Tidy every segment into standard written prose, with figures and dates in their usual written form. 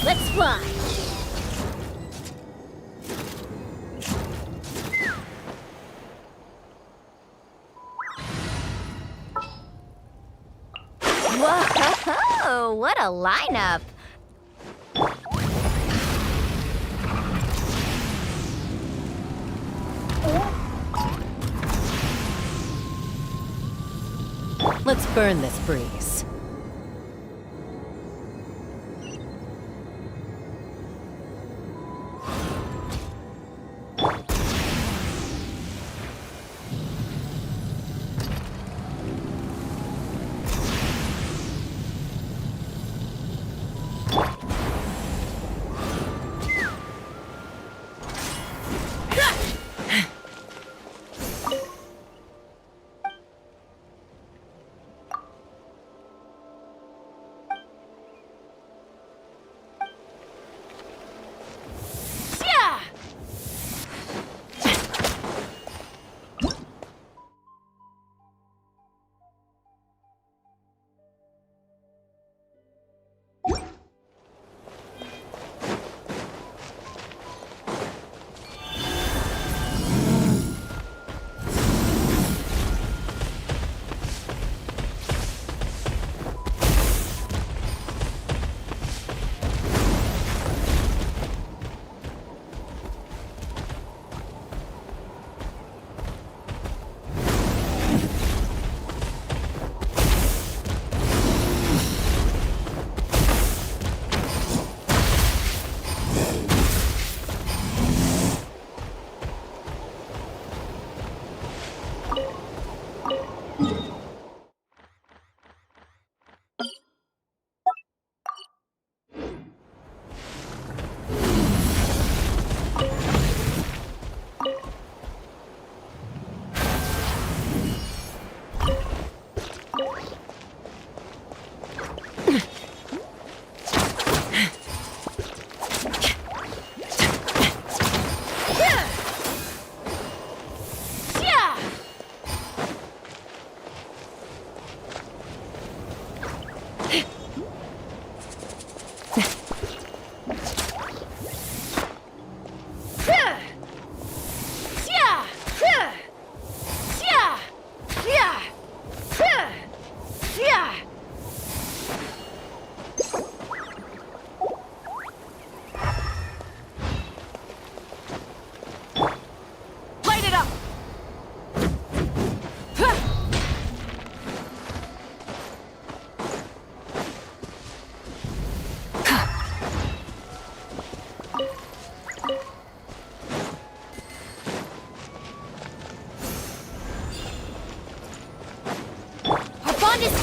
Let's fly! Whoa! What a lineup! Let's burn this breeze.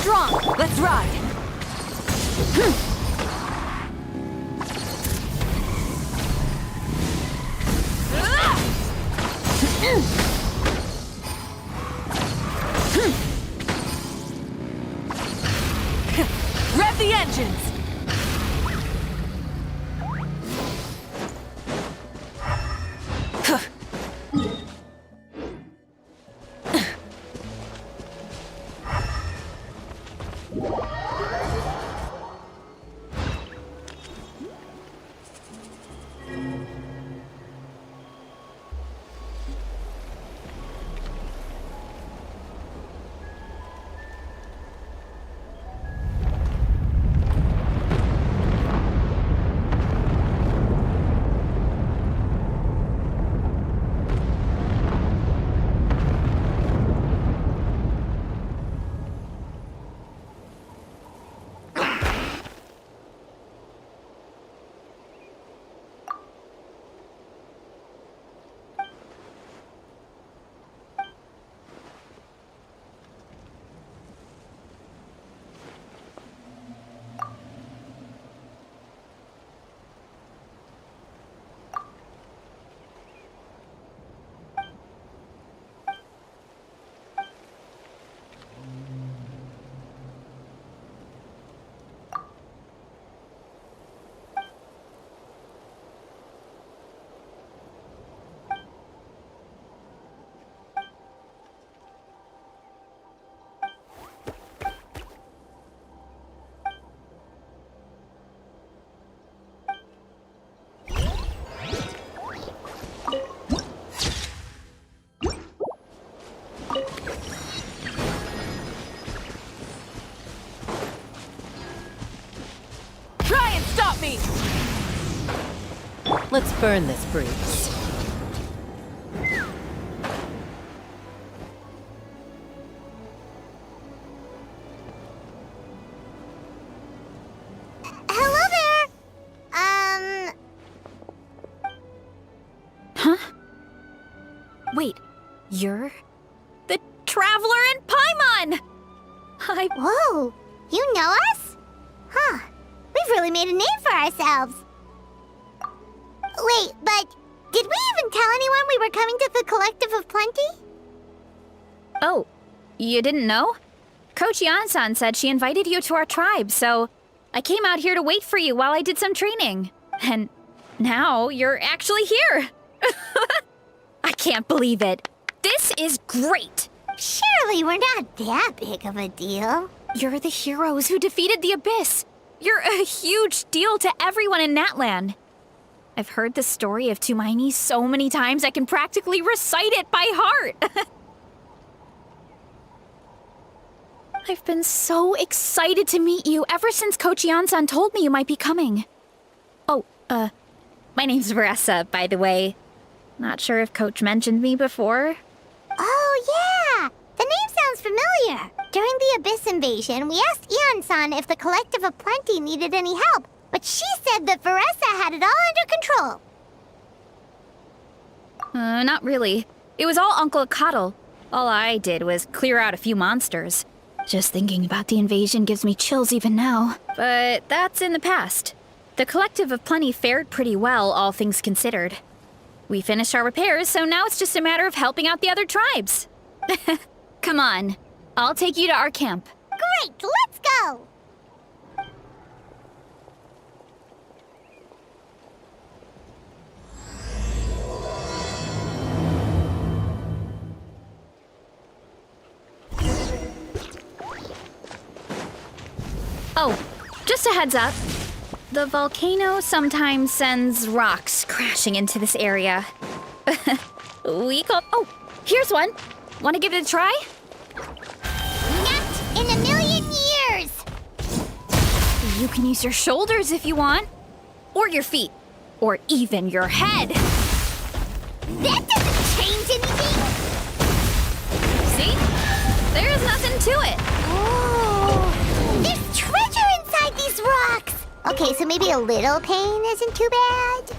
Strong! Let's ride! Rev the engines! Let's burn this breeze. Hello there! Huh? Wait, you're the Traveler in Paimon! Whoa! You know us? Huh. We've really made a name for ourselves. Wait, but did we even tell anyone we were coming to the Collective of Plenty? Oh, you didn't know? Coach Yan-san said she invited you to our tribe, so I came out here to wait for you while I did some training. And now you're actually here. I can't believe it. This is great. Surely we're not that big of a deal. You're the heroes who defeated the Abyss. You're a huge deal to everyone in Natlan. I've heard the story of Tumaini so many times I can practically recite it by heart. I've been so excited to meet you ever since Coach Yan-san told me you might be coming. Oh, my name's Vanessa, by the way. Not sure if Coach mentioned me before. Oh, yeah! The name sounds familiar. During the Abyss invasion, we asked Ian-san if the Collective of Plenty needed any help, but she said that Vanessa had it all under control. Not really. It was all Uncle Akatl. All I did was clear out a few monsters. Just thinking about the invasion gives me chills even now. But that's in the past. The Collective of Plenty fared pretty well, all things considered. We finished our repairs, so now it's just a matter of helping out the other tribes. Come on, I'll take you to our camp. Great, let's go! Oh, just a heads up. The volcano sometimes sends rocks crashing into this area. Oh, here's one. Want to give it a try? Not in a million years! You can use your shoulders if you want. Or your feet. Or even your head. That doesn't change anything! See? There's nothing to it. Oh, there's treasure inside these rocks! Okay, so maybe a little pain isn't too bad.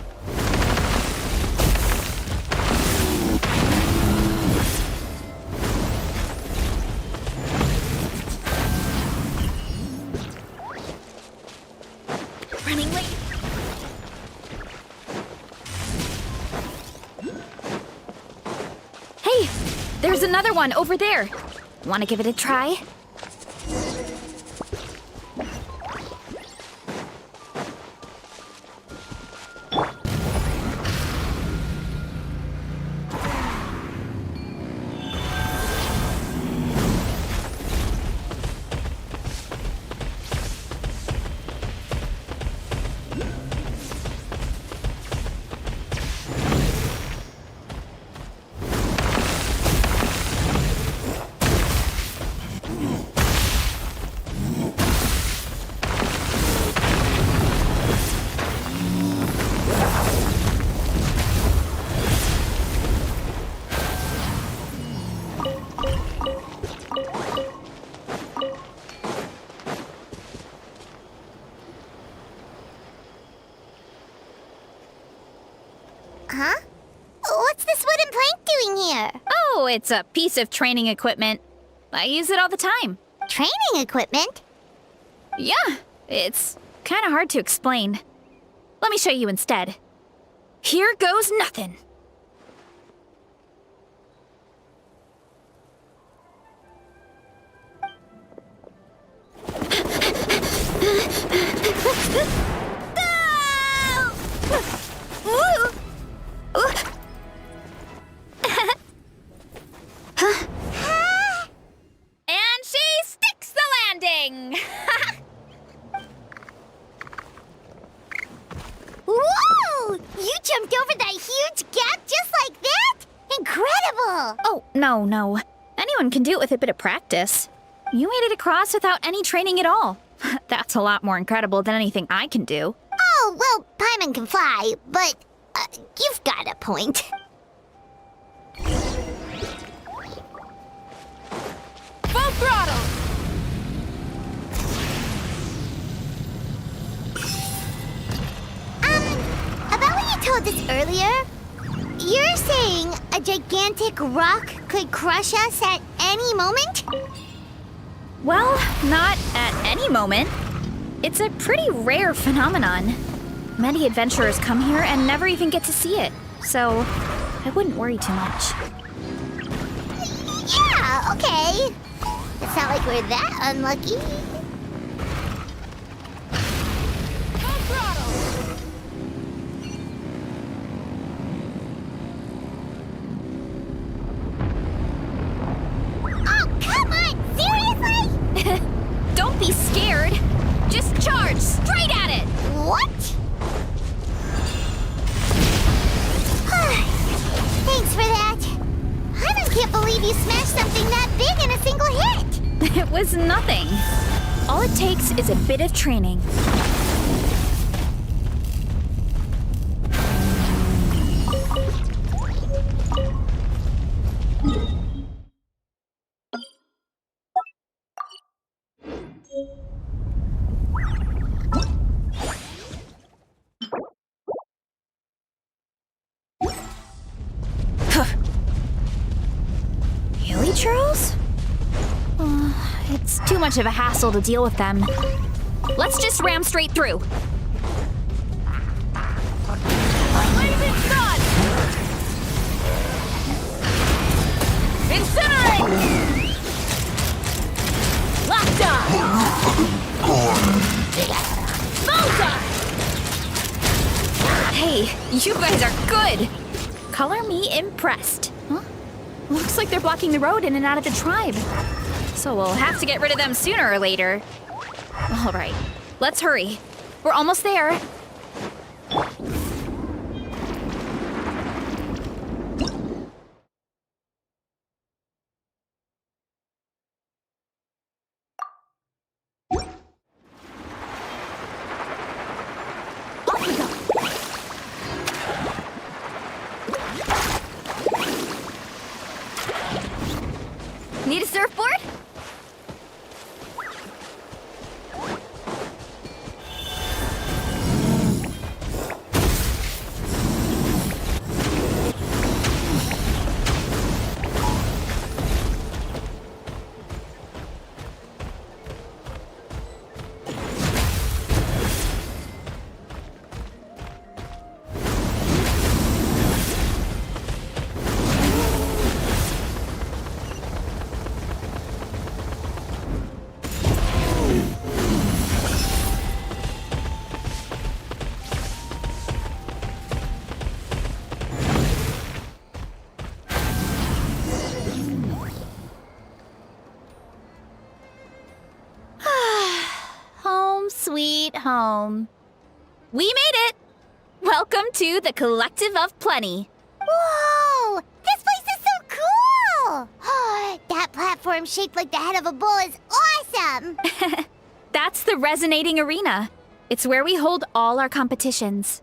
Running late. Hey, there's another one over there. Want to give it a try? Huh? What's this wooden plank doing here? Oh, it's a piece of training equipment. I use it all the time. Training equipment? Yeah, it's kind of hard to explain. Let me show you instead. Here goes nothing. And she sticks the landing! Whoa! You jumped over that huge gap just like that? Incredible! Oh, no. Anyone can do it with a bit of practice. You made it across without any training at all. That's a lot more incredible than anything I can do. Oh, well, Paimon can fly, but You've got a point. Full throttle! About what you told us earlier, you're saying a gigantic rock could crush us at any moment? Well, not at any moment. It's a pretty rare phenomenon. Many adventurers come here and never even get to see it, so I wouldn't worry too much. Yeah, okay. It's not like we're that unlucky. Full throttle! Oh, come on! Seriously? Don't be scared. Just charge straight at it. What? Thanks for that. I just can't believe you smashed something that big in a single hit. It was nothing. All it takes is a bit of training. Hilly churls? It's too much of a hassle to deal with them. Let's just ram straight through. Blazing sun! Incinerate! Lockdown! Bullseye! Hey, you guys are good. Color me impressed. Huh? Looks like they're blocking the road in and out of the tribe. So we'll have to get rid of them sooner or later. All right, let's hurry. We're almost there. Need a surfboard? Sweet home. We made it! Welcome to the Collective of Plenty. Whoa! This place is so cool! That platform shaped like the head of a bull is awesome! That's the Resonating Arena. It's where we hold all our competitions.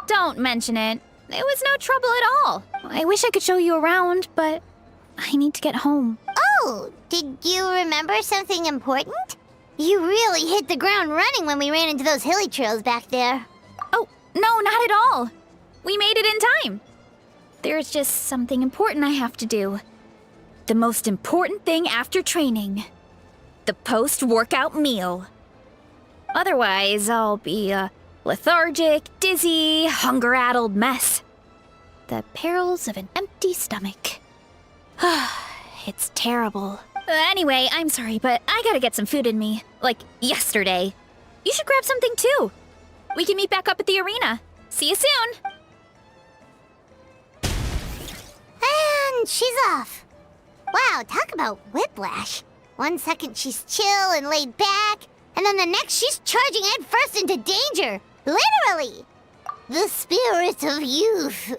Don't mention it. It was no trouble at all. I wish I could show you around, but I need to get home. Oh, did you remember something important? You really hit the ground running when we ran into those hilly trails back there. Oh, no, not at all. We made it in time. There's just something important I have to do. The most important thing after training. The post-workout meal. Otherwise, I'll be a lethargic, dizzy, hunger-addled mess. The perils of an empty stomach. It's terrible. Anyway, I'm sorry, but I gotta get some food in me. Like, yesterday. You should grab something too. We can meet back up at the arena. See you soon! And she's off. Wow, talk about whiplash. 1 second she's chill and laid back, and then the next she's charging headfirst into danger. Literally. The spirit of youth.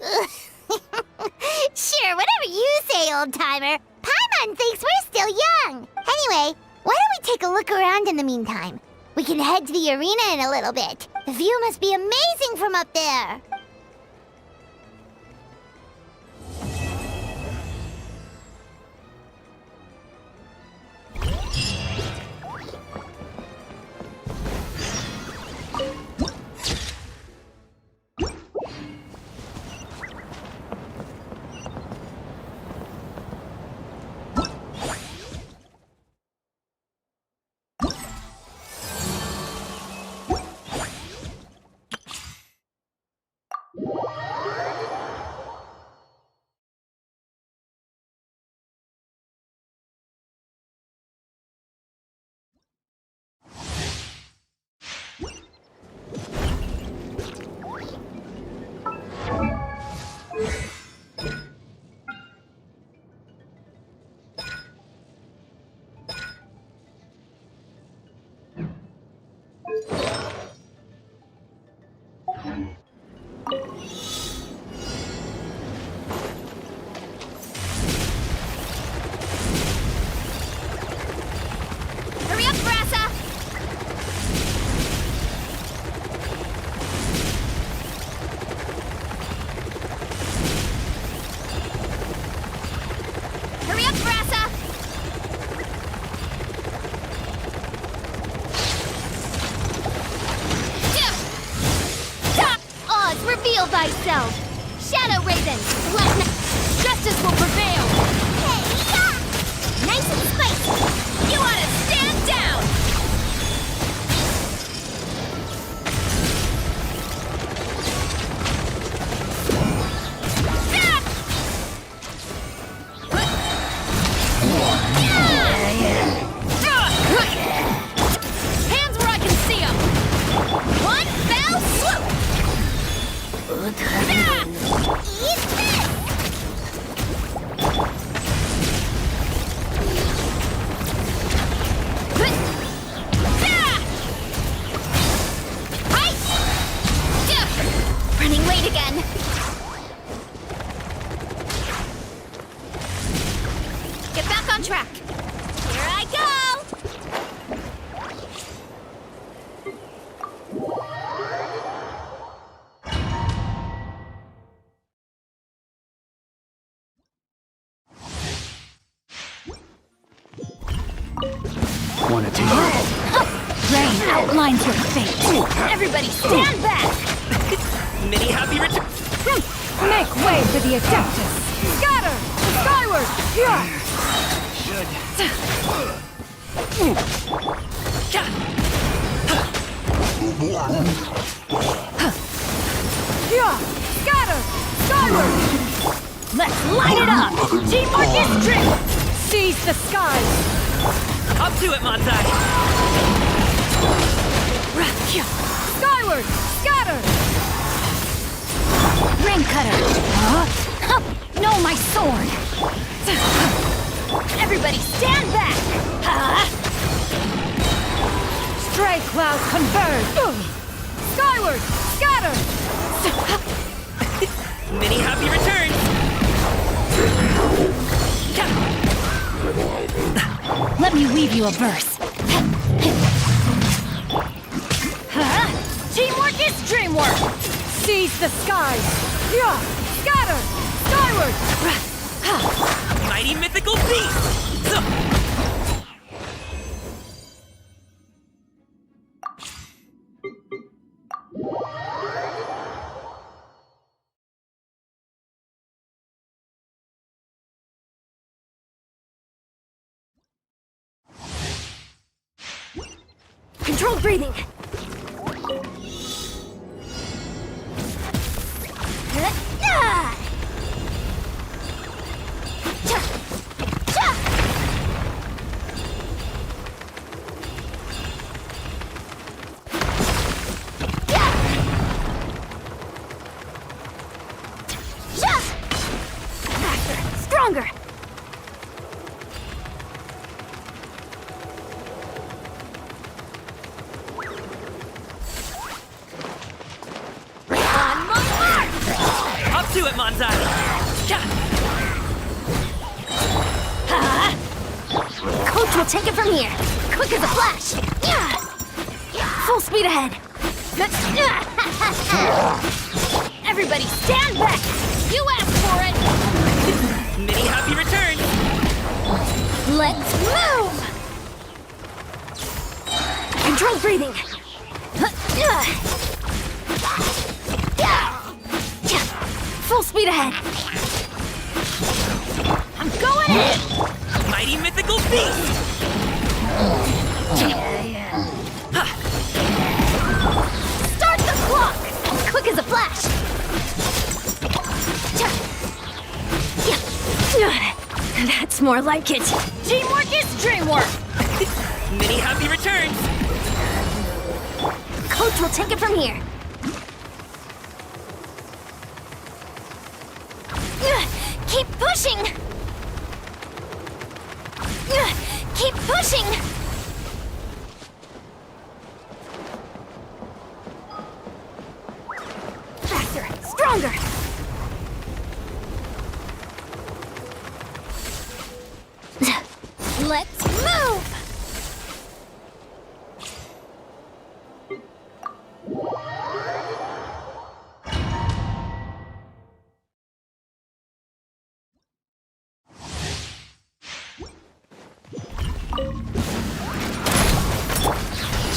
Sure, whatever you say, old-timer. Paimon thinks we're still young. Anyway, why don't we take a look around in the meantime? We can head to the arena in a little bit. The view must be amazing from up there. yourself! Shadow Raven! Justice will prevail! Hey, yeah! Nice and spicy! You ought to stand down! Hands where I can see them! One fell swoop! Eat this! Running late again. Get back on track. Here I go! Wanna take it? Rain outlines your fate! Everybody stand back! Many happy return. Make way for the Adeptus! Scatter! Skyward! Yeah! Yeah! Scatter! Skyward! Let's light it up! Teamwork is drift! Seize the skies! Up to it, Manzai. Skyward! Scatter! Ring cutter! No, my sword! Everybody stand back! Stray clouds converge! Skyward! Scatter! Many happy returns. Let me weave you a verse. Teamwork is dreamwork! Seize the skies! Yeah! Scatter! Skyward! Mighty mythical beast. Controlled breathing! Faster! Stronger! On my mark! Up to it, Manzai. Coach will take it from here. Quick as a flash. Full speed ahead. Everybody stand back. You asked for it. Many happy returns. Let's move. Controlled breathing. Full speed ahead. I'm going in. Mighty mythical beast. Start the clock! Quick as a flash! That's more like it. Teamwork is dreamwork! Many happy returns. Coach will take it from here. Keep pushing! Keep pushing! Faster! Stronger! Let's move!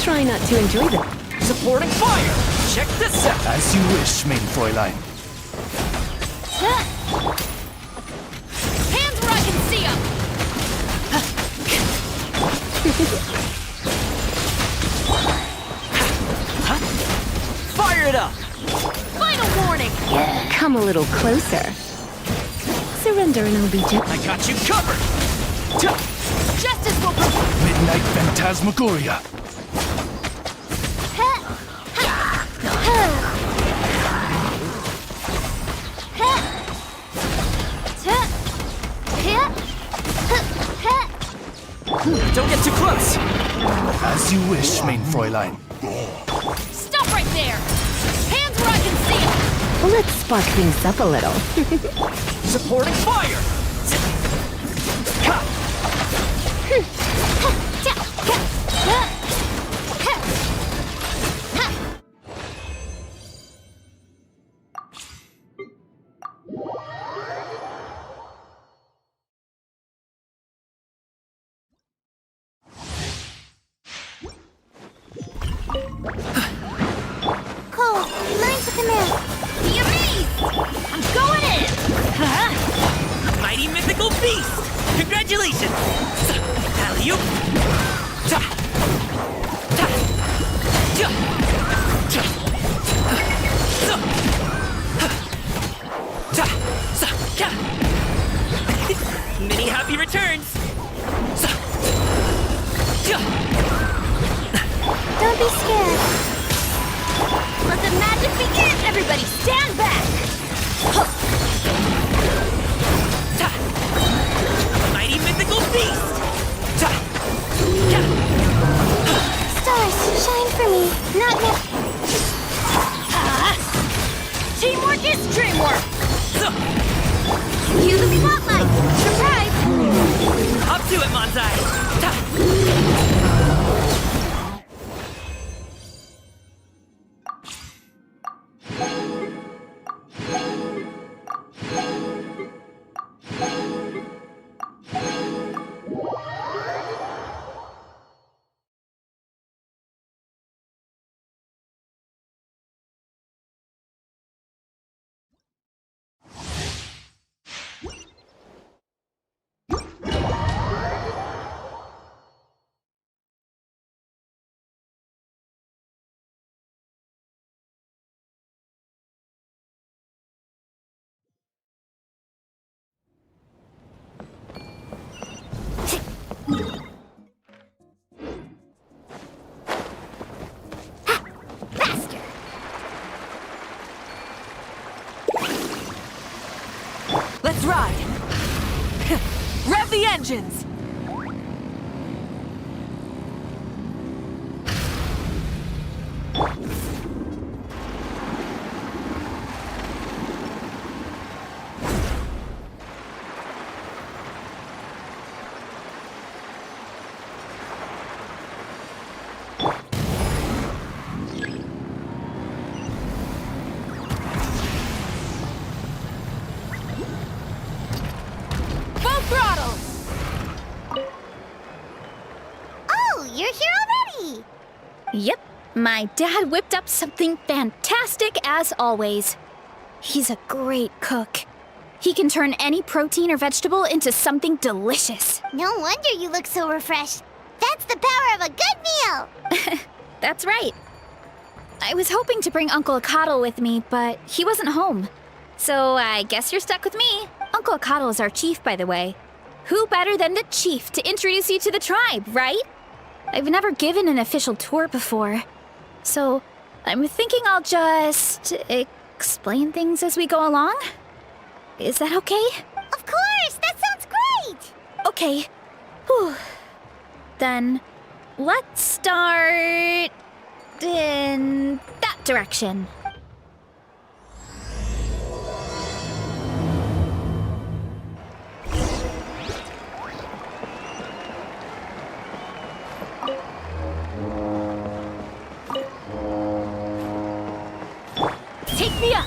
Try not to enjoy them. Supporting fire. Check this out. As you wish, main Fräulein. Hands where I can see 'em! Fire it up! Final warning! Come a little closer. Surrender in allegiance. I got you covered! Justice will prevail! Midnight Phantasmagoria. Don't get too close! As you wish, main Fräulein. Stop right there! Hands where I can see 'em! Let's spark things up a little. Supporting fire! Cole, learn to command. Be amazed! I'm going in! Mighty mythical beast! Congratulations! Alley-oop! Ta! Ta! Ja! Ja! Zo! Ta! Sa! Ja! Many happy returns! Sa! Ja! Don't be scared. Let the magic begin! Everybody stand back! Ta! Mighty mythical beast! Ta! Ja! Stars, shine for me. Not now. Teamwork is dreamwork! Zo! Cue the spotlight! Surprise! Up to it, Manzai! Ta! Faster. Let's ride! Rev the engines! Full throttle! Oh, you're here already. Yep, my dad whipped up something fantastic as always. He's a great cook. He can turn any protein or vegetable into something delicious. No wonder you look so refreshed. That's the power of a good meal. That's right. I was hoping to bring Uncle Akatl with me, but he wasn't home. So I guess you're stuck with me. Uncle Akatl is our chief, by the way. Who better than the chief to introduce you to the tribe, right? I've never given an official tour before. So I'm thinking I'll just explain things as we go along. Is that okay? Of course, that sounds great. Okay. Whew. Then let's start in that direction. Take me up!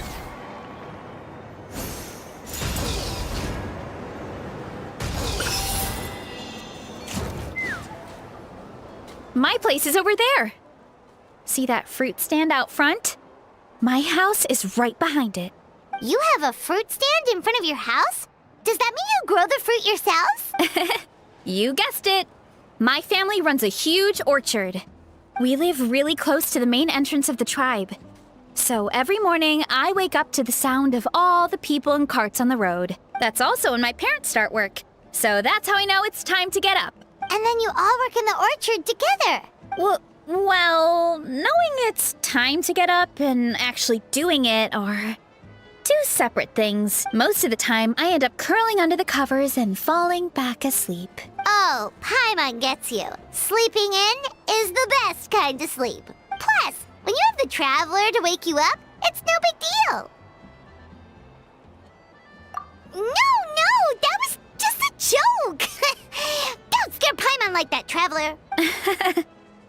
My place is over there. See that fruit stand out front? My house is right behind it. You have a fruit stand in front of your house? Does that mean you grow the fruit yourselves? You guessed it. My family runs a huge orchard. We live really close to the main entrance of the tribe. So every morning, I wake up to the sound of all the people and carts on the road. That's also when my parents start work. So that's how I know it's time to get up. And then you all work in the orchard together. Well, knowing it's time to get up and actually doing it are two separate things. Most of the time, I end up curling under the covers and falling back asleep. Oh, Paimon gets you. Sleeping in is the best kind of sleep. Plus, when you have the Traveler to wake you up, it's no big deal. No, that was just a joke. Don't scare Paimon like that, Traveler.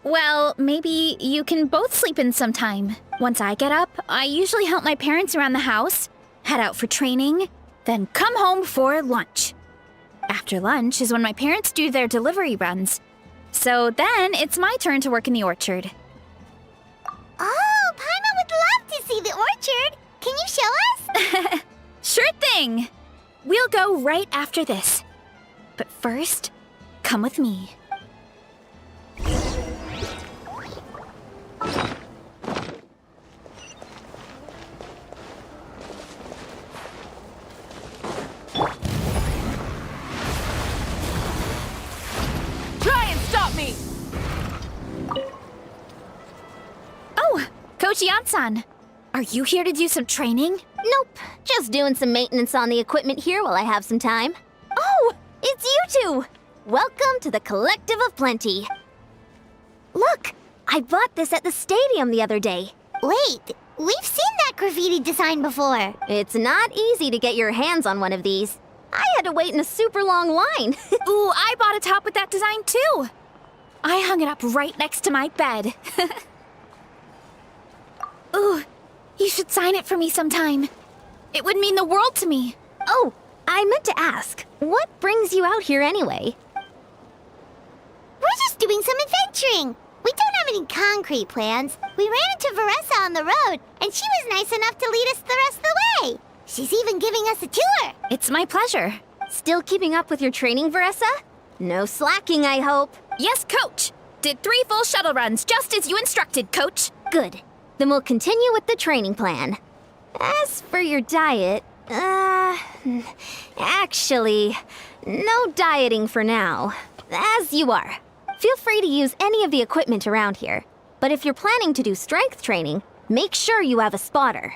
Well, maybe you can both sleep in sometime. Once I get up, I usually help my parents around the house, head out for training, then come home for lunch. After lunch is when my parents do their delivery runs. So then it's my turn to work in the orchard. Oh, Paimon would love to see the orchard. Can you show us? Sure thing! We'll go right after this. But first, come with me. Try and stop me! Oh, Coach Yansan, are you here to do some training? Nope, just doing some maintenance on the equipment here while I have some time. Oh, it's you two! Welcome to the Collective of Plenty. Look, I bought this at the stadium the other day. Wait, we've seen that graffiti design before. It's not easy to get your hands on one of these. I had to wait in a super long line. Ooh, I bought a top with that design too. I hung it up right next to my bed. Ooh, you should sign it for me sometime. It would mean the world to me. Oh, I meant to ask, what brings you out here anyway? We're just doing some adventuring. We don't have any concrete plans. We ran into Veressa on the road, and she was nice enough to lead us the rest of the way. She's even giving us a tour. It's my pleasure. Still keeping up with your training, Veressa? No slacking, I hope. Yes, Coach. Did 3 full shuttle runs, just as you instructed, Coach. Good. Then we'll continue with the training plan. As for your diet, actually, no dieting for now. As you are. Feel free to use any of the equipment around here. But if you're planning to do strength training, make sure you have a spotter.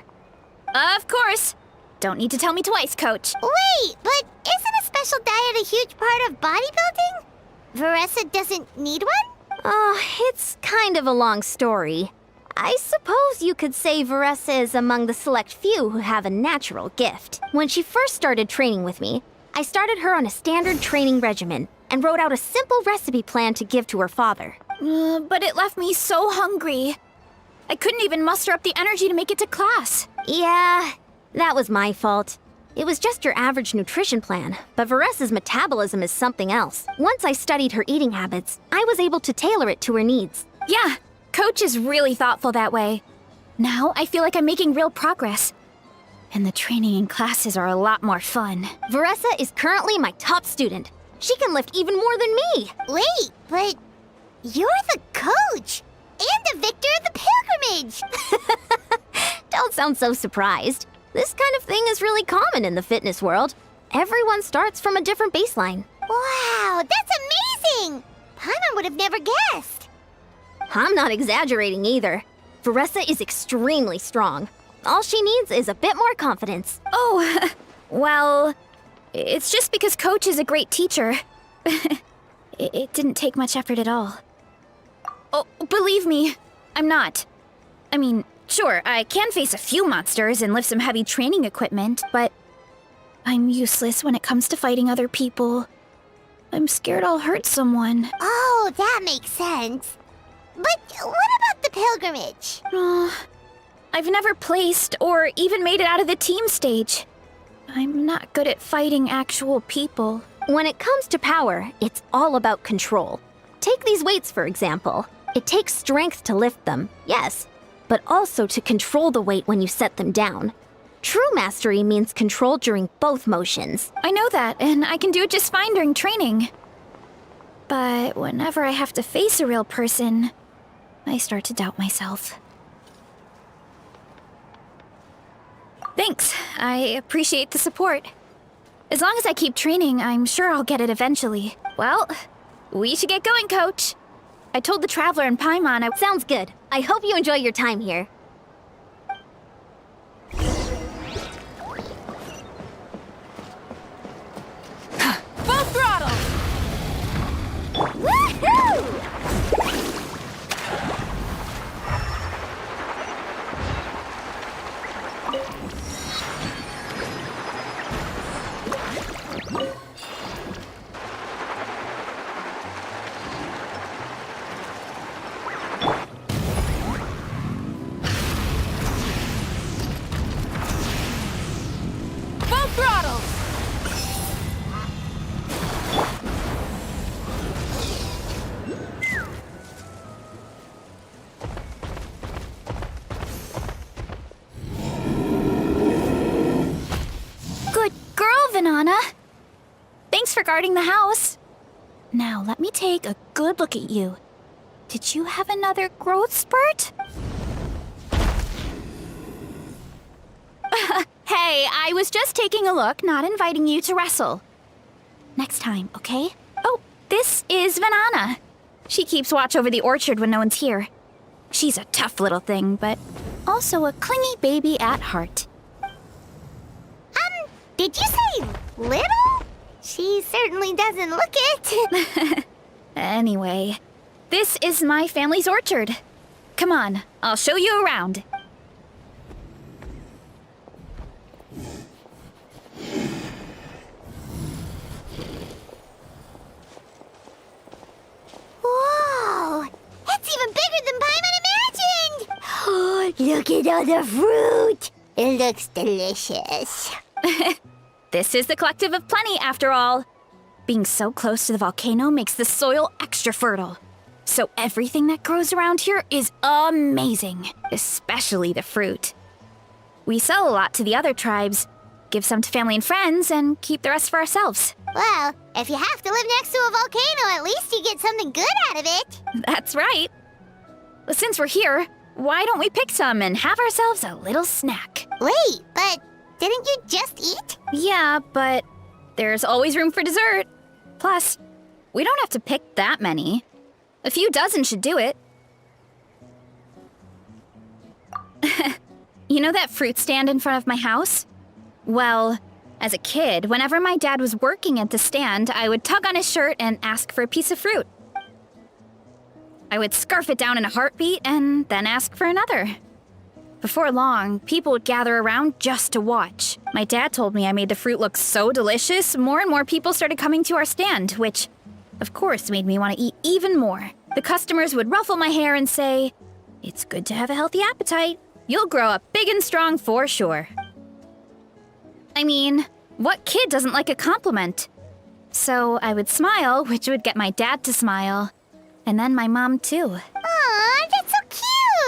Of course. Don't need to tell me twice, Coach. Wait, but isn't a special diet a huge part of bodybuilding? Veressa doesn't need one? Oh, it's kind of a long story. I suppose you could say Veressa is among the select few who have a natural gift. When she first started training with me, I started her on a standard training regimen and wrote out a simple recipe plan to give to her father. But it left me so hungry. I couldn't even muster up the energy to make it to class. Yeah, that was my fault. It was just your average nutrition plan, but Veressa's metabolism is something else. Once I studied her eating habits, I was able to tailor it to her needs. Yeah, Coach is really thoughtful that way. Now I feel like I'm making real progress. And the training and classes are a lot more fun. Veressa is currently my top student. She can lift even more than me. Wait, but you're the coach and the victor of the pilgrimage. Don't sound so surprised. This kind of thing is really common in the fitness world. Everyone starts from a different baseline. Wow, that's amazing! Paimon would have never guessed. I'm not exaggerating either. Veressa is extremely strong. All she needs is a bit more confidence. Oh, well, it's just because Coach is a great teacher. It didn't take much effort at all. Oh, believe me, I'm not. I mean, sure, I can face a few monsters and lift some heavy training equipment, but I'm useless when it comes to fighting other people. I'm scared I'll hurt someone. Oh, that makes sense. But what about the pilgrimage? I've never placed or even made it out of the team stage. I'm not good at fighting actual people. When it comes to power, it's all about control. Take these weights, for example. It takes strength to lift them, yes, but also to control the weight when you set them down. True mastery means control during both motions. I know that, and I can do it just fine during training. But whenever I have to face a real person, I start to doubt myself. Thanks. I appreciate the support. As long as I keep training, I'm sure I'll get it eventually. Well, we should get going, Coach. I told the Traveler and Paimon I... Sounds good. I hope you enjoy your time here. Full throttle! Woohoo! Full throttle! Good girl, Vanana. Thanks for guarding the house. Now, let me take a good look at you. Did you have another growth spurt? Hey, I was just taking a look, not inviting you to wrestle. Next time, okay? Oh, this is Vanana. She keeps watch over the orchard when no one's here. She's a tough little thing, but also a clingy baby at heart. Did you say little? She certainly doesn't look it. Anyway, this is my family's orchard. Come on, I'll show you around. Whoa! It's even bigger than Paimon imagined! Oh, look at all the fruit! It looks delicious. This is the Collective of Plenty, after all. Being so close to the volcano makes the soil extra fertile. So everything that grows around here is amazing, especially the fruit. We sell a lot to the other tribes, give some to family and friends, and keep the rest for ourselves. Well, if you have to live next to a volcano, at least you get something good out of it. That's right. Well, since we're here, why don't we pick some and have ourselves a little snack? Wait, but didn't you just eat? Yeah, but there's always room for dessert. Plus, we don't have to pick that many. A few dozen should do it. You know that fruit stand in front of my house? Well, as a kid, whenever my dad was working at the stand, I would tug on his shirt and ask for a piece of fruit. I would scarf it down in a heartbeat and then ask for another. Before long, people would gather around just to watch. My dad told me I made the fruit look so delicious, more and more people started coming to our stand, which, of course, made me want to eat even more. The customers would ruffle my hair and say, "It's good to have a healthy appetite. You'll grow up big and strong for sure." I mean, what kid doesn't like a compliment? So I would smile, which would get my dad to smile. And then my mom, too. Aw, that's so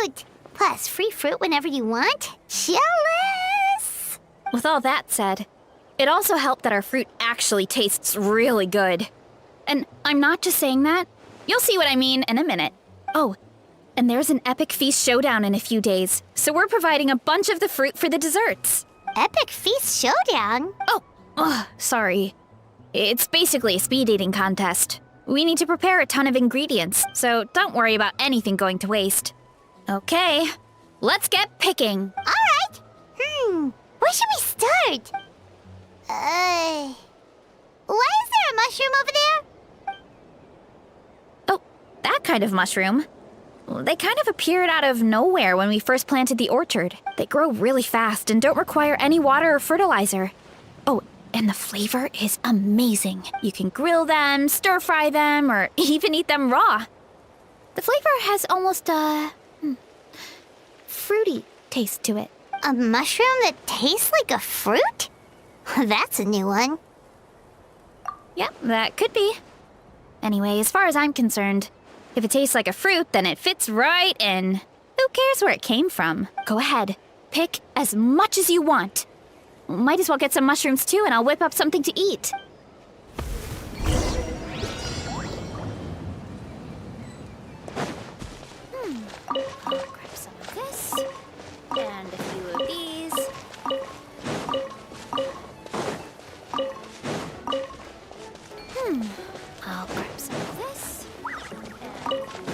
cute! Plus, free fruit whenever you want. Jealous! With all that said, it also helped that our fruit actually tastes really good. And I'm not just saying that. You'll see what I mean in a minute. Oh, and there's an epic feast showdown in a few days, so we're providing a bunch of the fruit for the desserts. Epic Feast Showdown? Oh, sorry. It's basically a speed eating contest. We need to prepare a ton of ingredients, so don't worry about anything going to waste. Okay, let's get picking. Alright. Where should we start? Why is there a mushroom over there? Oh, that kind of mushroom. They kind of appeared out of nowhere when we first planted the orchard. They grow really fast and don't require any water or fertilizer. Oh, and the flavor is amazing. You can grill them, stir-fry them, or even eat them raw. The flavor has almost a fruity taste to it. A mushroom that tastes like a fruit? That's a new one. Yep, that could be. Anyway, as far as I'm concerned, if it tastes like a fruit, then it fits right in. Who cares where it came from? Go ahead, pick as much as you want. Might as well get some mushrooms too, and I'll whip up something to eat. I'll grab some of this, and a few of these. I'll grab some of this, and a few of these.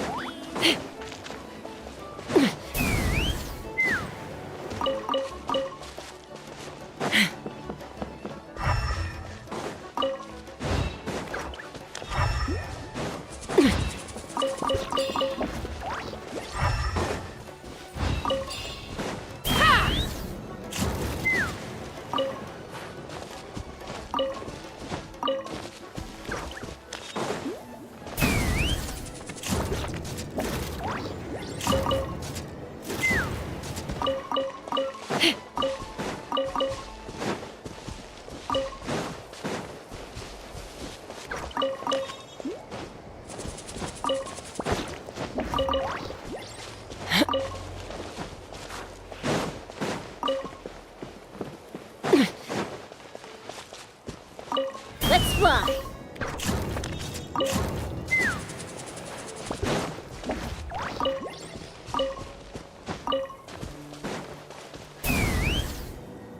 Let's fly.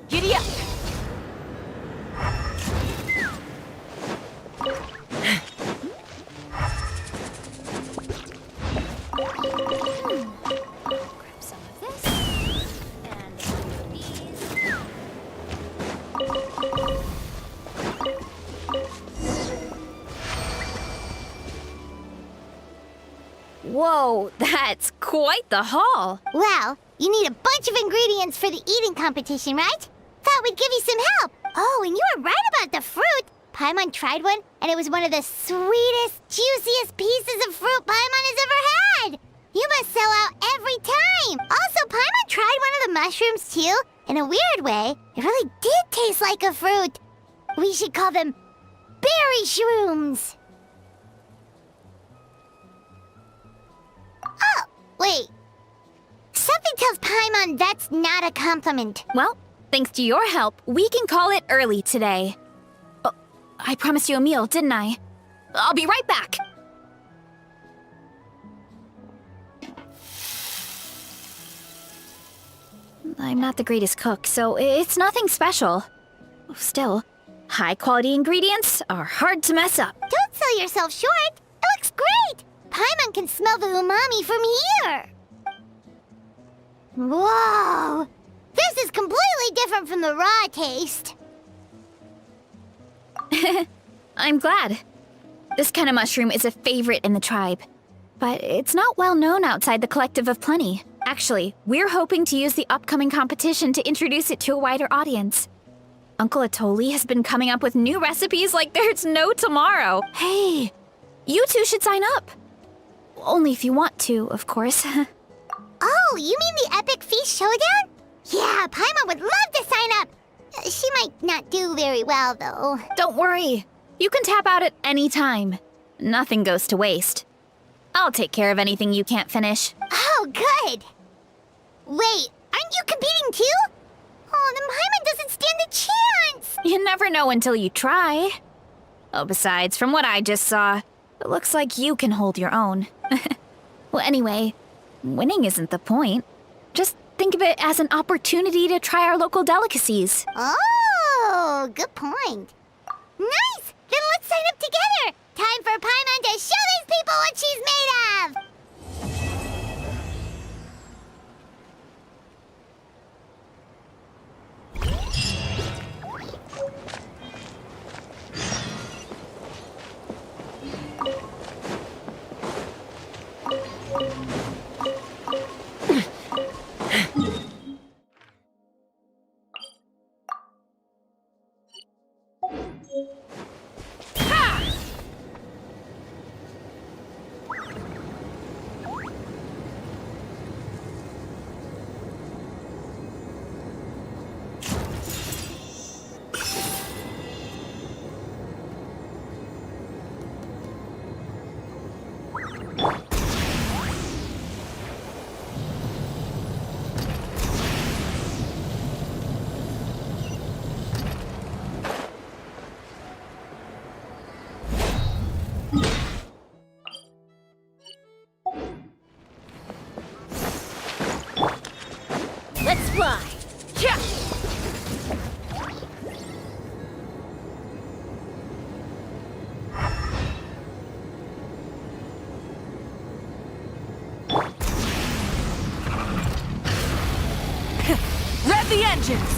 Giddy up! Grab some of this, and a few of these. Whoa, that's quite the haul. Well, you need a bunch of ingredients for the eating competition, right? Thought we'd give you some help. Oh, and you were right about the fruit. Paimon tried one, and it was one of the sweetest, juiciest pieces of fruit Paimon has ever had. You must sell out every time. Also, Paimon tried one of the mushrooms too. In a weird way, it really did taste like a fruit. We should call them berry shrooms. Oh, wait. Something tells Paimon that's not a compliment. Well, thanks to your help, we can call it early today. Oh, I promised you a meal, didn't I? I'll be right back. I'm not the greatest cook, so it's nothing special. Still, high-quality ingredients are hard to mess up. Don't sell yourself short. It looks great. Paimon can smell the umami from here. Whoa! This is completely different from the raw taste. I'm glad. This kind of mushroom is a favorite in the tribe, but it's not well known outside the Collective of Plenty. Actually, we're hoping to use the upcoming competition to introduce it to a wider audience. Uncle Atoli has been coming up with new recipes like there's no tomorrow. Hey, you two should sign up. Only if you want to, of course. Oh, you mean the Epic Feast Showdown? Yeah, Paimon would love to sign up. She might not do very well, though. Don't worry. You can tap out at any time. Nothing goes to waste. I'll take care of anything you can't finish. Oh, good. Wait, aren't you competing too? Oh, then Paimon doesn't stand a chance. You never know until you try. Oh, besides, from what I just saw, it looks like you can hold your own. Well, anyway, winning isn't the point. Just think of it as an opportunity to try our local delicacies. Oh, good point. Nice! Then let's sign up together. Time for Paimon to show these people what she's made of. vengeance!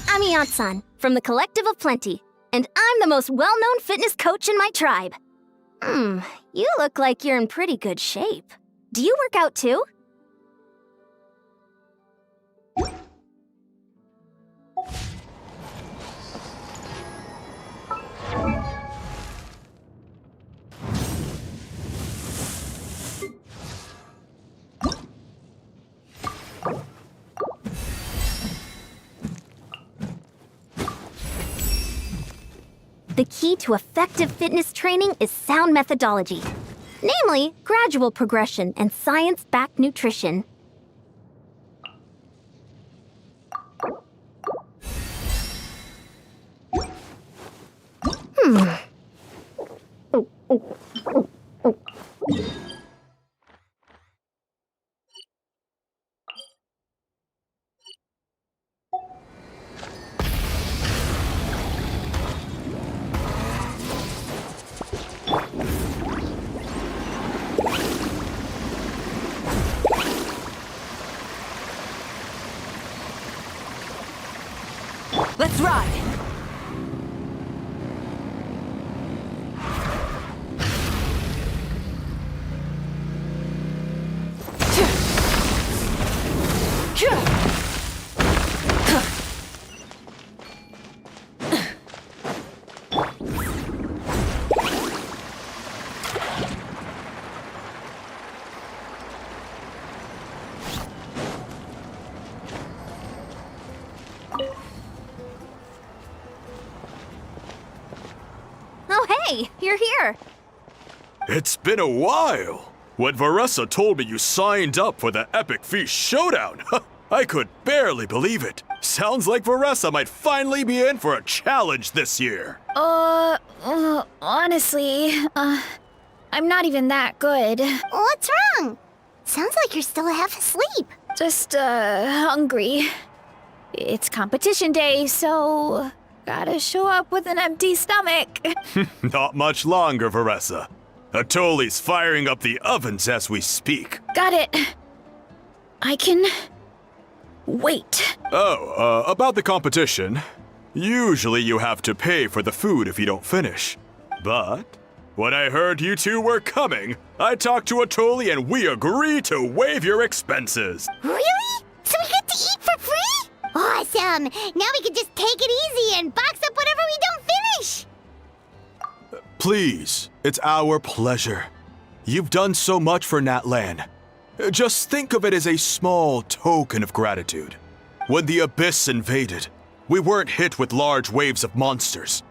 I'm Ian-san, from the Collective of Plenty, and I'm the most well-known fitness coach in my tribe. You look like you're in pretty good shape. Do you work out too? The key to effective fitness training is sound methodology, namely gradual progression and science-backed nutrition. Let's ride! Oh hey, you're here! It's been a while! When Varessa told me you signed up for the Epic Feast Showdown, I could barely believe it. Sounds like Varessa might finally be in for a challenge this year. Honestly, I'm not even that good. What's wrong? Sounds like you're still half asleep. Just, hungry. It's competition day, so gotta show up with an empty stomach. Not much longer, Varessa. Atoli's firing up the ovens as we speak. Got it. I can wait. Oh, about the competition. Usually you have to pay for the food if you don't finish. But when I heard you two were coming, I talked to Atoli and we agreed to waive your expenses. Really? So we get to eat for free? Awesome! Now we can just take it easy and box up whatever we don't finish! Please, it's our pleasure. You've done so much for Natlan. Just think of it as a small token of gratitude. When the Abyss invaded, we weren't hit with large waves of monsters.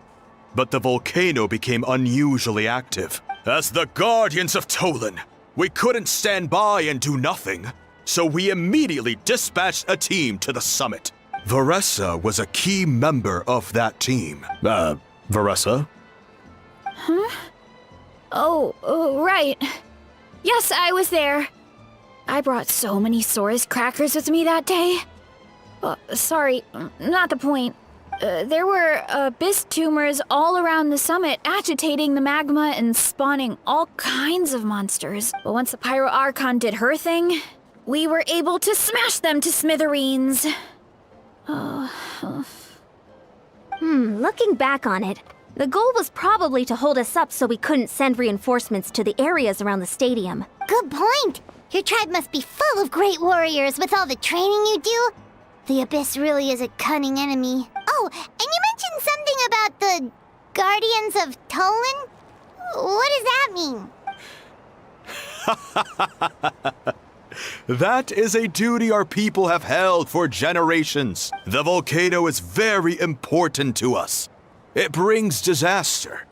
But the volcano became unusually active. As the Guardians of Tolan, we couldn't stand by and do nothing, so we immediately dispatched a team to the summit. Varessa was a key member of that team. Varessa? Oh, right. Yes, I was there. I brought so many Saurus crackers with me that day. Sorry, not the point. There were abyss tumors all around the summit, agitating the magma and spawning all kinds of monsters. But once the Pyro Archon did her thing, we were able to smash them to smithereens. Looking back on it, the goal was probably to hold us up so we couldn't send reinforcements to the areas around the stadium. Good point! Your tribe must be full of great warriors with all the training you do. The Abyss really is a cunning enemy. Oh, and you mentioned something about the Guardians of Tolan? What does that mean? That is a duty our people have held for generations. The volcano is very important to us. It brings disaster,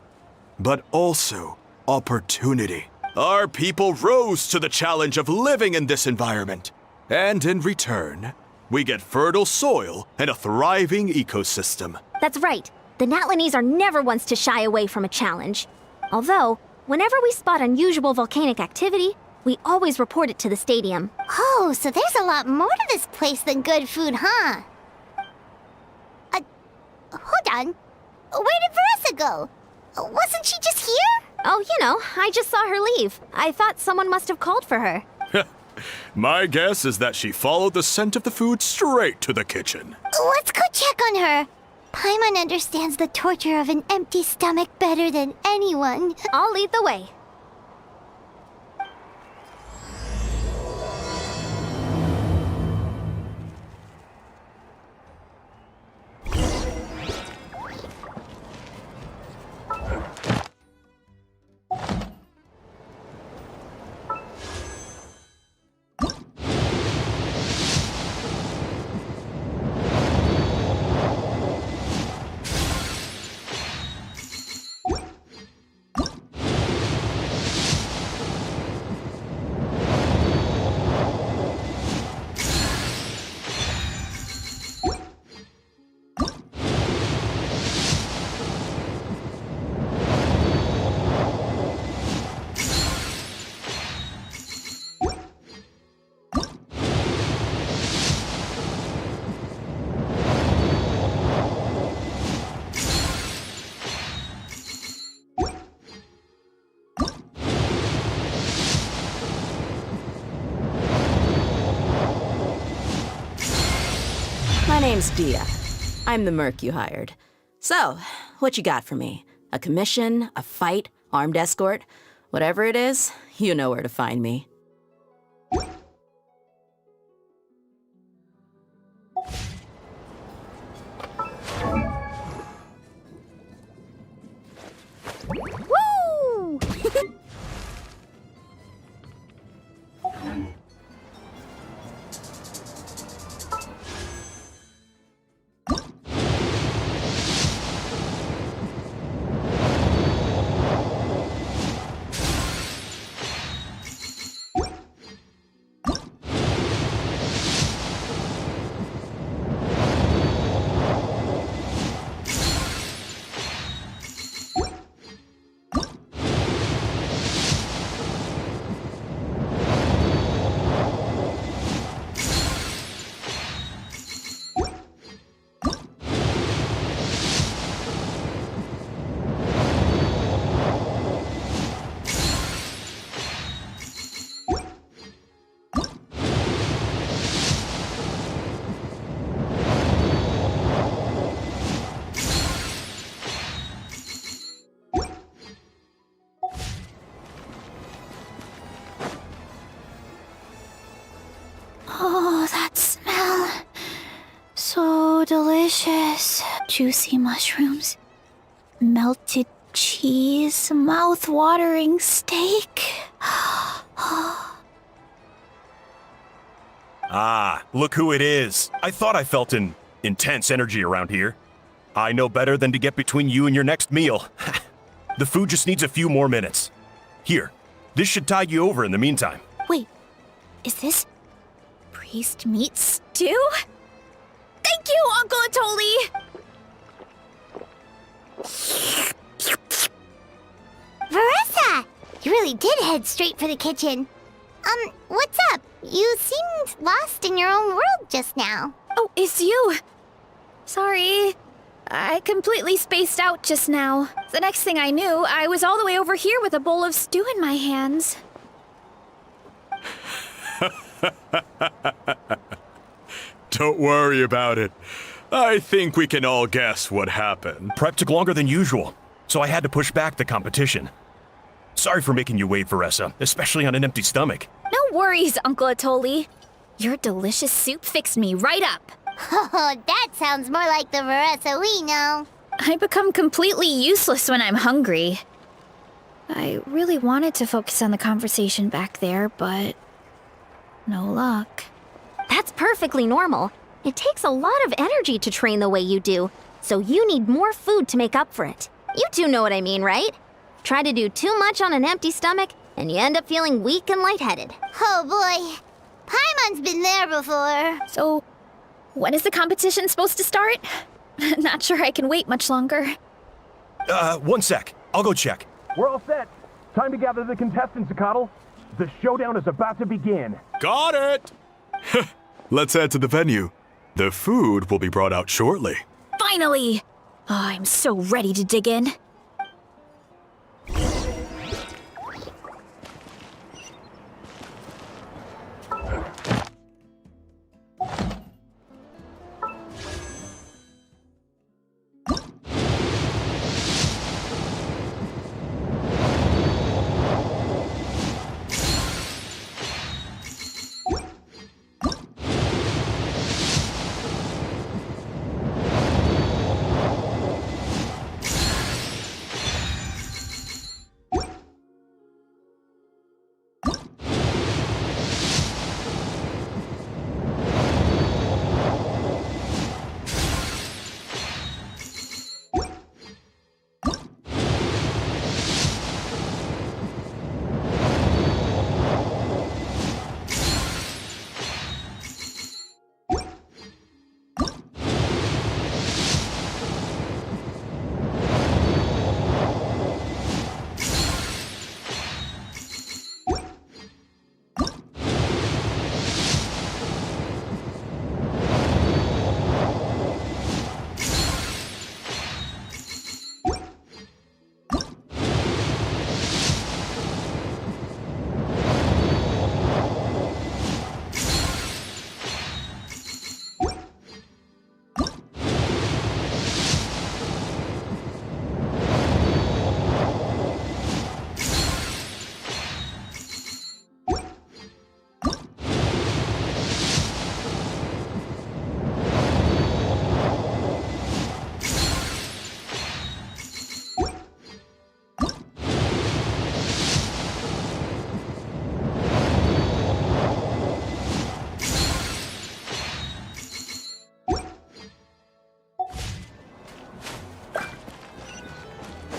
but also opportunity. Our people rose to the challenge of living in this environment, and in return, we get fertile soil and a thriving ecosystem. That's right. The Natlanese are never ones to shy away from a challenge. Although, whenever we spot unusual volcanic activity, we always report it to the stadium. Oh, so there's a lot more to this place than good food, huh? Hold on. Where did Varessa go? Wasn't she just here? Oh, I just saw her leave. I thought someone must have called for her. My guess is that she followed the scent of the food straight to the kitchen. Let's go check on her. Paimon understands the torture of an empty stomach better than anyone. I'll lead the way. My name's Dia. I'm the merc you hired. So, what you got for me? A commission, a fight, armed escort? Whatever it is, you know where to find me. Woo! delicious. Juicy mushrooms, melted cheese, mouth-watering steak. Ah, look who it is. I thought I felt an intense energy around here. I know better than to get between you and your next meal. The food just needs a few more minutes. Here, this should tide you over in the meantime. Wait, is this priest meat stew? Thank you, Uncle Atoli! Veressa! You really did head straight for the kitchen. What's up? You seemed lost in your own world just now. Oh, it's you. Sorry. I completely spaced out just now. The next thing I knew, I was all the way over here with a bowl of stew in my hands. Don't worry about it. I think we can all guess what happened. Prep took longer than usual, so I had to push back the competition. Sorry for making you wait, Veressa, especially on an empty stomach. No worries, Uncle Atoli. Your delicious soup fixed me right up. Oh, that sounds more like the Veressa we know. I become completely useless when I'm hungry. I really wanted to focus on the conversation back there, but no luck. That's perfectly normal. It takes a lot of energy to train the way you do, so you need more food to make up for it. You two know what I mean, right? Try to do too much on an empty stomach, and you end up feeling weak and lightheaded. Oh boy, Paimon's been there before. So, when is the competition supposed to start? Not sure I can wait much longer. 1 sec. I'll go check. We're all set. Time to gather the contestants, Akatl. The showdown is about to begin. Got it! Let's head to the venue. The food will be brought out shortly. Finally! Oh, I'm so ready to dig in.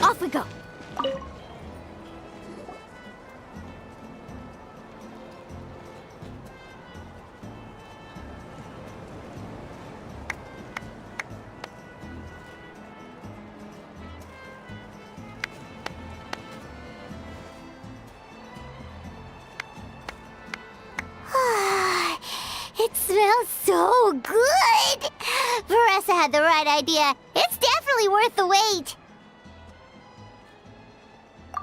Off we go. It smells so good! Veressa had the right idea. It's definitely worth the wait.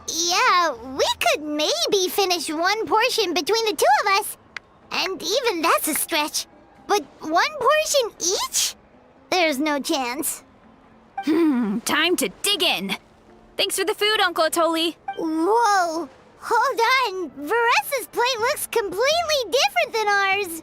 Yeah, we could maybe finish one portion between the two of us. And even that's a stretch. But one portion each? There's no chance. Time to dig in. Thanks for the food, Uncle Atoli. Whoa! Hold on! Veressa's plate looks completely different than ours!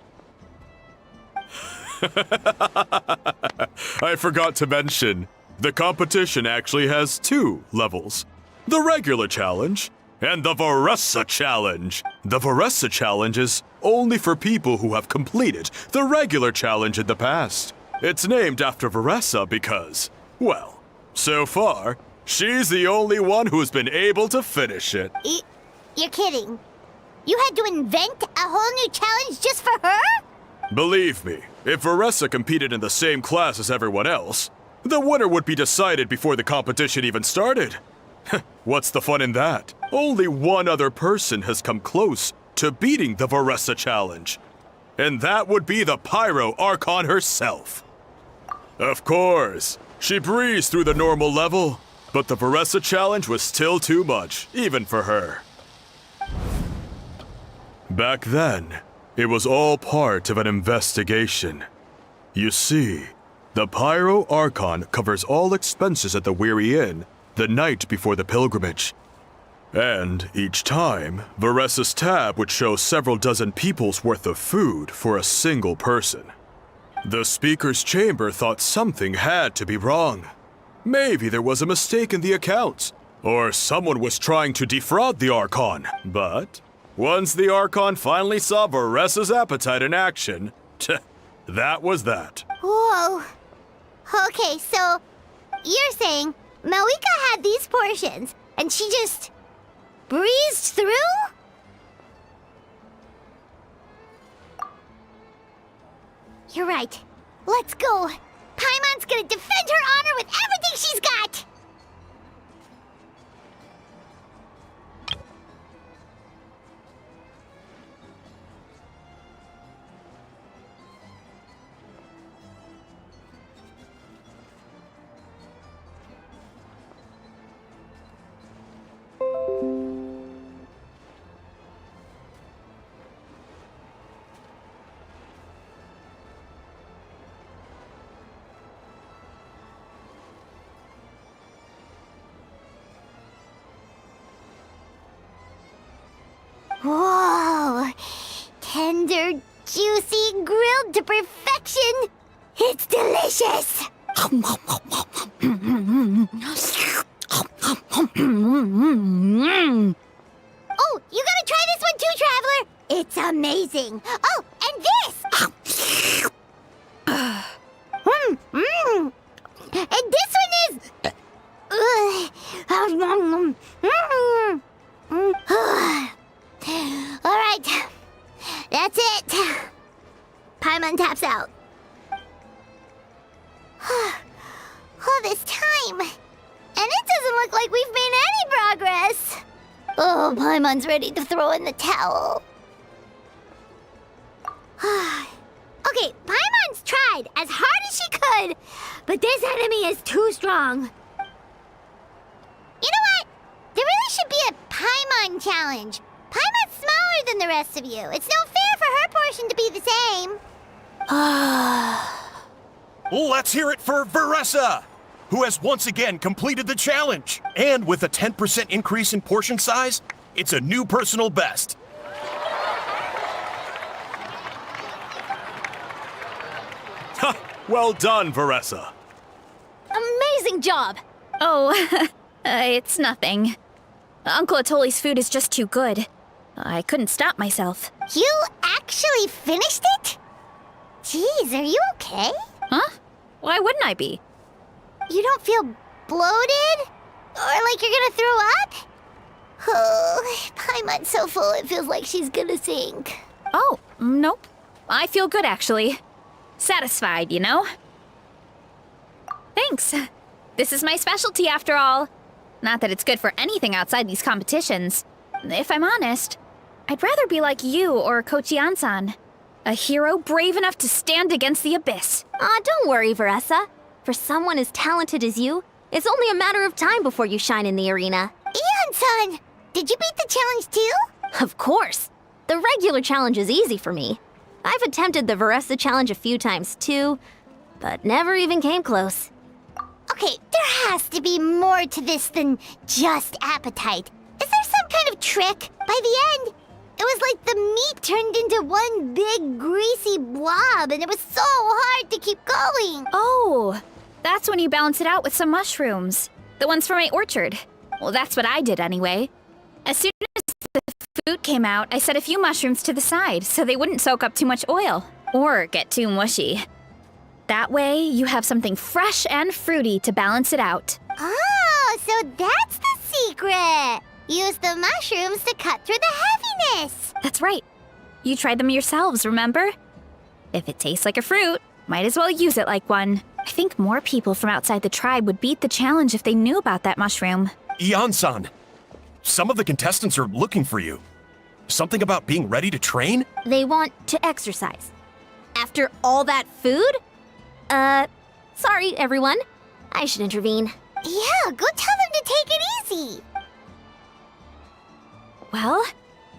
I forgot to mention, the competition actually has 2 levels. The regular challenge and the Veressa challenge. The Veressa challenge is only for people who have completed the regular challenge in the past. It's named after Veressa because, well, so far, she's the only one who's been able to finish it. You're kidding. You had to invent a whole new challenge just for her? Believe me, if Veressa competed in the same class as everyone else, the winner would be decided before the competition even started. What's the fun in that? Only one other person has come close to beating the Veressa challenge, and that would be the Pyro Archon herself. Of course, she breezed through the normal level, but the Veressa challenge was still too much, even for her. Back then, it was all part of an investigation. You see, the Pyro Archon covers all expenses at the Weary Inn the night before the pilgrimage. And each time, Veressa's tab would show several dozen people's worth of food for a single person. The speaker's chamber thought something had to be wrong. Maybe there was a mistake in the accounts, or someone was trying to defraud the Archon. But once the Archon finally saw Veressa's appetite in action, that was that. Whoa. Okay, so you're saying Malika had these portions, and she just breezed through? You're right. Let's go. Paimon's gonna defend her honor with everything she's got! Whoa! Tender, juicy, grilled to perfection! It's delicious! Oh, you gotta try this one too, Traveler! It's amazing! Oh, and this! And this one is... Alright, that's it. Paimon taps out. All this time, and it doesn't look like we've made any progress. Oh, Paimon's ready to throw in the towel. Okay, Paimon's tried as hard as she could, but this enemy is too strong. You know what? There really should be a Paimon challenge. Paimon's smaller than the rest of you. It's no fair for her portion to be the same. Let's hear it for Veressa, who has once again completed the challenge. And with a 10% increase in portion size, it's a new personal best. Well done, Veressa. Amazing job! Oh, it's nothing. Uncle Atoli's food is just too good. I couldn't stop myself. You actually finished it? Jeez, are you okay? Huh? Why wouldn't I be? You don't feel bloated? Or like you're gonna throw up? Oh, Paimon's so full it feels like she's gonna sink. Oh, nope. I feel good, actually. Satisfied, you know? Thanks. This is my specialty, after all. Not that it's good for anything outside these competitions. If I'm honest, I'd rather be like you or Kochi-san. A hero brave enough to stand against the abyss. Don't worry, Veressa. For someone as talented as you, it's only a matter of time before you shine in the arena. Ian-san, did you beat the challenge too? Of course. The regular challenge is easy for me. I've attempted the Veressa challenge a few times too, but never even came close. Okay, there has to be more to this than just appetite. Is there some kind of trick? By the end, It was like the meat turned into one big greasy blob, and it was so hard to keep going. Oh, that's when you balance it out with some mushrooms. The ones from my orchard. Well, that's what I did anyway. As soon as the food came out, I set a few mushrooms to the side so they wouldn't soak up too much oil or get too mushy. That way, you have something fresh and fruity to balance it out. Oh, so that's the secret. Use the mushrooms to cut through the heaviness. That's right. You tried them yourselves, remember? If it tastes like a fruit, might as well use it like one. I think more people from outside the tribe would beat the challenge if they knew about that mushroom. Ian-san, some of the contestants are looking for you. Something about being ready to train? They want to exercise. After all that food? Sorry, everyone. I should intervene. Yeah, go tell them to take it easy. Well,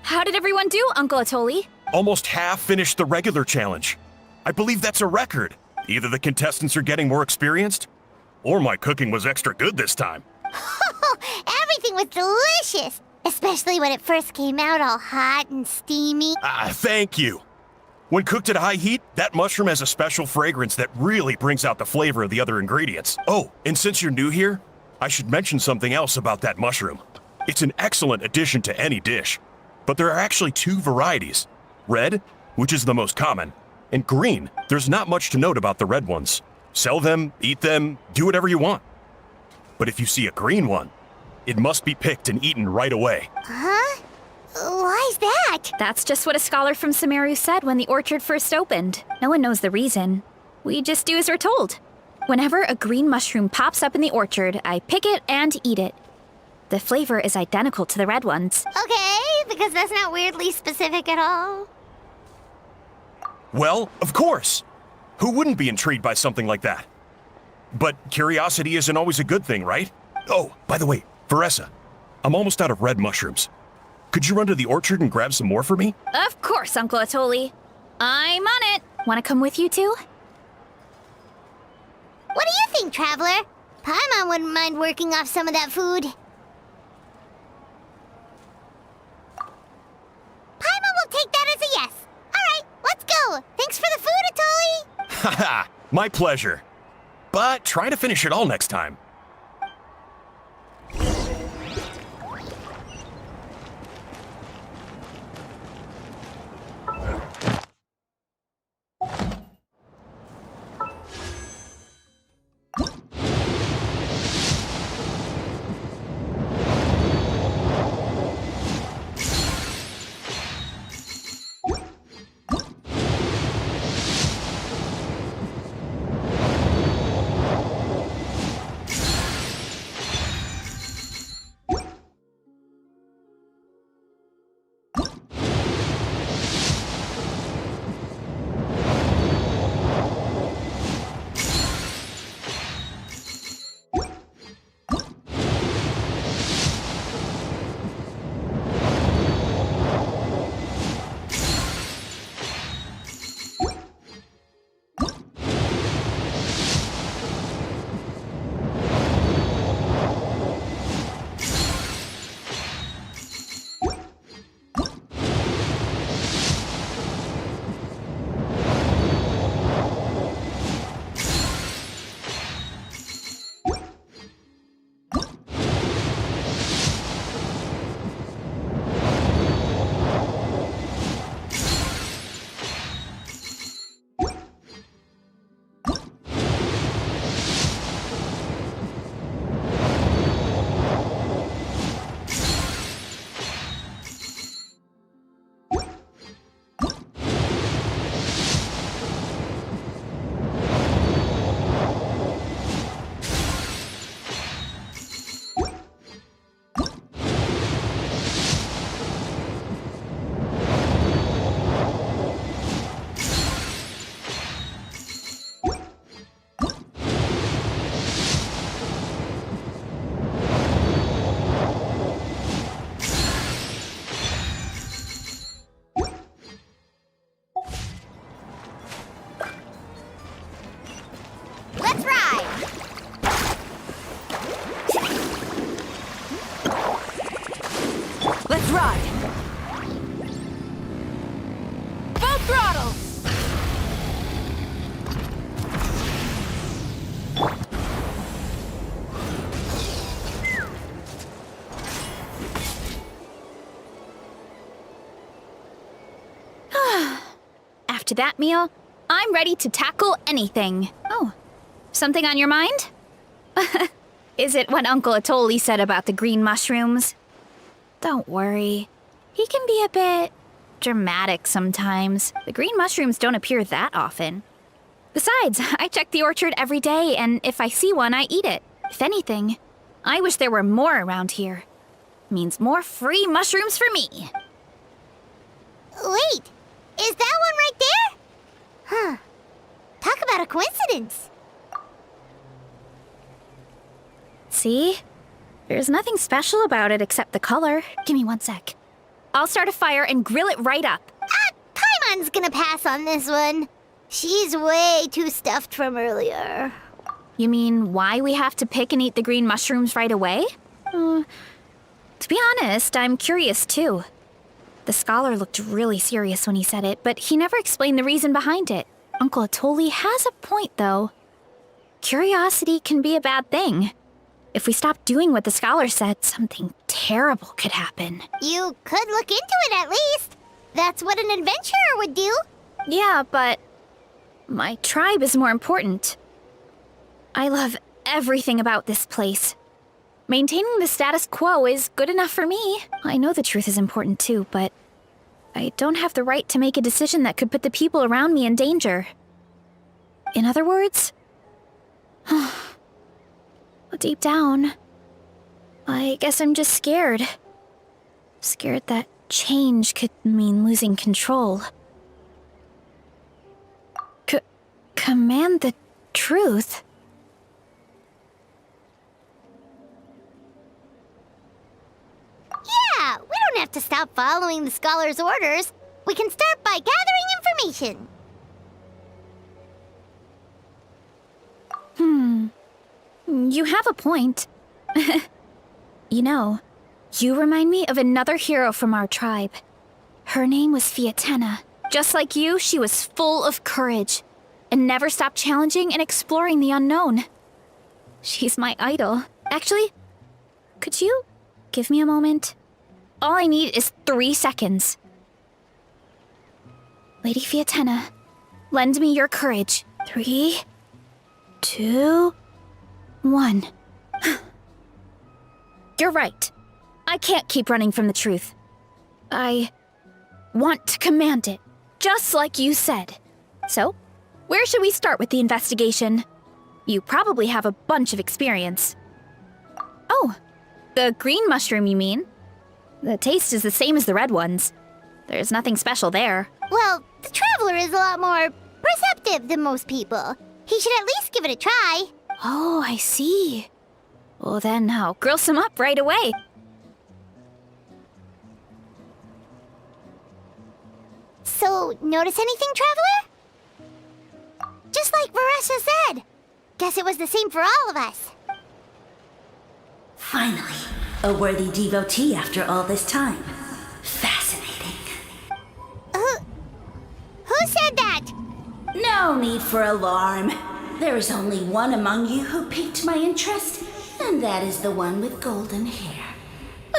how did everyone do, Uncle Atoli? Almost half finished the regular challenge. I believe that's a record. Either the contestants are getting more experienced, or my cooking was extra good this time. Everything was delicious, especially when it first came out all hot and steamy. Thank you. When cooked at high heat, that mushroom has a special fragrance that really brings out the flavor of the other ingredients. Oh, and since you're new here, I should mention something else about that mushroom. It's an excellent addition to any dish, but there are actually two varieties. Red, which is the most common, and green. There's not much to note about the red ones. Sell them, eat them, do whatever you want. But if you see a green one, it must be picked and eaten right away. Huh? Why's that? That's just what a scholar from Sumeru said when the orchard first opened. No one knows the reason. We just do as we're told. Whenever a green mushroom pops up in the orchard, I pick it and eat it. The flavor is identical to the red ones. Okay, because that's not weirdly specific at all. Well, of course. Who wouldn't be intrigued by something like that? But curiosity isn't always a good thing, right? Oh, by the way, Veressa, I'm almost out of red mushrooms. Could you run to the orchard and grab some more for me? Of course, Uncle Atoli. I'm on it. Want to come with you too? What do you think, Traveler? Paimon wouldn't mind working off some of that food. Paimon will take that as a yes. All right, let's go. Thanks for the food, Atoli. Haha, my pleasure. But try to finish it all next time. Let's ride! after that meal, I'm ready to tackle anything. Oh, something on your mind? Is it what Uncle Atoli said about the green mushrooms? Don't worry. He can be a bit dramatic sometimes. The green mushrooms don't appear that often. Besides, I check the orchard every day, and if I see one, I eat it. If anything, I wish there were more around here. Means more free mushrooms for me. Wait, is that one right there? Huh. Talk about a coincidence. See? There's nothing special about it except the color. Give me 1 sec. I'll start a fire and grill it right up. Paimon's gonna pass on this one. She's way too stuffed from earlier. You mean why we have to pick and eat the green mushrooms right away? To be honest, I'm curious too. The scholar looked really serious when he said it, but he never explained the reason behind it. Uncle Atoli has a point, though. Curiosity can be a bad thing. If we stop doing what the scholar said, something terrible could happen. You could look into it at least. That's what an adventurer would do. Yeah, but my tribe is more important. I love everything about this place. Maintaining the status quo is good enough for me. I know the truth is important too, but I don't have the right to make a decision that could put the people around me in danger. In other words, deep down, I guess I'm just scared. Scared that change could mean losing control. Command the truth? Yeah, we don't have to stop following the scholar's orders. We can start by gathering information. You have a point. You know, you remind me of another hero from our tribe. Her name was Fiatena. Just like you, she was full of courage and never stopped challenging and exploring the unknown. She's my idol. Actually, could you give me a moment? All I need is 3 seconds. Lady Fiatena, lend me your courage. 3, 2, 1. You're right. I can't keep running from the truth. I want to command it, just like you said. So, where should we start with the investigation? You probably have a bunch of experience. Oh, the green mushroom, you mean? The taste is the same as the red ones. There's nothing special there. Well, the traveler is a lot more perceptive than most people. He should at least give it a try. Oh, I see. Well, then I'll grill some up right away. So, notice anything, traveler? Just like Varessa said. Guess it was the same for all of us. Finally, a worthy devotee after all this time. Fascinating. Who said that? No need for alarm. There is only one among you who piqued my interest, and that is the one with golden hair.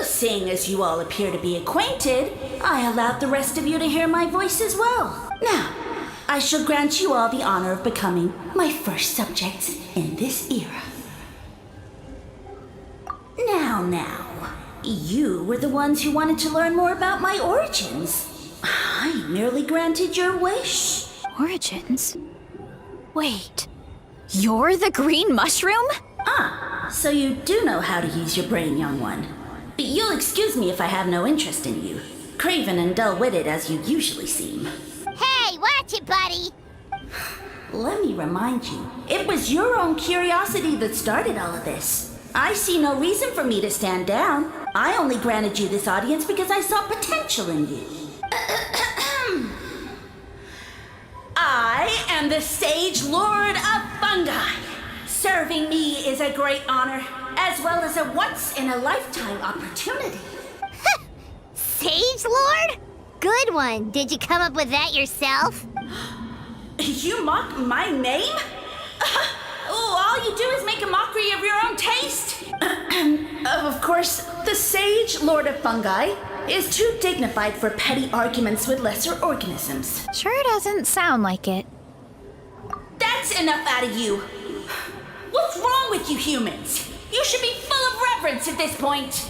Seeing as you all appear to be acquainted, I allowed the rest of you to hear my voice as well. Now, I shall grant you all the honor of becoming my first subjects in this era. Now, you were the ones who wanted to learn more about my origins. I merely granted your wish. Origins? Wait, you're the green mushroom? So you do know how to use your brain, young one. You'll excuse me if I have no interest in you, craven and dull-witted as you usually seem. Hey, watch it, buddy. Let me remind you, it was your own curiosity that started all of this. I see no reason for me to stand down. I only granted you this audience because I saw potential in you. I am the Sage Lord of Fungi. Serving me is a great honor, as well as a once-in-a-lifetime opportunity. Sage Lord? Good one. Did you come up with that yourself? You mock my name? All you do is make a mockery of your own taste. Of course, the Sage Lord of Fungi is too dignified for petty arguments with lesser organisms. Sure doesn't sound like it. That's enough out of you. What's wrong with you humans? You should be full of reverence at this point.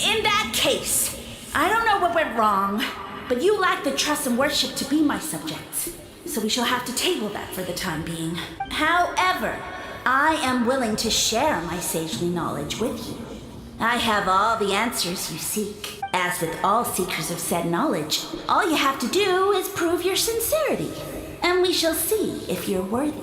In that case, I don't know what went wrong, but you lack the trust and worship to be my subjects. So we shall have to table that for the time being. However, I am willing to share my sagely knowledge with you. I have all the answers you seek. As with all seekers of said knowledge, all you have to do is prove your sincerity. And we shall see if you're worthy.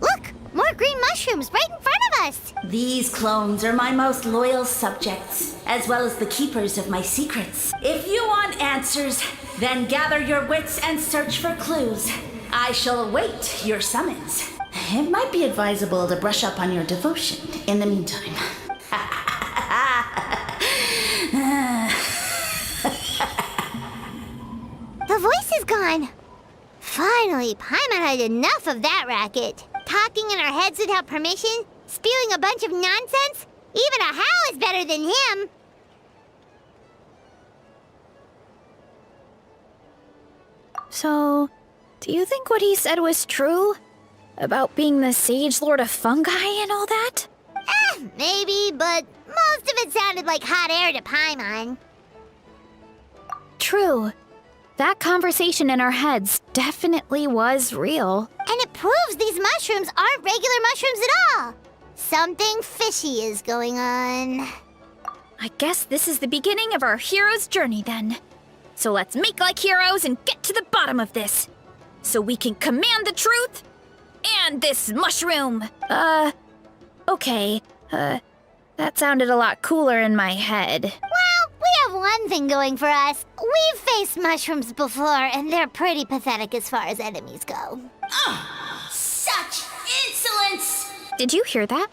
Look! More green mushrooms right in front of us! These clones are my most loyal subjects, as well as the keepers of my secrets. If you want answers, then gather your wits and search for clues. I shall await your summons. It might be advisable to brush up on your devotion in the meantime. The voice is gone. Finally, Paimon had enough of that racket. Talking in our heads without permission, spewing a bunch of nonsense. Even a How is better than him. So, do you think what he said was true? About being the Sage Lord of Fungi and all that? Maybe, but most of it sounded like hot air to Paimon. True. That conversation in our heads definitely was real. And it proves these mushrooms aren't regular mushrooms at all. Something fishy is going on. I guess this is the beginning of our hero's journey then. So let's make like heroes and get to the bottom of this. So we can command the truth and this mushroom. Okay. That sounded a lot cooler in my head. Well, we have one thing going for us. We've faced mushrooms before, and they're pretty pathetic as far as enemies go. Such insolence! Did you hear that?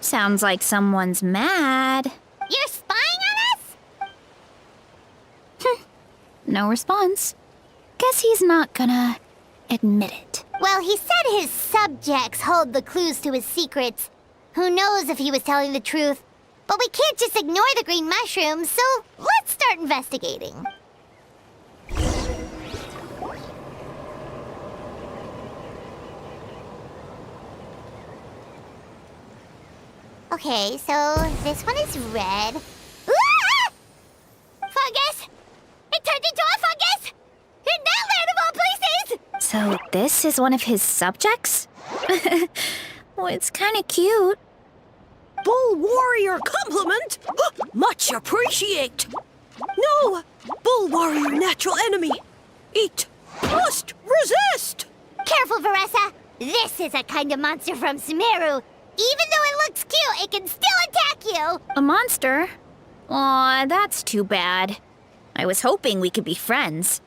Sounds like someone's mad. You're spying on us? No response. Guess he's not gonna admit it. Well, he said his subjects hold the clues to his secrets. Who knows if he was telling the truth? But we can't just ignore the green mushrooms, so let's start investigating. Okay, so this one is red. Ah! Fungus! It turned into a fungus! In that land of all places! So this is one of his subjects? Well, it's kinda cute. Bull warrior compliment! Much appreciate! No! Bull warrior natural enemy! Eat! Must resist! Careful, Veressa! This is a kind of monster from Sumeru. Even though it looks cute, it can still attack you! A monster? Aw, that's too bad. I was hoping we could be friends.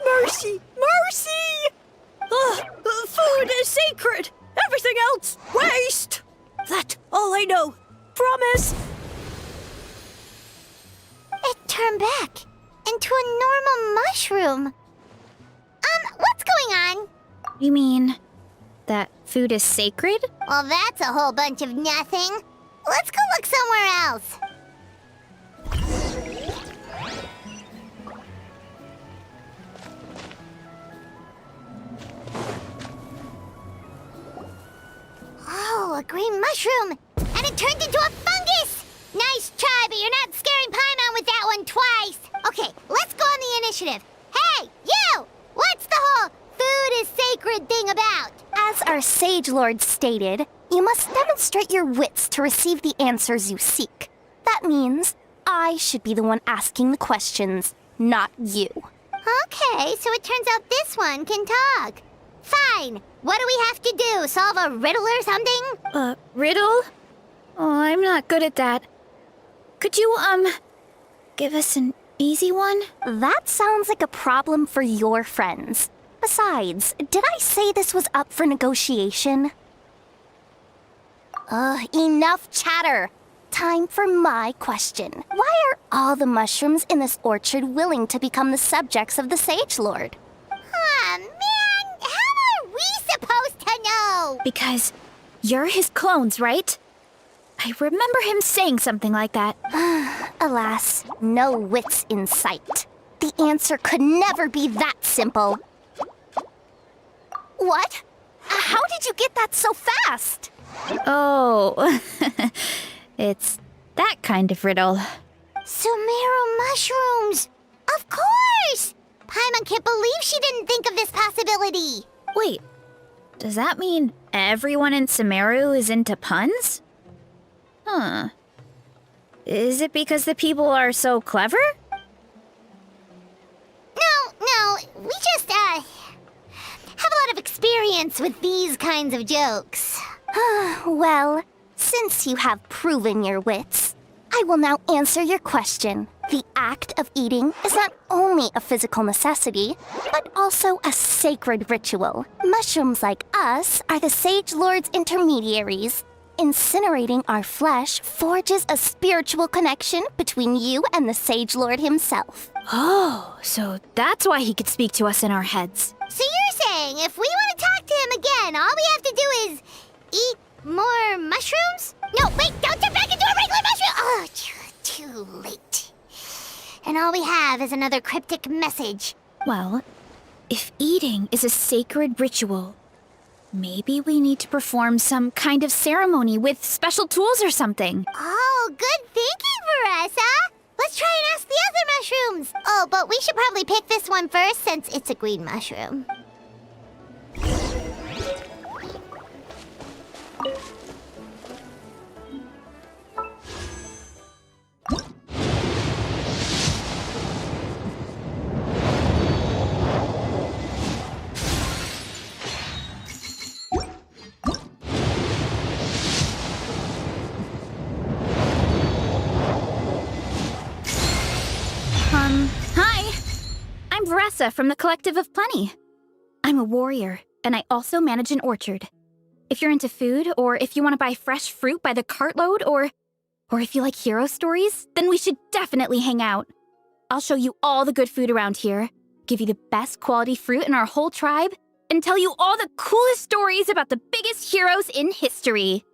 Mercy! Mercy! Food is sacred! Everything else, waste! That's all I know. Promise! It turned back into a normal mushroom. What's going on? You mean that food is sacred? Well, that's a whole bunch of nothing. Let's go look somewhere else. Oh, a green mushroom! And it turned into a fungus! Nice try, but you're not scaring Paimon with that one twice! Okay, let's go on the initiative. Hey, you! What's the whole food is sacred thing about? As our Sage Lord stated, you must demonstrate your wits to receive the answers you seek. That means I should be the one asking the questions, not you. Okay, so it turns out this one can talk. Fine. What do we have to do? Solve a riddle or something? Riddle? Oh, I'm not good at that. Could you, give us an easy one? That sounds like a problem for your friends. Besides, did I say this was up for negotiation? Enough chatter. Time for my question. Why are all the mushrooms in this orchard willing to become the subjects of the Sage Lord? Man, how are we Because you're his clones, right? I remember him saying something like that. Alas, no wits in sight. The answer could never be that simple. What? How did you get that so fast? Oh, it's that kind of riddle. Sumeru mushrooms! Of course! Paimon can't believe she didn't think of this possibility. Wait, does that mean everyone in Sumeru is into puns? Huh. Is it because the people are so clever? No, we just, have a lot of experience with these kinds of jokes. Well, since you have proven your wits, I will now answer your question. The act of eating is not only a physical necessity, but also a sacred ritual. Mushrooms like us are the Sage Lord's intermediaries. Incinerating our flesh forges a spiritual connection between you and the Sage Lord himself. Oh, so that's why he could speak to us in our heads. So you're saying if we want to talk to him again, all we have to do is eat more mushrooms? No, wait, don't turn back into a regular mushroom! Oh, too late. And all we have is another cryptic message. Well, if eating is a sacred ritual, maybe we need to perform some kind of ceremony with special tools or something. Oh, good thinking, Veressa! Let's try and ask the other mushrooms! Oh, but we should probably pick this one first since it's a green mushroom. Hi! I'm Veressa from the Collective of Plenty. I'm a warrior, and I also manage an orchard. If you're into food, or if you want to buy fresh fruit by the cartload, or if you like hero stories, then we should definitely hang out. I'll show you all the good food around here, give you the best quality fruit in our whole tribe, and tell you all the coolest stories about the biggest heroes in history.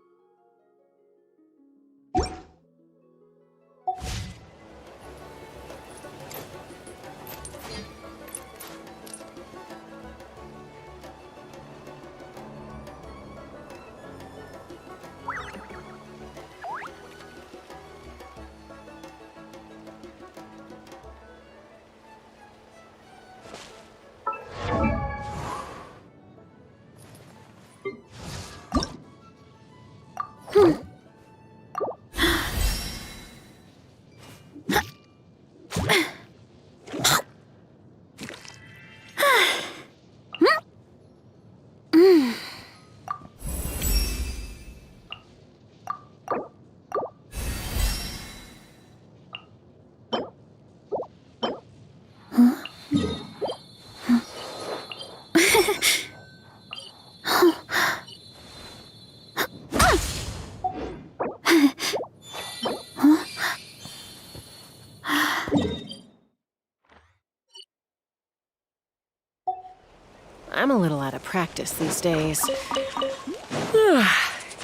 I'm a little out of practice these days.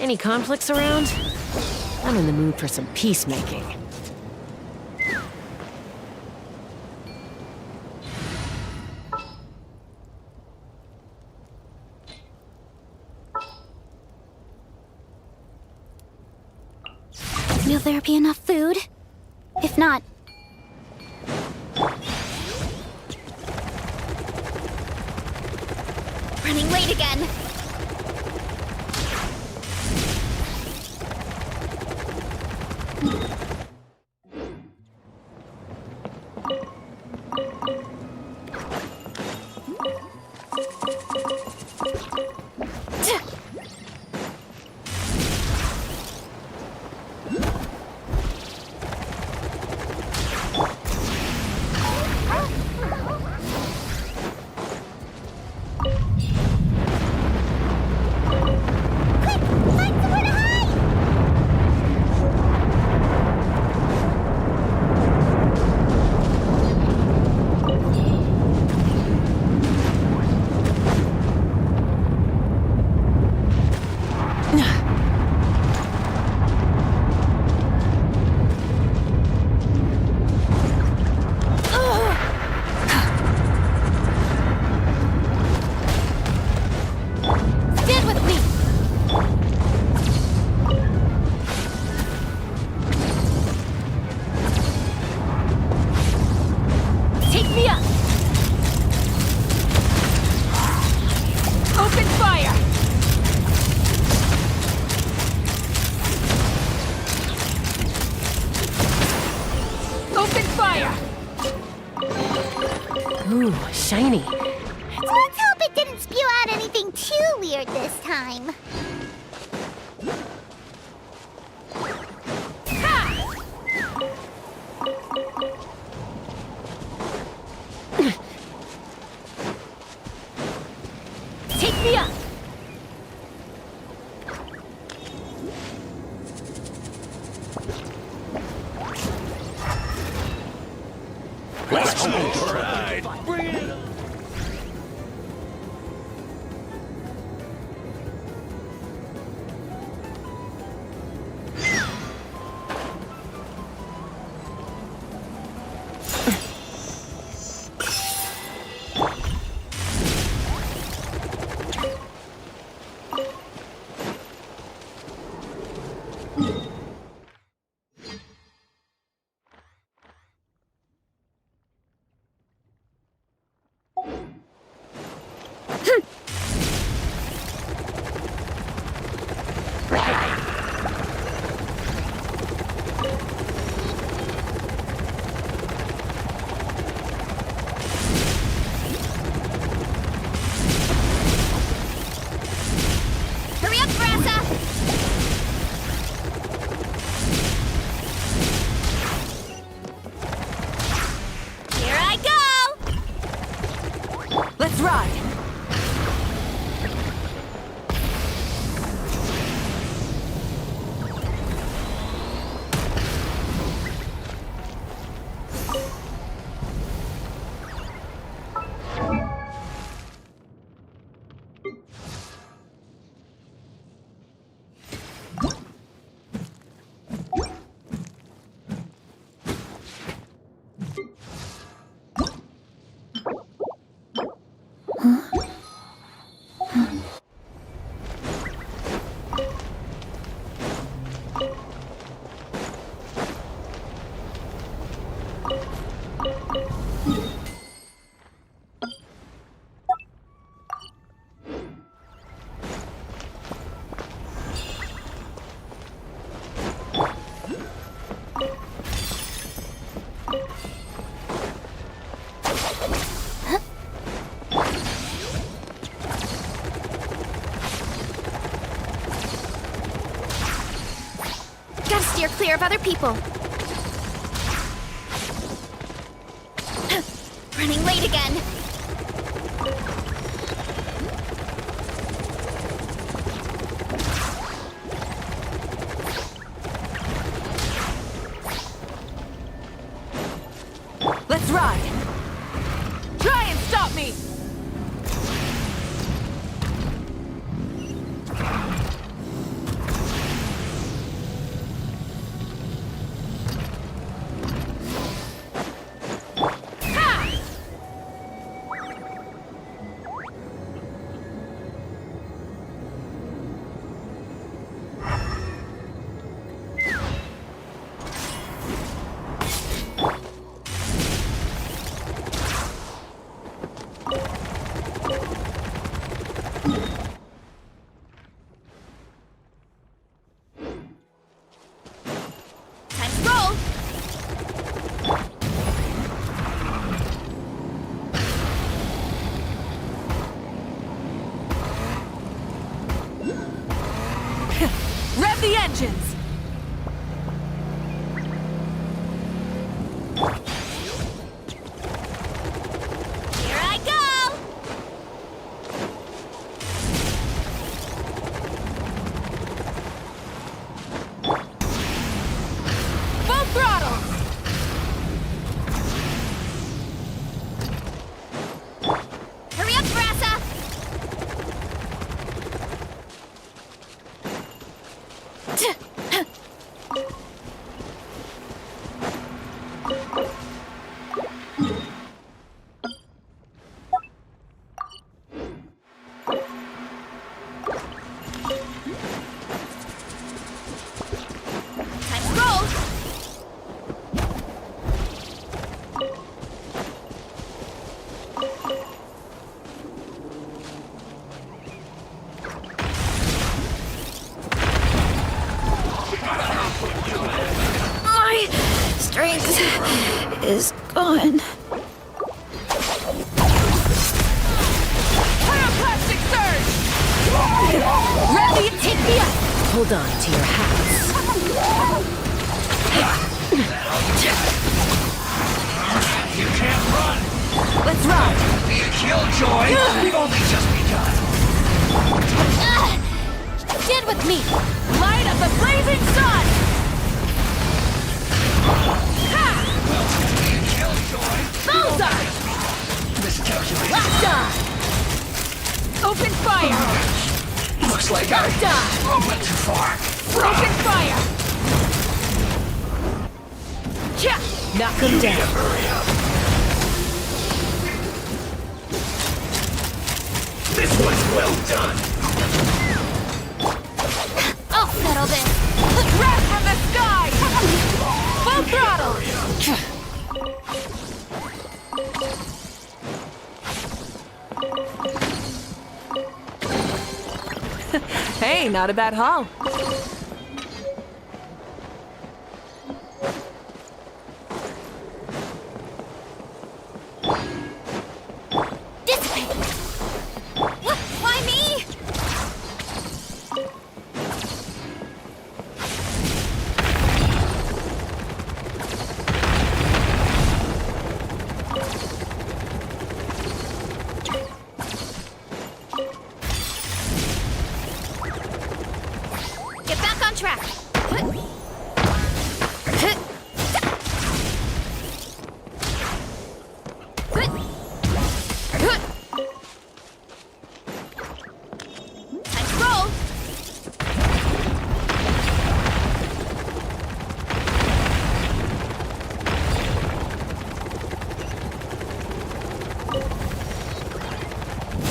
Any conflicts around? I'm in the mood for some peacemaking. Will there be enough food? If not... Running late again. plenty. Let's hope it didn't spew out anything too weird this time. Take me up! Let's go, right. Hurry up, Veressa! Here I go! Let's ride! Gotta steer clear of other people. Running late again. Let's ride! Try and stop me! Time to roll! Rev the engines! Here I go! Full throttle! Hurry up, Veressa! Time to roll! My strength is gone. Hold on to your hats. You can't run! Let's ride! Be a killjoy! We've only just begun! Get with me! Light of the blazing sun! Ha! Be a killjoy! Bullseye! Miscalculation. Lapda! Open fire! Looks like I went too far. Open fire! Yeah! Knock him down. Hurry up. This one's well done. I'll settle this. Wrath from the sky! Full throttle! Hey, not a bad haul. Dissipate! What? Why me? Get back on track! Time to roll!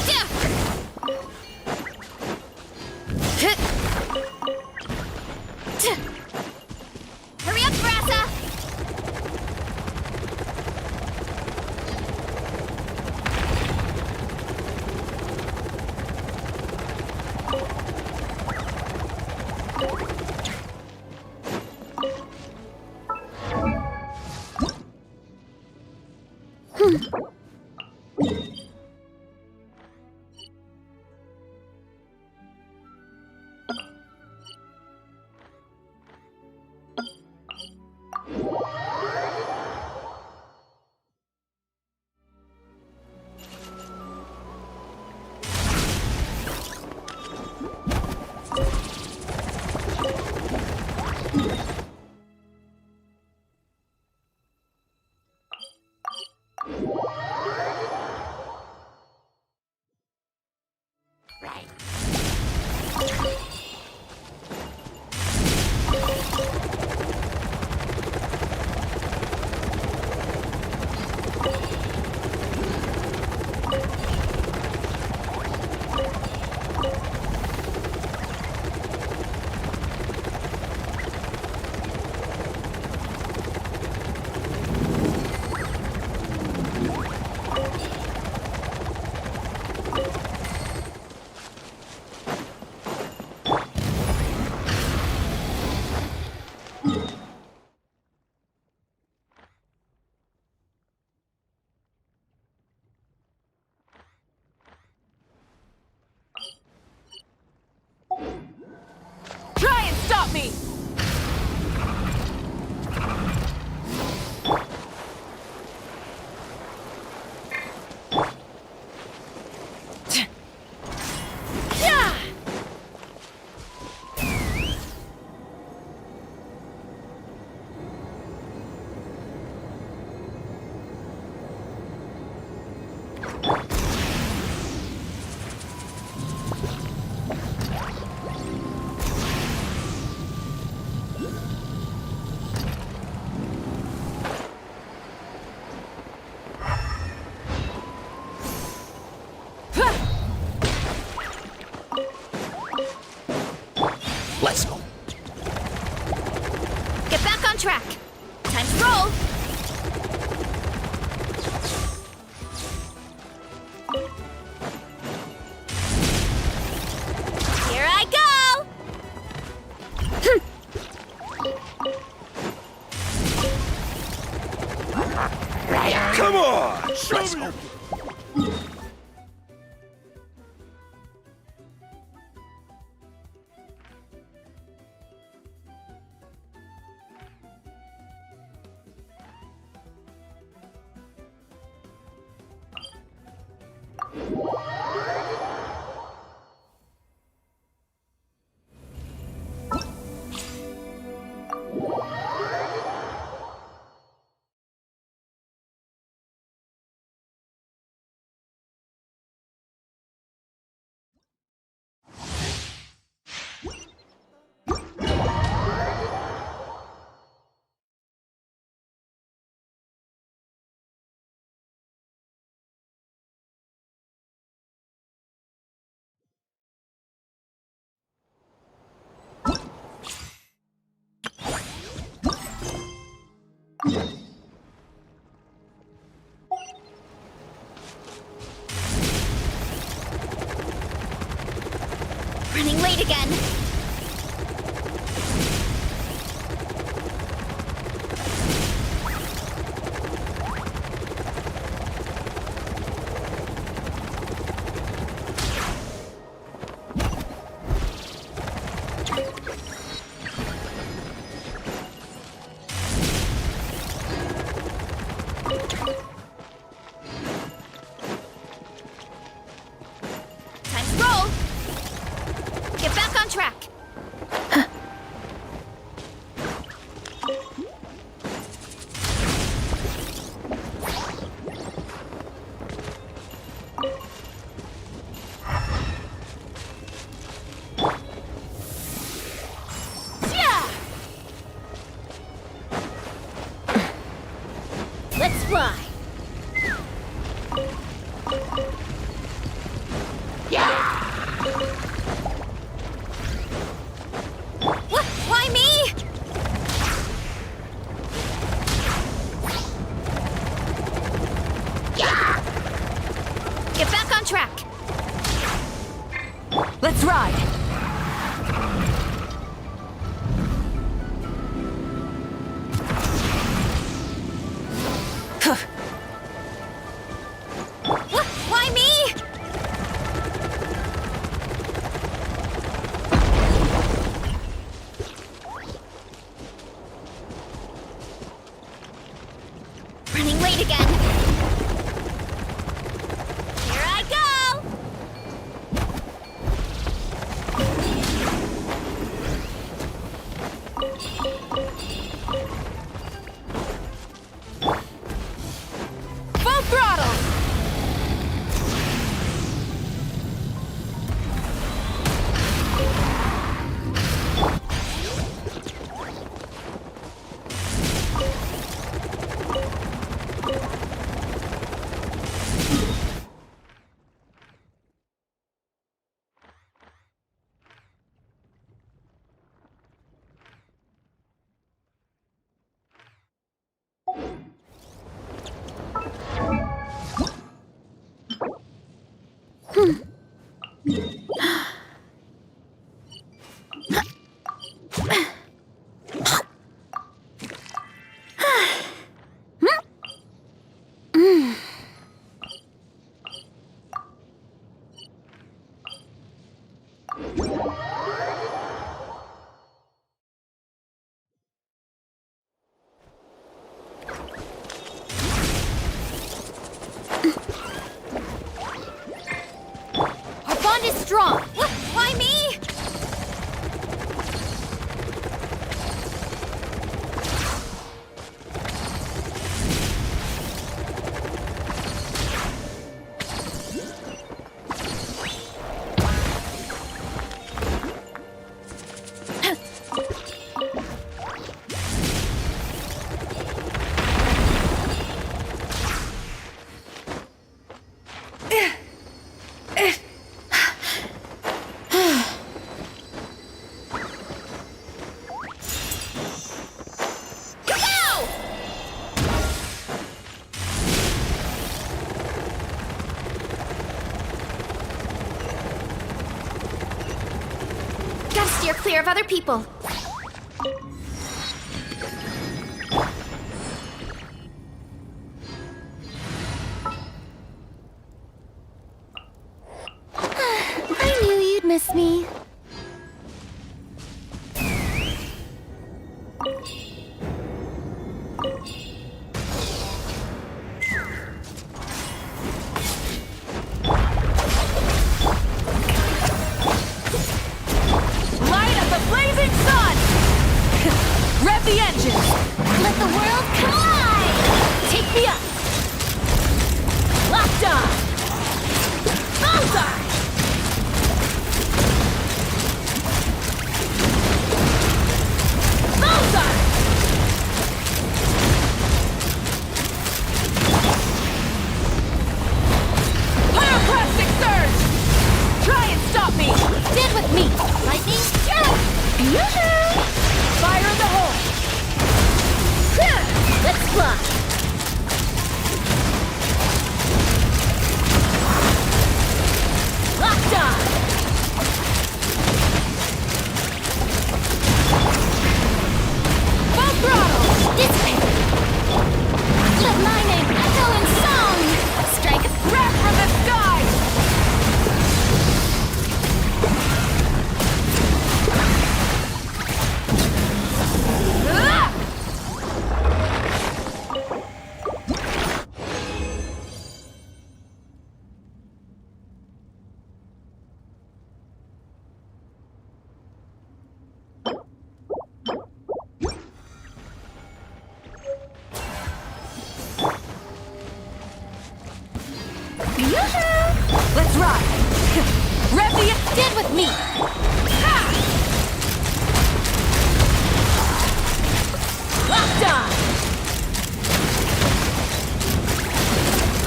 Yeah! Hurry up, Brassa! Try and stop me! Yeah! Let's go. Get back on track! Time to roll! Here I go! Come on! Let's go. Running late again. Time to roll. Get back on track. Yeah! Let's fly. What? Why me? Get back on track. Let's ride! What? Why me? Running late again. Here I go! Full throttle! Our bond is strong. What? Why me? Gotta steer clear of other people. I knew you'd miss me. Rev the engine! Let the world collide! Take me up! Locked on! Bullseye! Bullseye! Pyroclastic surge! Try and stop me! Stand with me! Lightning, Yoo-hoo! Fire in the hole! let's fly! Locked on! Full throttle! This way! Let my name echo in song! Strike a Wrap from the sky! Ah! Yoo-hoo! Let's ride! Rev the... Stand with me! Ha! Locked on!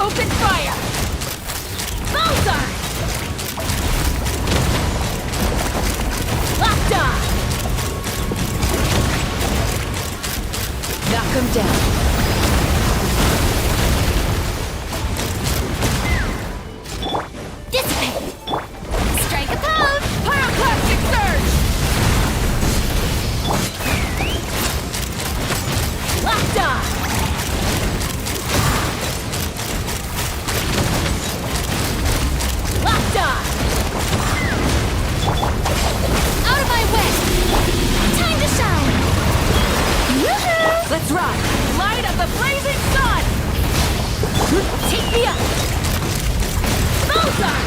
Open fire! Bullseye! Locked on! Knock him down. Dissipate! Strike a pose! Pyroclastic surge! Locked on! Locked on! Out of my way! Time to shine! Woohoo! Let's ride! Light of the blazing sun! Take me up! Bullseye!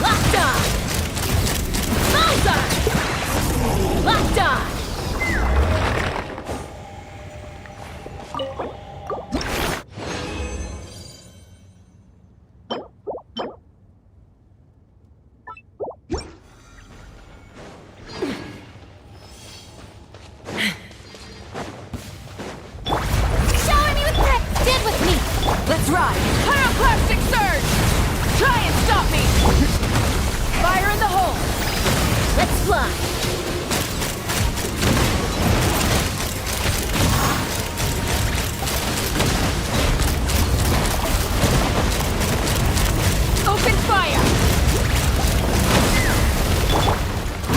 Locked on! Bullseye! Locked on! Shower me with praise! Stand with me! Let's ride! Pyroclastic surge! Try and stop me! Fire in the hole! Let's fly! Open fire!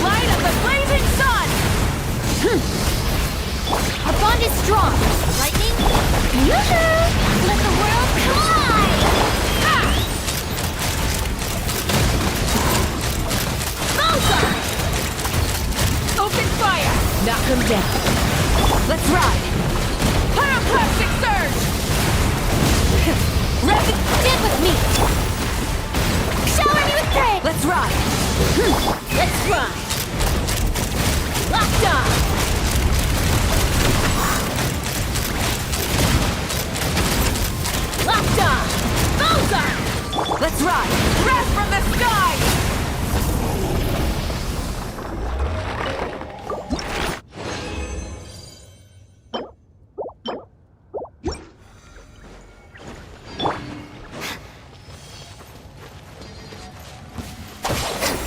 Light of the blazing sun! Our bond is strong! Lightning, yoo-hoo! Let the world collide! Ha! Bullseye! Open fire! Knock him down. Let's ride! Pyroclastic surge! Rev it! Stand with me! Shower me with praise! Let's ride! Let's fly! Locked on! Locked on! Bullseye! Let's ride! Breath from the sky!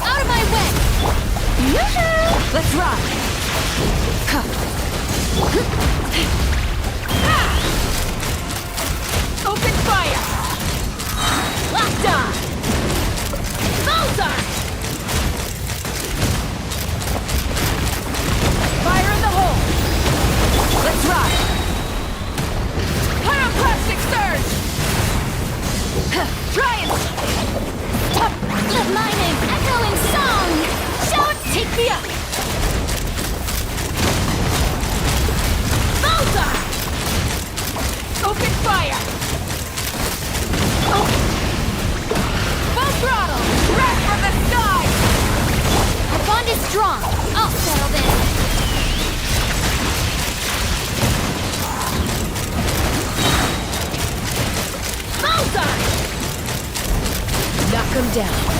Out of my way! Yoo-hoo! Let's ride! Open fire! Locked on! Bullseye! Fire in the hole! Let's ride! Pyroclastic surge! Try and... Let my name echo in song! Shout! Take me up! Bullseye! down.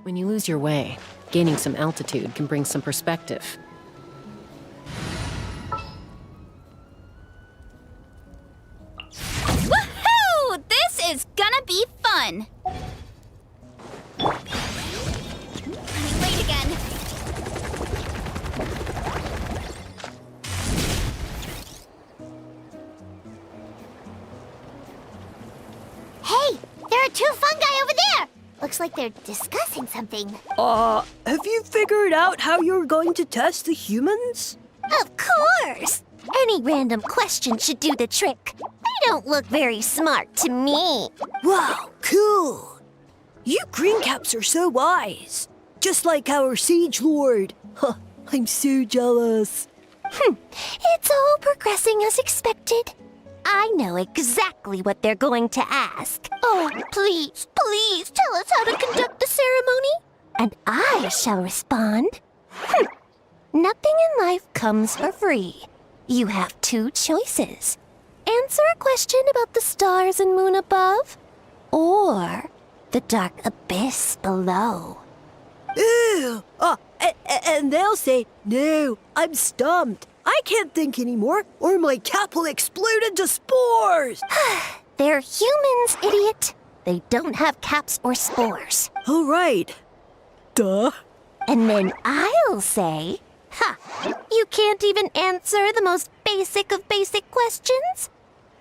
When you lose your way, gaining some altitude can bring some perspective. Woohoo! This is gonna be fun! Running late again. Hey, there are two fungi over there! Looks like they're discussing something. Have you figured out how you're going to test the humans? Of course! Any random question should do the trick. They don't look very smart to me. Wow, cool! You greencaps are so wise. Just like our Siege Lord. Huh, I'm so jealous. It's all progressing as expected. I know exactly what they're going to ask. Oh, please, please tell us how to conduct the ceremony. And I shall respond. Nothing in life comes for free. You have two choices. Answer a question about the stars and moon above, or the dark abyss below. Ew! And they'll say, no, I'm stumped. I can't think anymore, or my cap will explode into spores! They're humans, idiot. They don't have caps or spores. All right. Duh. And then I'll say, you can't even answer the most basic of basic questions?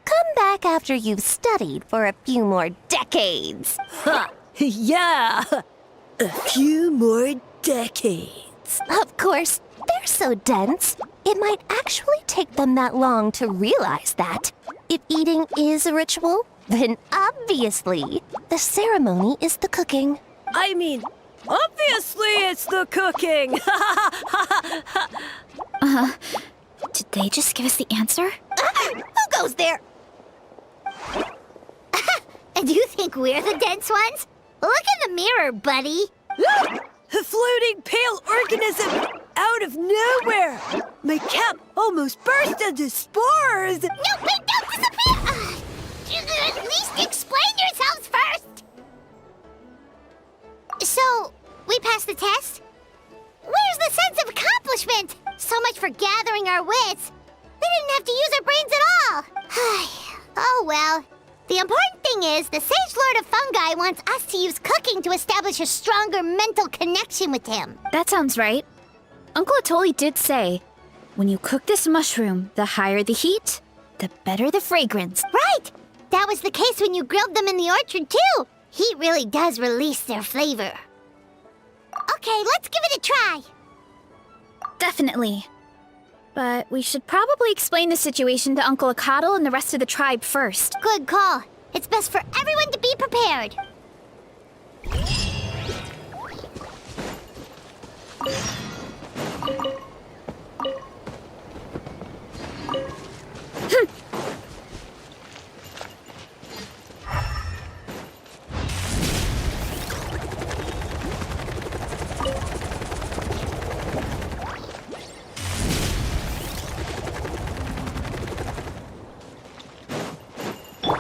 Come back after you've studied for a few more decades. Ha! Yeah! A few more decades. Of course, They're so dense, it might actually take them that long to realize that. If eating is a ritual, then obviously, the ceremony is the cooking. I mean, obviously it's the cooking! Did they just give us the answer? Who goes there? And you think we're the dense ones? Look in the mirror, buddy. A floating pale organism out of nowhere! My cap almost burst into spores! No, wait, don't disappear! At least explain yourselves first! So, we passed the test? Where's the sense of accomplishment? So much for gathering our wits. We didn't have to use our brains at all. Oh well. The important thing is, the Sage Lord of Fungi wants us to use cooking to establish a stronger mental connection with him. That sounds right. Uncle Atoli did say, when you cook this mushroom, the higher the heat, the better the fragrance. Right! That was the case when you grilled them in the orchard, too. Heat really does release their flavor. Okay, let's give it a try. Definitely. But we should probably explain the situation to Uncle Akatl and the rest of the tribe first. Good call. It's best for everyone to be prepared.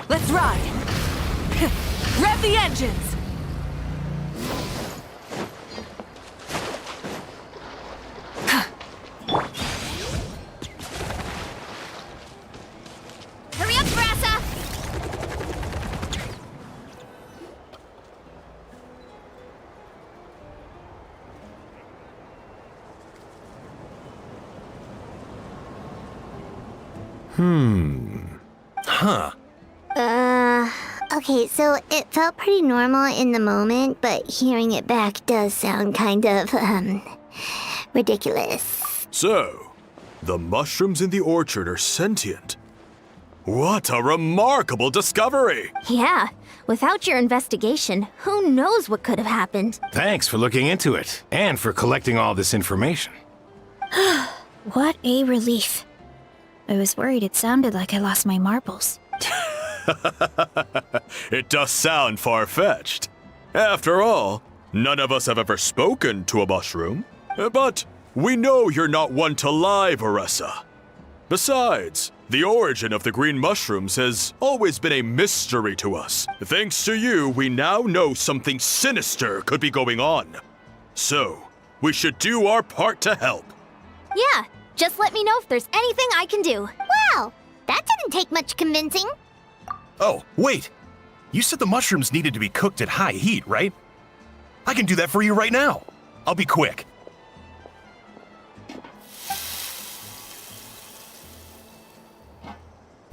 Let's ride! Rev the engines! Hurry up, Brassa! Huh. Okay, so it felt pretty normal in the moment, but hearing it back does sound kind of, ridiculous. So, the mushrooms in the orchard are sentient. What a remarkable discovery! Yeah, without your investigation, who knows what could have happened? Thanks for looking into it, and for collecting all this information. What a relief. I was worried it sounded like I lost my marbles. It does sound far-fetched. After all, none of us have ever spoken to a mushroom. But we know you're not one to lie, Varessa. Besides, the origin of the green mushrooms has always been a mystery to us. Thanks to you, we now know something sinister could be going on. So, we should do our part to help. Yeah, just let me know if there's anything I can do. Wow, that didn't take much convincing. Oh, wait! You said the mushrooms needed to be cooked at high heat, right? I can do that for you right now. I'll be quick.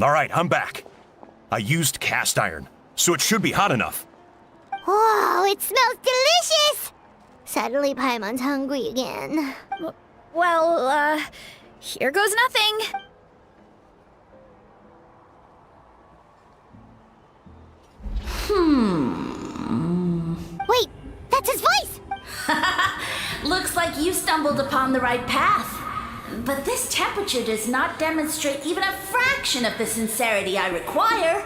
Alright, I'm back. I used cast iron, so it should be hot enough. Whoa, it smells delicious! Suddenly Paimon's hungry again. Well, here goes nothing. Wait, that's his voice! Looks like you stumbled upon the right path. But this temperature does not demonstrate even a fraction of the sincerity I require.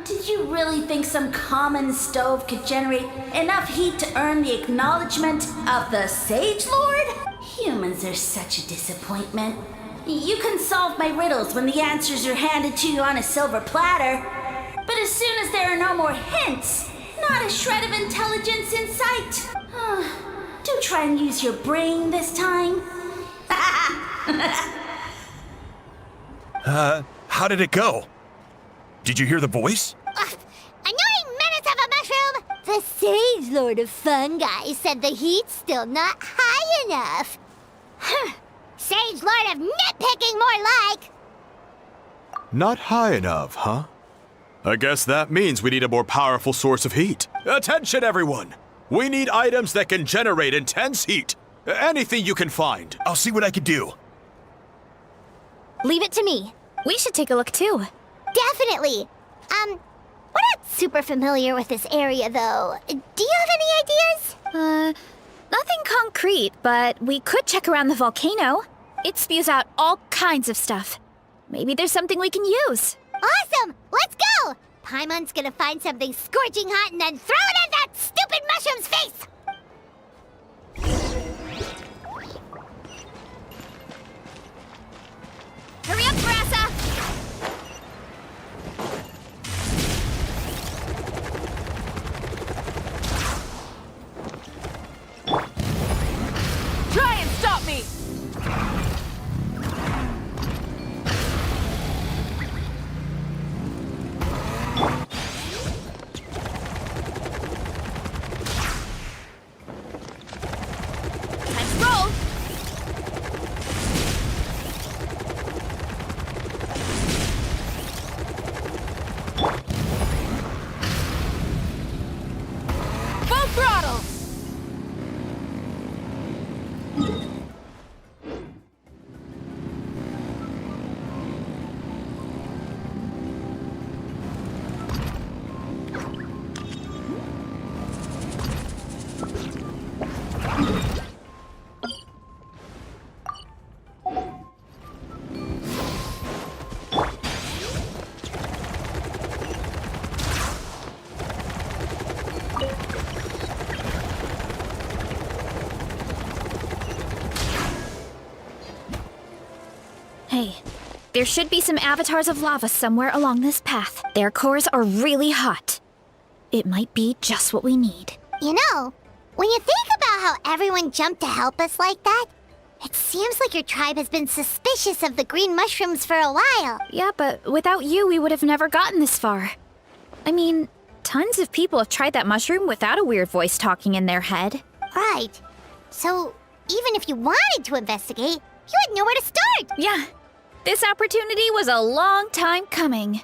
Did you really think some common stove could generate enough heat to earn the acknowledgement of the Sage Lord? Humans are such a disappointment. You can solve my riddles when the answers are handed to you on a silver platter. But as soon as there are no more hints, not a shred of intelligence in sight. Do try and use your brain this time. How did it go? Did you hear the voice? Annoying menace of a mushroom! The Sage Lord of Fungi said the heat's still not high enough. Sage Lord of nitpicking, more like! Not high enough, huh? I guess that means we need a more powerful source of heat. Attention, everyone! We need items that can generate intense heat. Anything you can find. I'll see what I can do. Leave it to me. We should take a look too. Definitely. We're not super familiar with this area, though. Do you have any ideas? Nothing concrete, but we could check around the volcano. It spews out all kinds of stuff. Maybe there's something we can use. Awesome! Let's go! Paimon's gonna find something scorching hot and then throw it at that stupid mushroom's face! Hurry up, Brassa! Try and stop me! Let's roll! Full throttle! Hey, there should be some avatars of lava somewhere along this path. Their cores are really hot. It might be just what we need. You know, when you think about how everyone jumped to help us like that, it seems like your tribe has been suspicious of the green mushrooms for a while. Yeah, but without you, we would have never gotten this far. I mean, tons of people have tried that mushroom without a weird voice talking in their head. Right. So, even if you wanted to investigate, you had nowhere to start. Yeah, this opportunity was a long time coming.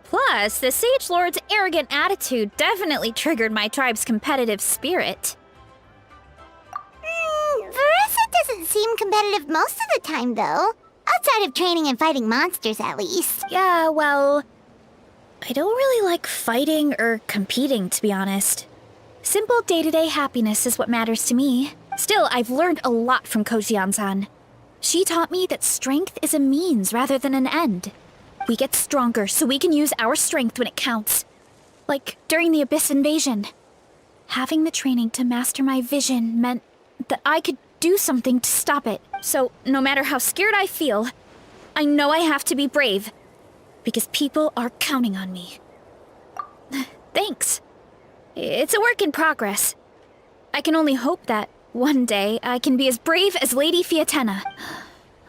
Plus, the Sage Lord's arrogant attitude definitely triggered my tribe's competitive spirit. Veressa doesn't seem competitive most of the time, though. Outside of training and fighting monsters, at least. Yeah, well, I don't really like fighting or competing, to be honest. Simple day-to-day happiness is what matters to me. Still, I've learned a lot from Kojian-san. She taught me that strength is a means rather than an end. We get stronger so we can use our strength when it counts. Like during the Abyss invasion. Having the training to master my vision meant that I could do something to stop it. So no matter how scared I feel, I know I have to be brave. Because people are counting on me. Thanks. It's a work in progress. I can only hope that one day I can be as brave as Lady Fiatena.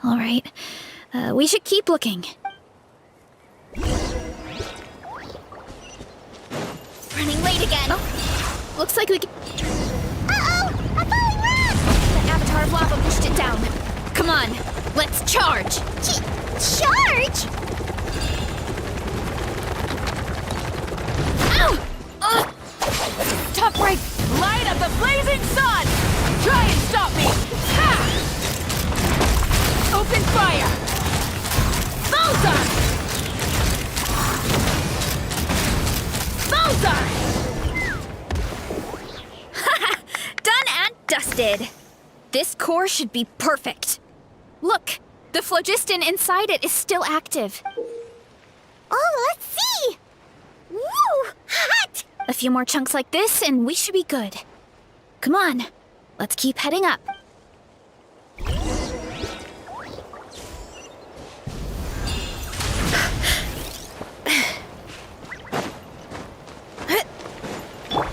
All right, we should keep looking. Running late again. Oh, looks like we can... Uh-oh! A falling rock! The Avatar of Lava pushed it down. Come on, let's charge! Charge? Ow! Top right! Light of the blazing sun! Try and stop me! Ha! Open fire! Bullseye! Done and dusted. This core should be perfect. Look, the phlogiston inside it is still active. Oh, let's see! Woo! Hot! A few more chunks like this and we should be good. Come on, let's keep heading up.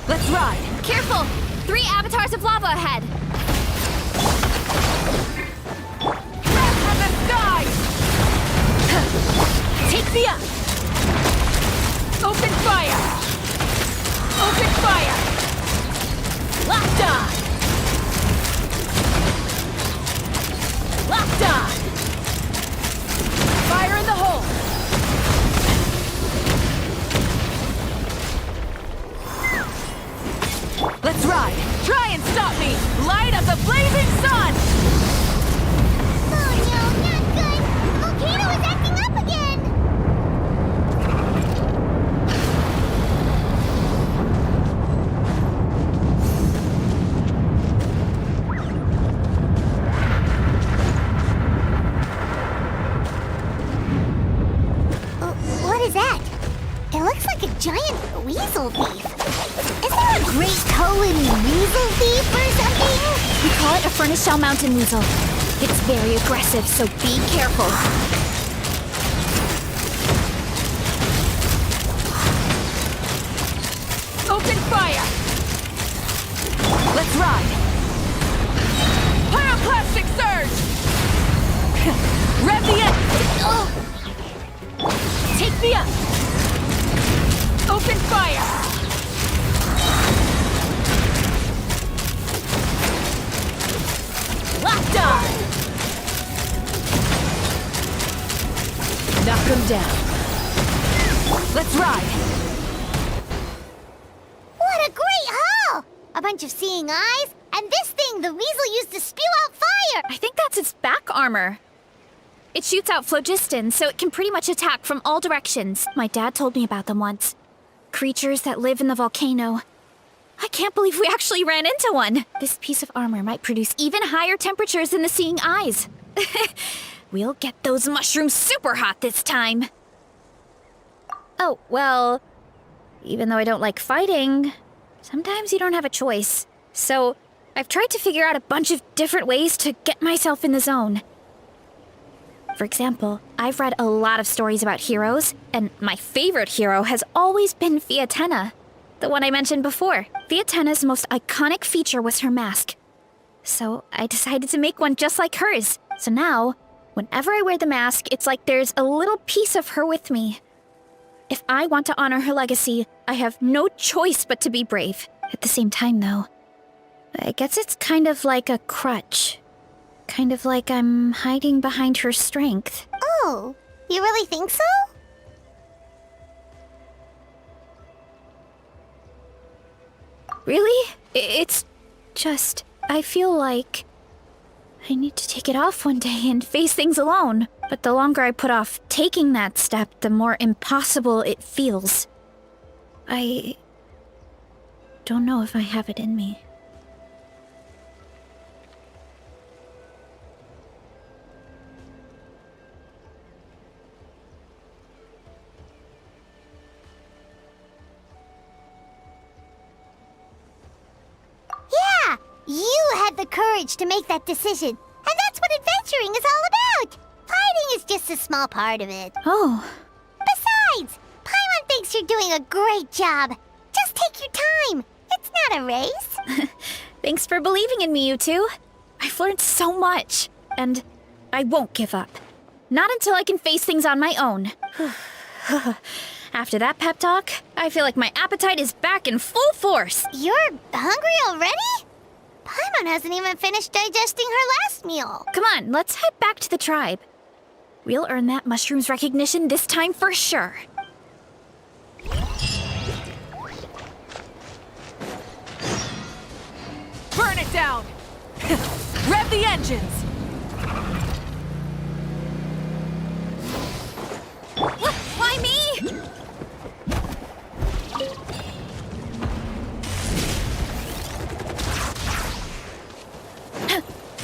Let's ride! Careful! 3 avatars of lava ahead! Breath from the sky! Take the up! Open fire! Open fire! Locked on! Locked on! Fire in the hole! Let's ride! Try and stop me! Light of the blazing sun! is that? It looks like a giant weasel thief. Is there a great Cohen weasel thief or something? We call it a furnace shell mountain weasel. It's very aggressive, so be careful. Open fire! Let's ride! Pyroclastic surge! Rev the end! Take me up! Open fire! Locked on! Knock him down. Let's ride! What a great haul! A bunch of seeing eyes, and this thing the weasel used to spew out fire! I think that's its back armor. It shoots out phlogiston, so it can pretty much attack from all directions. My dad told me about them once. Creatures that live in the volcano. I can't believe we actually ran into one. This piece of armor might produce even higher temperatures than the seeing eyes. We'll get those mushrooms super hot this time. Oh, well, even though I don't like fighting, sometimes you don't have a choice. So I've tried to figure out a bunch of different ways to get myself in the zone. For example, I've read a lot of stories about heroes, and my favorite hero has always been Fiatenna, the one I mentioned before. Fiatenna's most iconic feature was her mask. So I decided to make one just like hers. So now, whenever I wear the mask, it's like there's a little piece of her with me. If I want to honor her legacy, I have no choice but to be brave. At the same time, though, I guess it's kind of like a crutch. Kind of like I'm hiding behind her strength. Oh, you really think so? Really? It's just, I feel like I need to take it off one day and face things alone. But the longer I put off taking that step, the more impossible it feels. I don't know if I have it in me. Yeah, you had the courage to make that decision. And that's what adventuring is all about. Fighting is just a small part of it. Oh. Besides, Paimon thinks you're doing a great job. Just take your time. It's not a race. Thanks for believing in me, you two. I've learned so much. And I won't give up. Not until I can face things on my own. After that pep talk, I feel like my appetite is back in full force. You're hungry already? Paimon hasn't even finished digesting her last meal. Come on, let's head back to the tribe. We'll earn that mushroom's recognition this time for sure. Burn it down! Rev the engines! Why me?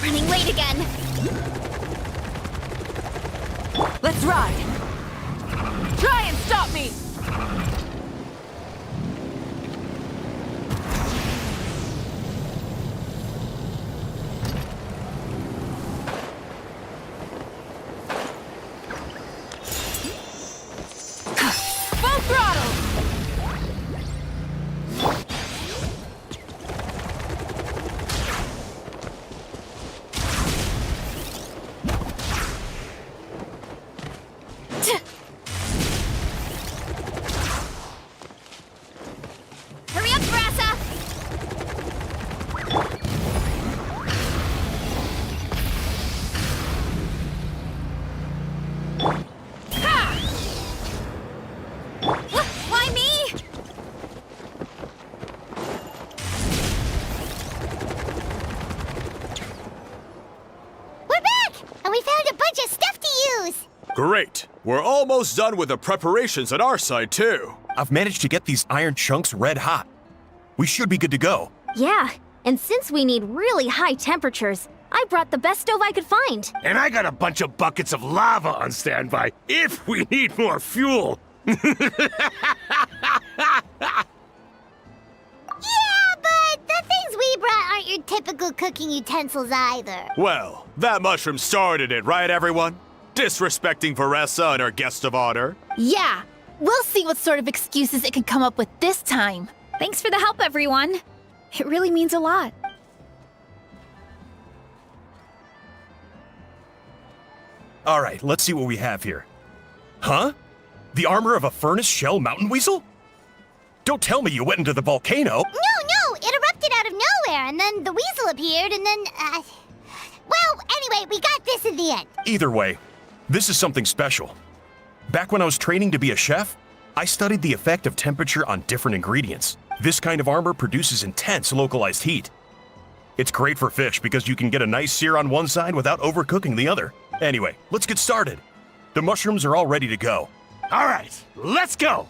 Running late again. Let's ride! Try and stop me! Full throttle! Hurry up, Brassa! Ha! Why me? We're back! And we found a bunch of stuff to use! Great. We're almost done with the preparations on our side, too. I've managed to get these iron chunks red hot. We should be good to go. Yeah, and since we need really high temperatures, I brought the best stove I could find. And I got a bunch of buckets of lava on standby if we need more fuel. Yeah, but the things we brought aren't your typical cooking utensils either. Well, that mushroom started it, right, everyone? Disrespecting Veressa and our guest of honor. Yeah, we'll see what sort of excuses it can come up with this time. Thanks for the help, everyone. It really means a lot. All right, let's see what we have here. Huh? The armor of a furnace shell mountain weasel? Don't tell me you went into the volcano. No, it erupted out of nowhere, and then the weasel appeared, and then, well, anyway, we got this in the end. Either way, this is something special. Back when I was training to be a chef, I studied the effect of temperature on different ingredients. This kind of armor produces intense localized heat. It's great for fish because you can get a nice sear on one side without overcooking the other. Anyway, let's get started. The mushrooms are all ready to go. All right, let's go!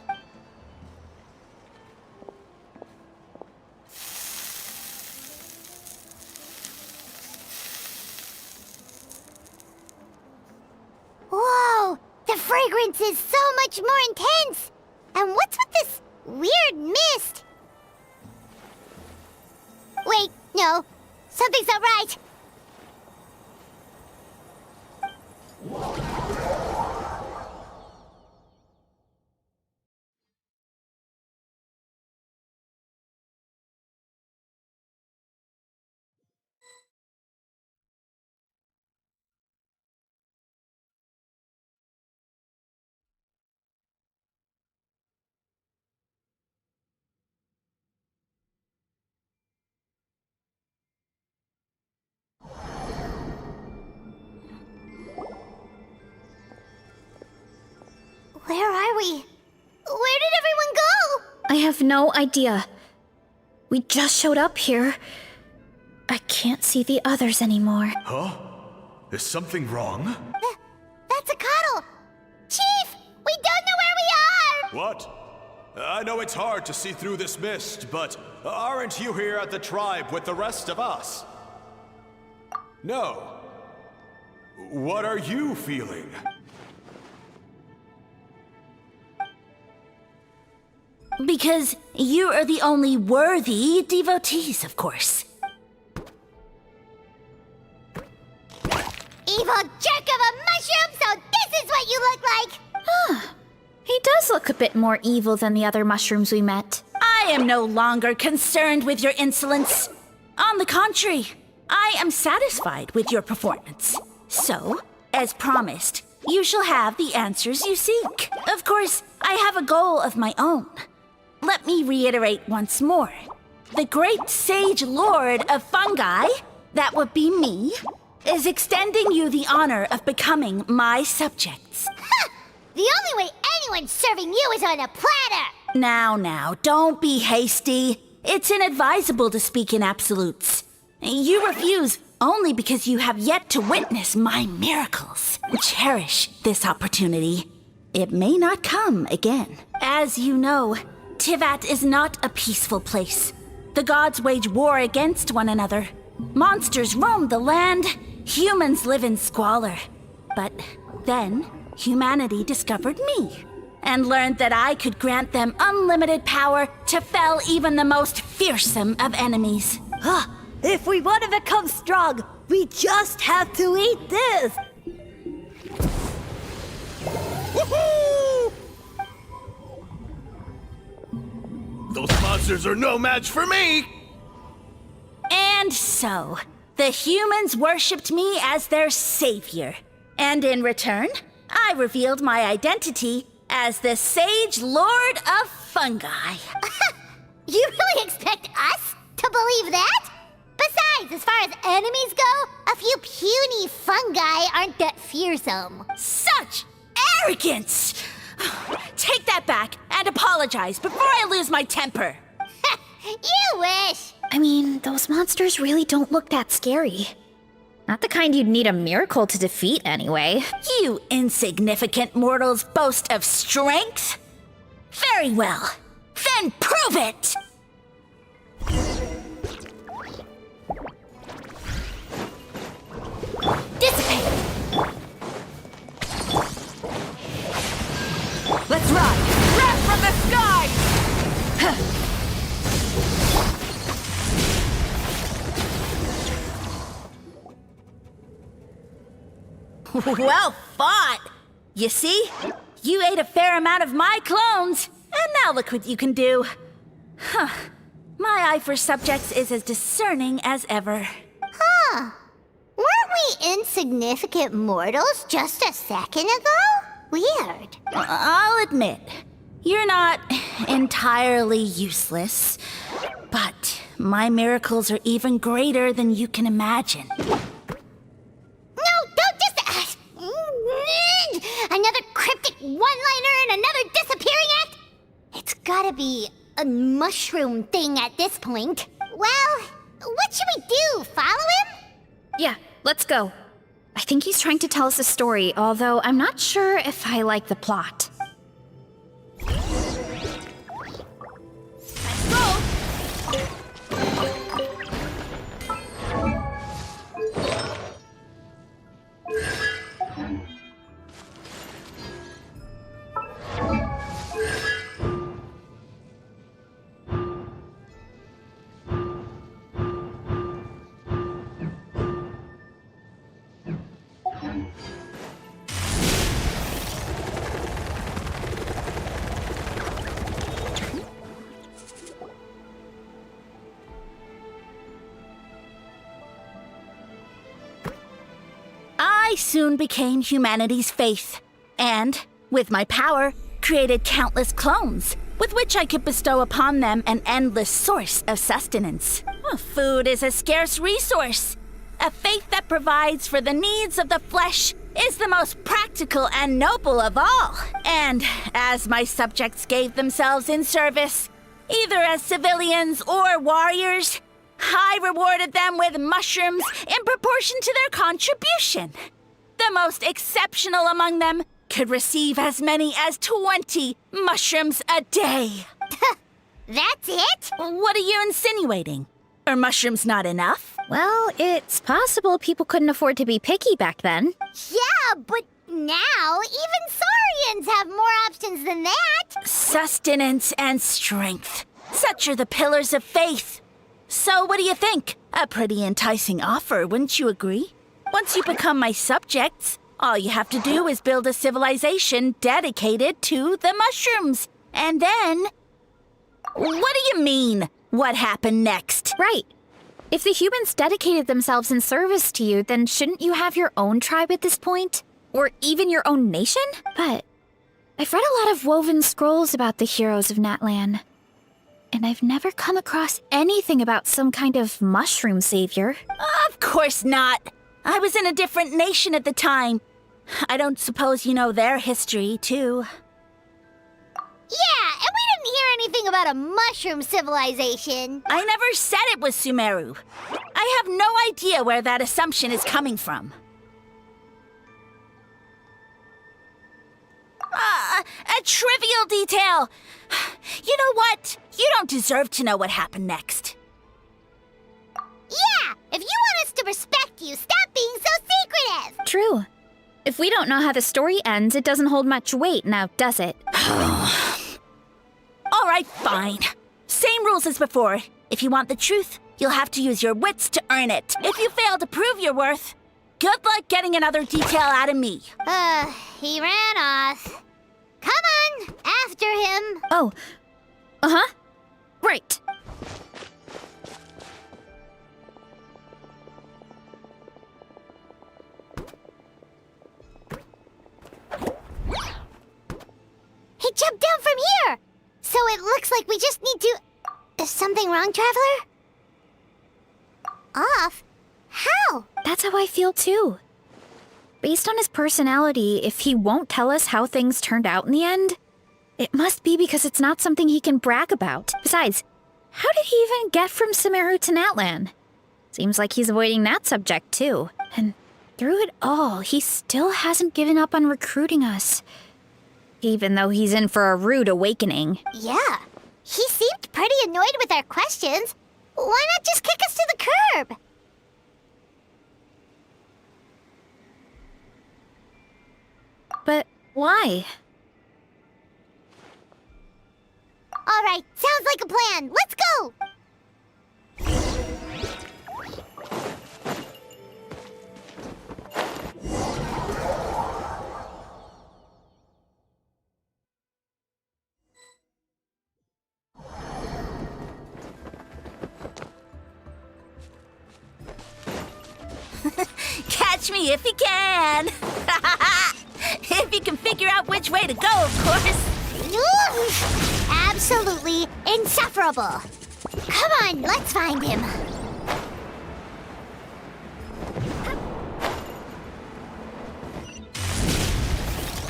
Whoa, the fragrance is so much more intense. And what's with this weird mist? Wait, no, something's not right. Where are we? Where did everyone go? I have no idea. We just showed up here. I can't see the others anymore. Huh? Is something wrong? That's a cuddle. Chief, we don't know where we are. What? I know it's hard to see through this mist, but aren't you here at the tribe with the rest of us? No. What are you feeling? Because you are the only worthy devotees, of course. Evil jerk of a mushroom, so this is what you look like! He does look a bit more evil than the other mushrooms we met. I am no longer concerned with your insolence. On the contrary, I am satisfied with your performance. So, as promised, you shall have the answers you seek. Of course, I have a goal of my own. Let me reiterate once more. The great sage lord of fungi, that would be me, is extending you the honor of becoming my subjects. Ha! The only way anyone's serving you is on a platter! Now, don't be hasty. It's inadvisable to speak in absolutes. You refuse only because you have yet to witness my miracles. Cherish this opportunity. It may not come again. As you know, Tivat is not a peaceful place. The gods wage war against one another. Monsters roam the land. Humans live in squalor. But then, humanity discovered me and learned that I could grant them unlimited power to fell even the most fearsome of enemies. If we want to become strong, we just have to eat this! Woohoo! Those monsters are no match for me! And so, the humans worshipped me as their savior. And in return, I revealed my identity as the Sage Lord of Fungi. You really expect us to believe that? Besides, as far as enemies go, a few puny fungi aren't that fearsome. Such arrogance! Take that back and apologize before I lose my temper. You wish! I mean, those monsters really don't look that scary. Not the kind you'd need a miracle to defeat, anyway. You insignificant mortals boast of strength? Very well. Then prove it! Dissipate! Let's ride! Well fought! You see? You ate a fair amount of my clones, and now look what you can do. Huh. My eye for subjects is as discerning as ever. Huh. Weren't we insignificant mortals just a second ago? Weird. I'll admit, you're not entirely useless, but my miracles are even greater than you can imagine. No, don't just... another cryptic one-liner and another disappearing act? It's gotta be a mushroom thing at this point. Well, what should we do? Follow him? Yeah, let's go. I think he's trying to tell us a story, although I'm not sure if I like the plot. I soon became humanity's faith, and, with my power, created countless clones, with which I could bestow upon them an endless source of sustenance. Food is a scarce resource. A faith that provides for the needs of the flesh is the most practical and noble of all. And as my subjects gave themselves in service, either as civilians or warriors, I rewarded them with mushrooms in proportion to their contribution. The most exceptional among them could receive as many as 20 mushrooms a day. That's it? What are you insinuating? Are mushrooms not enough? Well, it's possible people couldn't afford to be picky back then. Yeah, but now even saurians have more options than that. Sustenance and strength. Such are the pillars of faith. So what do you think? A pretty enticing offer, wouldn't you agree? Once you become my subjects, all you have to do is build a civilization dedicated to the mushrooms. And then... What do you mean, what happened next? Right. If the humans dedicated themselves in service to you, then shouldn't you have your own tribe at this point? Or even your own nation? But I've read a lot of woven scrolls about the heroes of Natlan, and I've never come across anything about some kind of mushroom savior. Of course not. I was in a different nation at the time. I don't suppose you know their history, too. Yeah, and we didn't hear anything about a mushroom civilization. I never said it was Sumeru. I have no idea where that assumption is coming from. A trivial detail. You know what? You don't deserve to know what happened next. Yeah, if you want us to respect you, stop being so secretive. True. If we don't know how the story ends, it doesn't hold much weight now, does it? All right, fine. Same rules as before. If you want the truth, you'll have to use your wits to earn it. If you fail to prove your worth, good luck getting another detail out of me. He ran off. Come on, after him. Oh. Uh-huh. Right. He jumped down from here! So it looks like we just need to... Is something wrong, Traveler? Off? How? That's how I feel too. Based on his personality, if he won't tell us how things turned out in the end, it must be because it's not something he can brag about. Besides, how did he even get from Sumeru to Natlan? Seems like he's avoiding that subject too. And through it all, he still hasn't given up on recruiting us. Even though he's in for a rude awakening. Yeah, he seemed pretty annoyed with our questions. Why not just kick us to the curb? But why? All right, sounds like a plan. Let's go! catch me if you can. If you can figure out which way to go, of course. Oof, absolutely insufferable. Come on, let's find him.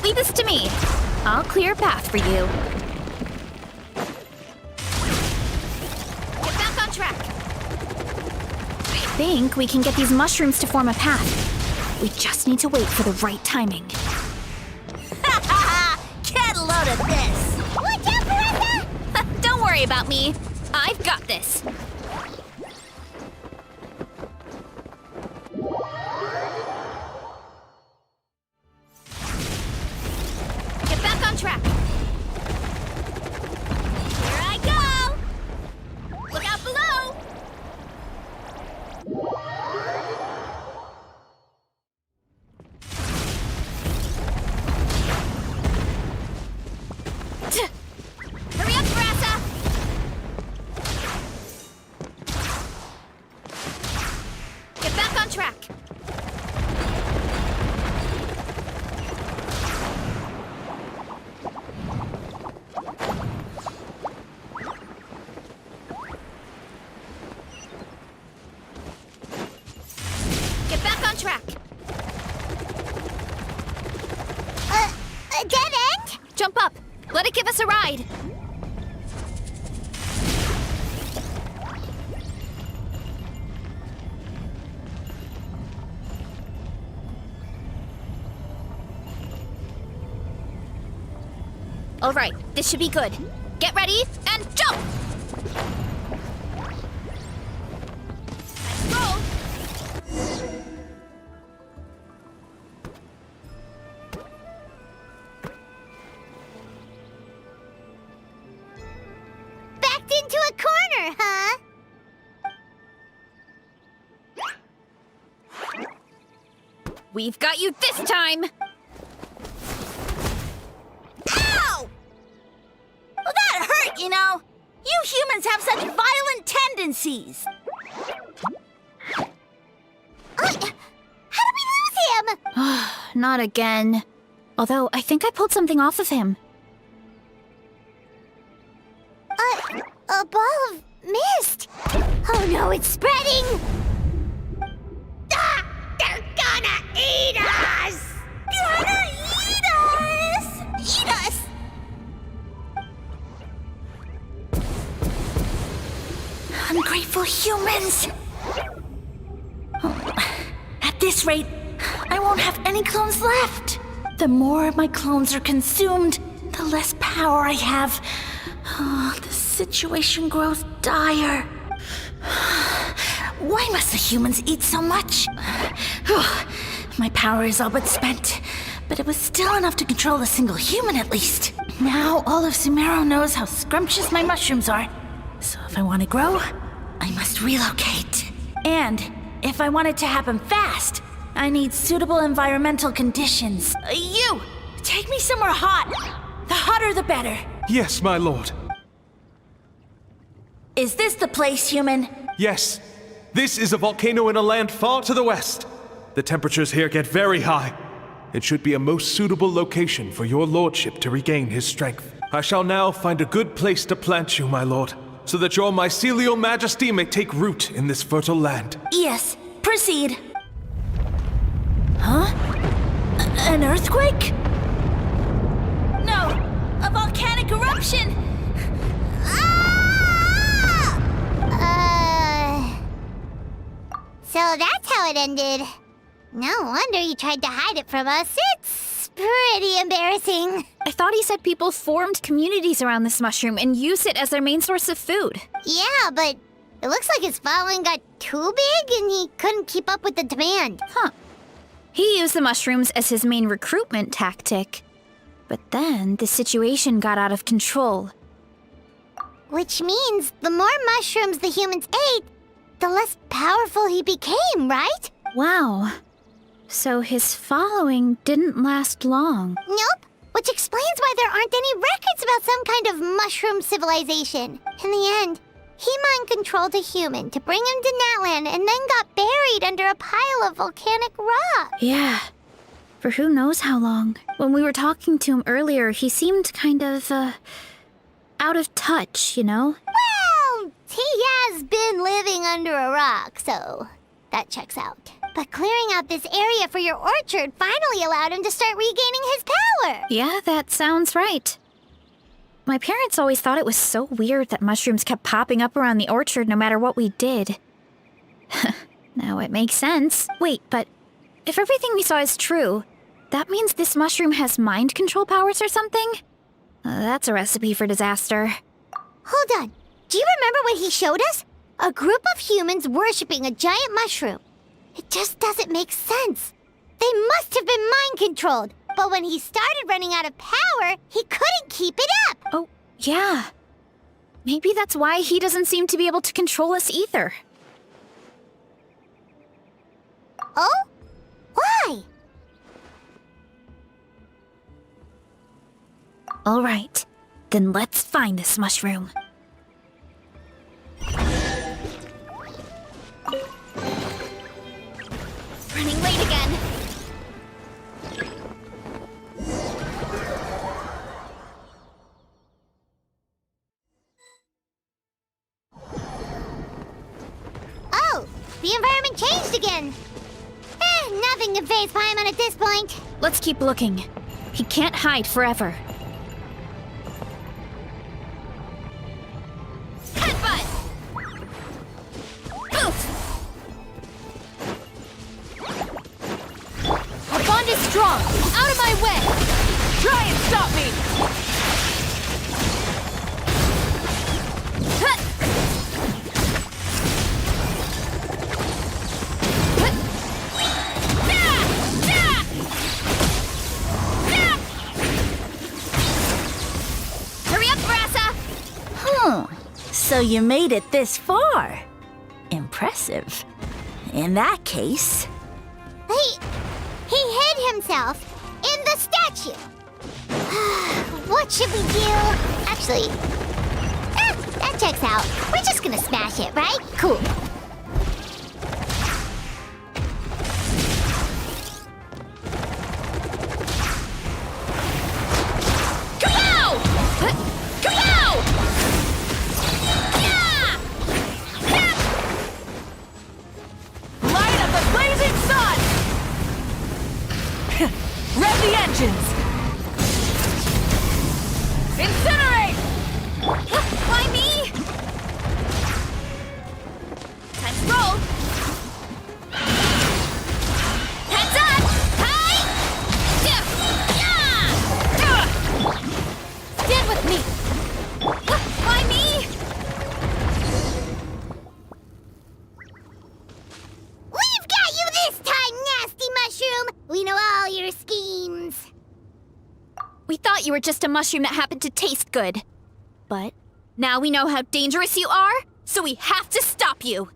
Leave this to me. I'll clear a path for you. Get back on track. I think we can get these mushrooms to form a path. We just need to wait for the right timing. Get a load of this. Watch out, Veressa! Don't worry about me. I've got this. Get back on track. Here I go. Look out below. Hurry up, Veressa! Get back on track. Get back on track. A dead end? Jump up. Let it give us a ride. All right, this should be good. Get ready and jump! Let's roll! Backed into a corner, huh? We've got you this time! Ow! Well, that hurt, you know. You humans have such violent tendencies. How did we lose him? Not again. Although, I think I pulled something off of him. A ball of mist. Oh no, it's spreading. Ah, they're gonna eat us. Gonna eat us. Eat us. Ungrateful humans! At this rate, I won't have any clones left. The more my clones are consumed, the less power I have. Oh, the situation grows dire. Why must the humans eat so much? My power is all but spent, but it was still enough to control a single human at least. Now all of Sumero knows how scrumptious my mushrooms are. So if I want to grow, I must relocate. And if I want it to happen fast, I need suitable environmental conditions. You! Take me somewhere hot. The hotter the better. Yes, my lord. Is this the place, human? Yes. This is a volcano in a land far to the west. The temperatures here get very high. It should be a most suitable location for your lordship to regain his strength. I shall now find a good place to plant you, my lord, so that your mycelial majesty may take root in this fertile land. Yes, proceed. Huh? An earthquake? No, a volcanic eruption! So that's how it ended. No wonder he tried to hide it from us. It's pretty embarrassing. I thought he said people formed communities around this mushroom and used it as their main source of food. Yeah, but it looks like his following got too big and he couldn't keep up with the demand. Huh. He used the mushrooms as his main recruitment tactic. But then the situation got out of control. Which means the more mushrooms the humans ate, the less powerful he became, right? Wow. So his following didn't last long. Nope. Which explains why there aren't any records about some kind of mushroom civilization. In the end, He mind-controlled a human to bring him to Natlan and then got buried under a pile of volcanic rock. Yeah. For who knows how long. When we were talking to him earlier, he seemed kind of, out of touch, you know? Well, he has been living under a rock, so that checks out. But clearing out this area for your orchard finally allowed him to start regaining his power. Yeah, that sounds right. My parents always thought it was so weird that mushrooms kept popping up around the orchard no matter what we did. Now it makes sense. Wait, but if everything we saw is true, that means this mushroom has mind control powers or something? That's a recipe for disaster. Hold on. Do you remember what he showed us? A group of humans worshipping a giant mushroom. It just doesn't make sense. They must have been mind-controlled. But when he started running out of power, he couldn't keep it up. Oh, yeah. Maybe that's why he doesn't seem to be able to control us either. Oh? Why? All right. Then let's find this mushroom. Running late again. Oh, the environment changed again. Nothing to phase Paimon at this point. Let's keep looking. He can't hide forever. Headbutt! Boost! Our bond is strong! Out of my way! Try and stop me! Hut! Hurry up, Brassa! So you made it this far. Impressive. In that case... He hid himself in the statue. What should we do? Actually, that checks out. We're just gonna smash it, right? Cool. Kapow! Kapow! Light up the blazing sun! Rev the engines! Incinerate! Why me? Time to roll. Heads up! Hi! Stand with me! Why me? We've got you this time, nasty mushroom! We know all your schemes. We thought you were just a mushroom that happened to taste good. But now we know how dangerous you are, so we have to stop you.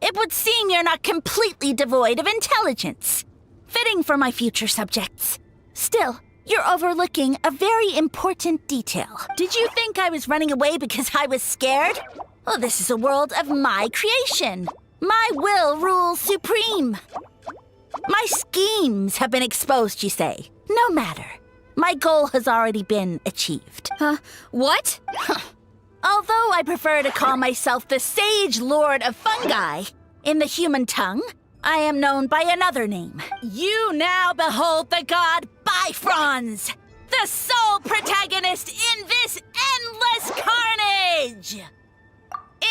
It would seem you're not completely devoid of intelligence. Fitting for my future subjects. Still, you're overlooking a very important detail. Did you think I was running away because I was scared? Well, this is a world of my creation. My will rules supreme. My schemes have been exposed, you say. No matter. My goal has already been achieved. What? Although I prefer to call myself the Sage Lord of Fungi, in the human tongue, I am known by another name. You now behold the god Bifrons, the sole protagonist in this endless carnage!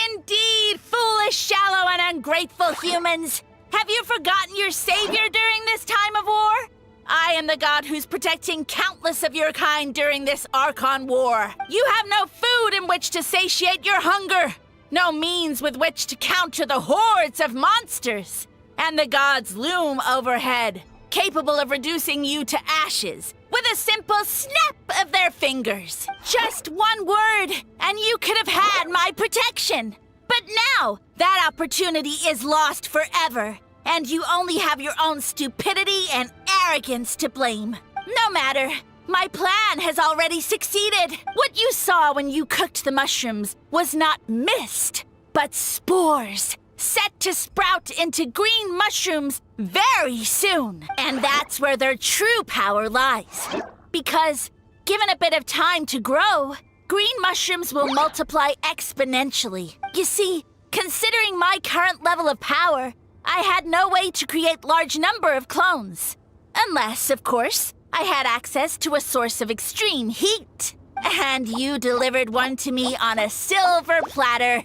Indeed, foolish, shallow, and ungrateful humans! Have you forgotten your savior during this time of war? I am the god who's protecting countless of your kind during this Archon war. You have no food in which to satiate your hunger, no means with which to counter the hordes of monsters. And the gods loom overhead, capable of reducing you to ashes with a simple snap of their fingers. Just one word, and you could have had my protection. But now, that opportunity is lost forever, and you only have your own stupidity and arrogance to blame. No matter. My plan has already succeeded. What you saw when you cooked the mushrooms was not mist, but spores, set to sprout into green mushrooms very soon. And that's where their true power lies. Because, given a bit of time to grow, green mushrooms will multiply exponentially. You see, considering my current level of power, I had no way to create large number of clones. Unless, of course, I had access to a source of extreme heat. And you delivered one to me on a silver platter.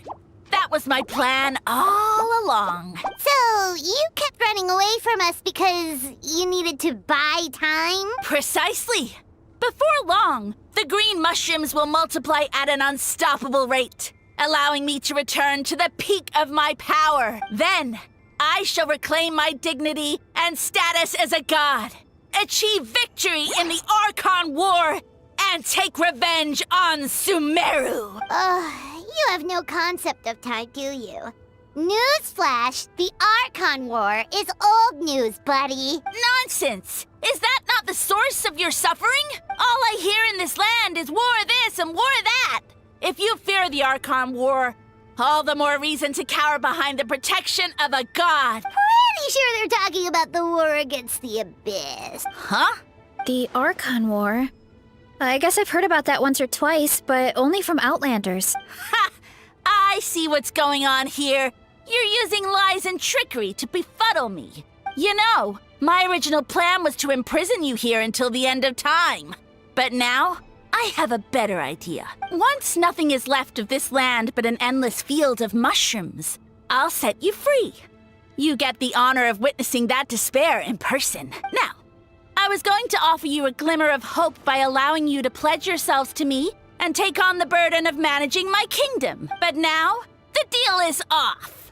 That was my plan all along. So, you kept running away from us because you needed to buy time? Precisely. Before long, the green mushrooms will multiply at an unstoppable rate, allowing me to return to the peak of my power. Then, I shall reclaim my dignity and status as a god, achieve victory in the Archon War, and take revenge on Sumeru. You have no concept of time, do you? Newsflash, the Archon War is old news, buddy. Nonsense! Is that not the source of your suffering? All I hear in this land is war this and war that. If you fear the Archon War, all the more reason to cower behind the protection of a god. Pretty sure they're talking about the war against the Abyss. Huh? The Archon War? I guess I've heard about that once or twice, but only from Outlanders. Ha! I see what's going on here. You're using lies and trickery to befuddle me. You know, my original plan was to imprison you here until the end of time. But now, I have a better idea. Once nothing is left of this land but an endless field of mushrooms, I'll set you free. You get the honor of witnessing that despair in person. Now, I was going to offer you a glimmer of hope by allowing you to pledge yourselves to me and take on the burden of managing my kingdom. But now, the deal is off.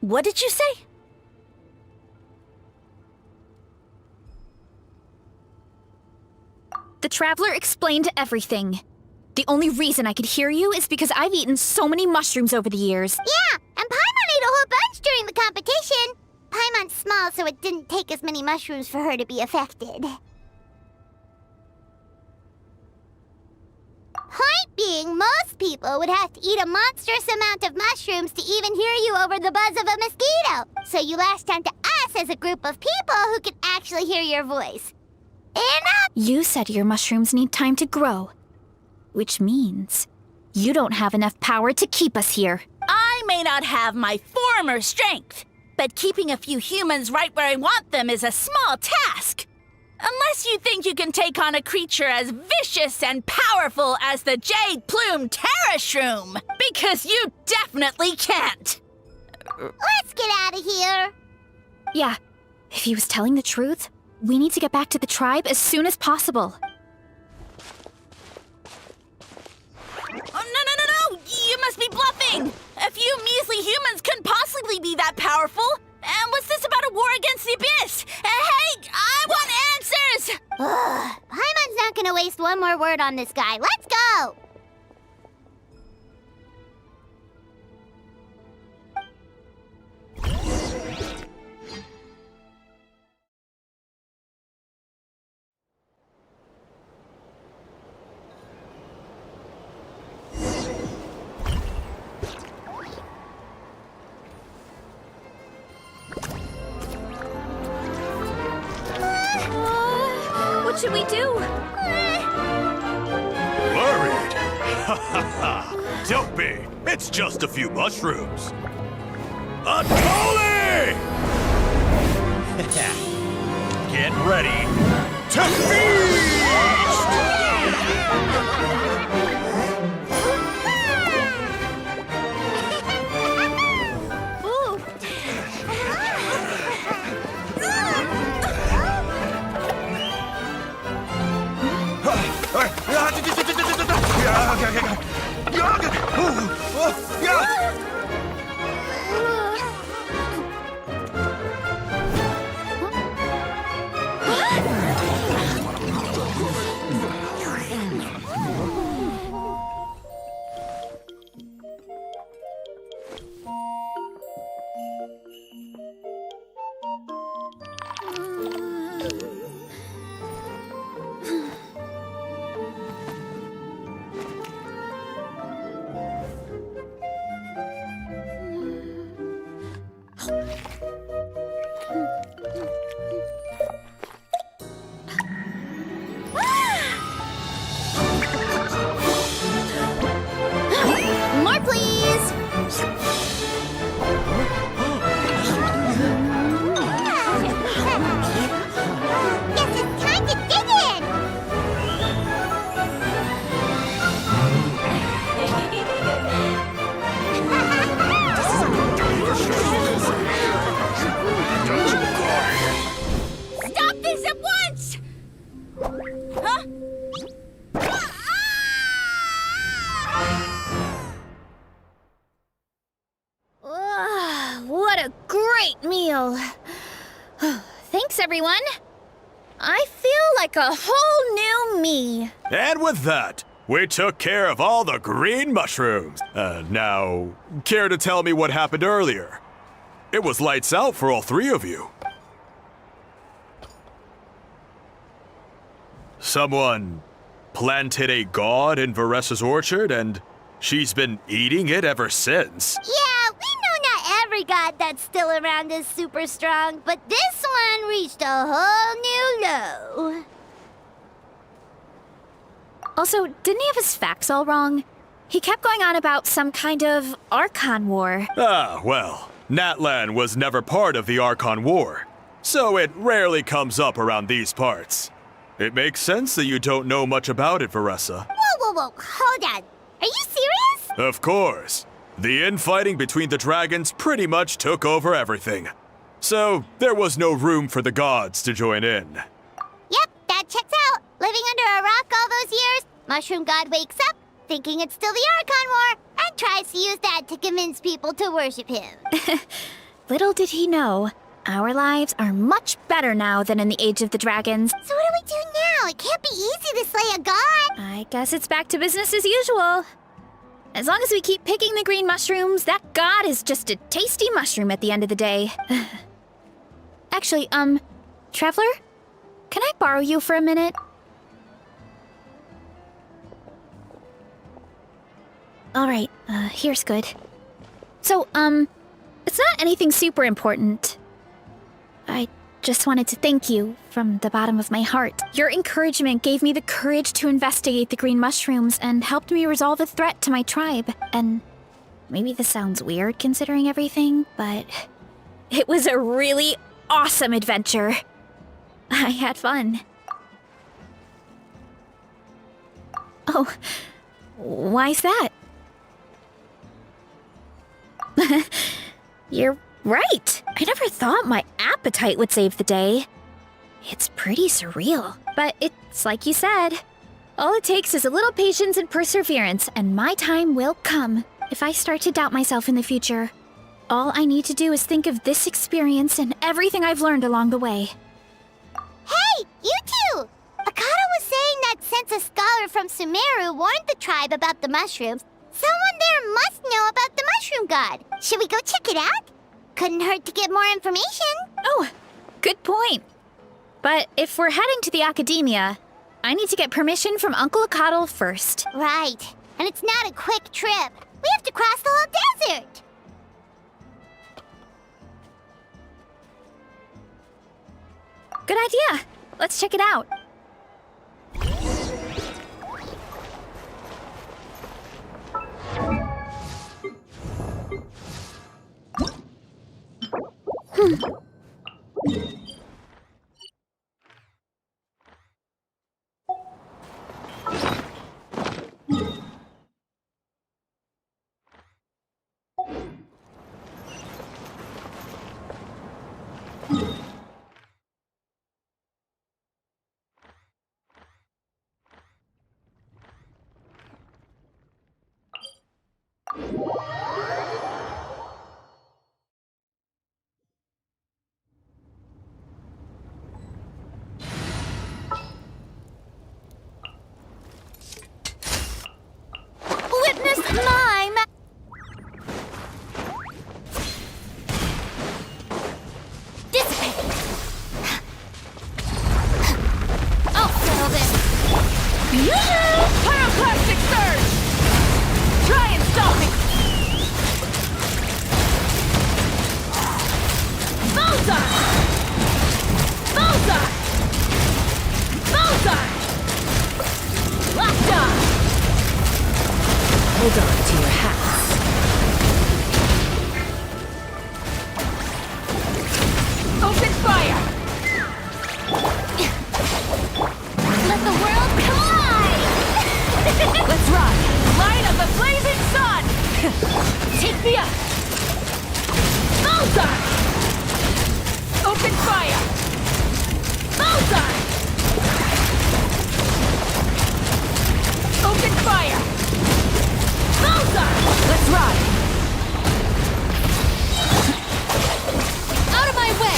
What did you say? The Traveler explained everything. The only reason I could hear you is because I've eaten so many mushrooms over the years. Yeah, and Paimon ate a whole bunch during the competition. Paimon's small, so it didn't take as many mushrooms for her to be affected. Point being, most people would have to eat a monstrous amount of mushrooms to even hear you over the buzz of a mosquito. So you latched onto us as a group of people who can actually hear your voice. Enough! You said your mushrooms need time to grow, which means you don't have enough power to keep us here. I may not have my former strength, but keeping a few humans right where I want them is a small task. Unless you think you can take on a creature as vicious and powerful as the Jade Plume Terrashroom, because you definitely can't. Let's get out of here. Yeah, if he was telling the truth, we need to get back to the tribe as soon as possible. Oh, no! You must be bluffing! A few measly humans couldn't possibly be that powerful. And what's this about a war against the Abyss? Hey, I want answers! Paimon's not gonna waste one more word on this guy. Let's go! What should we do? Worried? Ha ha ha! Don't be! It's just a few mushrooms! Atoli! Get ready to feast! everyone. I feel like a whole new me. And with that, we took care of all the green mushrooms. Now, care to tell me what happened earlier? It was lights out for all three of you. Someone planted a god in Varessa's orchard, and she's been eating it ever since. Yeah, we know not every god that's still around is super strong, but this one reached a whole new low. Also, didn't he have his facts all wrong? He kept going on about some kind of Archon War. Ah, well, Natlan was never part of the Archon War, so it rarely comes up around these parts. It makes sense that you don't know much about it, Varessa. Whoa, hold on. Are you serious? Of course. The infighting between the dragons pretty much took over everything. So, there was no room for the gods to join in. Yep, that checks out. Living under a rock all those years, Mushroom God wakes up, thinking it's still the Archon War, and tries to use that to convince people to worship him. Little did he know, our lives are much better now than in the Age of the Dragons. So what do we do now? It can't be easy to slay a god. I guess it's back to business as usual. As long as we keep picking the green mushrooms, that god is just a tasty mushroom at the end of the day. Actually, Traveler? Can I borrow you for a minute? Alright, here's good. So, it's not anything super important. I just wanted to thank you from the bottom of my heart. Your encouragement gave me the courage to investigate the green mushrooms and helped me resolve a threat to my tribe. And maybe this sounds weird considering everything, but it was a really awesome adventure. I had fun. Oh, why's that? You're right. I never thought my appetite would save the day. It's pretty surreal. But it's like you said. All it takes is a little patience and perseverance, and my time will come. If I start to doubt myself in the future, all I need to do is think of this experience and everything I've learned along the way. Hey, you two! Akata was saying that since a scholar from Sumeru warned the tribe about the mushrooms, someone there must know about the mushroom god. Should we go check it out? Couldn't hurt to get more information. Oh, good point. But if we're heading to the academia, I need to get permission from Uncle Akatl first. Right. And it's not a quick trip. We have to cross the whole desert. Good idea. Let's check it out. Witness my dissipate. I'll settle this. Pyroclastic surge! Try and stop me! Bullseye! Bullseye! Bullseye! Lockjaw! Hold on to your hats. Open fire! Let the world collide! Let's ride! Light of the blazing sun! Take me up! Bullseye! Open fire! Bullseye! Open fire! Bullseye! Let's ride! Out of my way!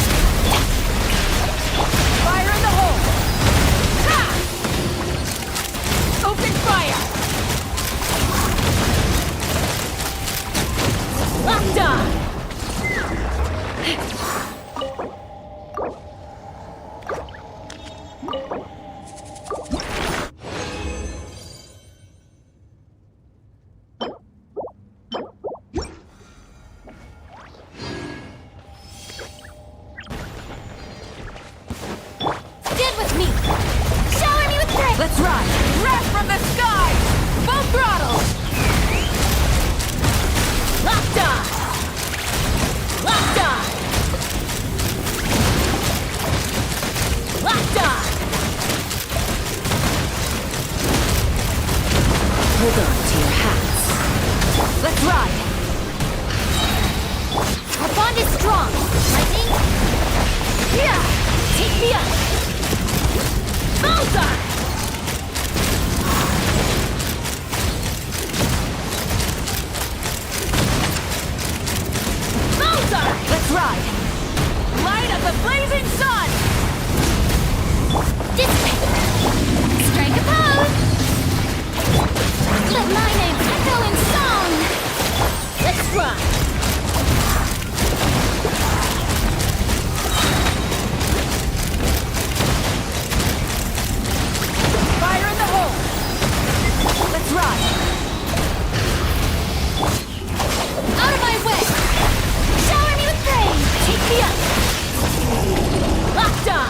Let's ride! Wrath from the sky! Full throttle! Locked on! Locked on! Locked on! Hold on to your hats. Let's ride! Our bond is strong. Lightning? Yeah! Take me up! Bullseye! Bullseye! Let's ride! Light of the blazing sun! Dissipate! Strike a pose! Let my name echo in song! Let's ride! Fire in the hole! Let's ride! Out of my way! Shower me with praise! Take me up! Locked on!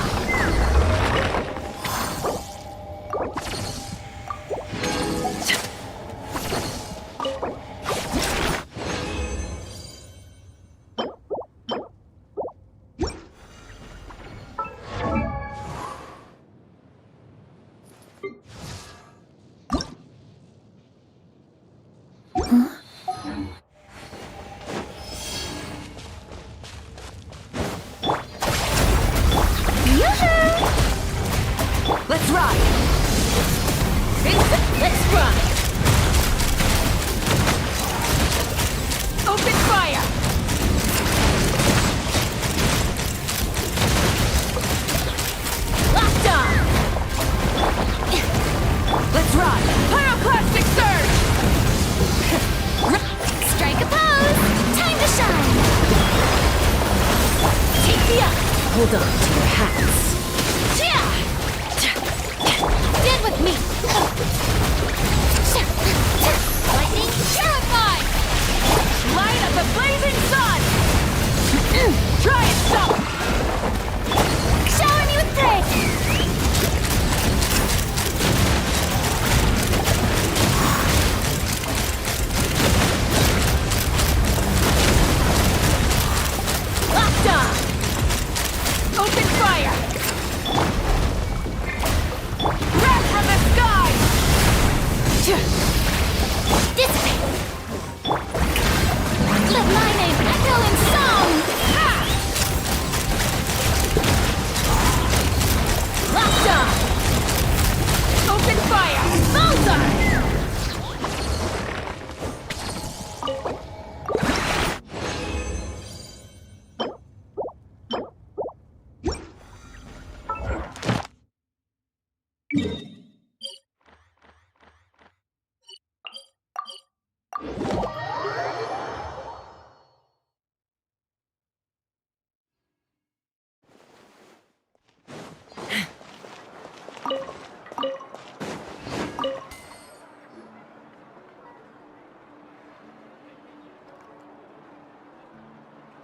Let's ride! Let's ride! Open fire! Locked on! Let's ride! Pyroclastic surge! Strike a pose! Time to shine! Take me up! Hold on to your hats. Stand with me! Lightning purified! Light of the blazing sun! Try and stop! Shower me with praise! Locked on! Open fire! Wrath from the sky! Dissipate! Let my name echo in song! Ha! Locked on! Open fire! Bullseye!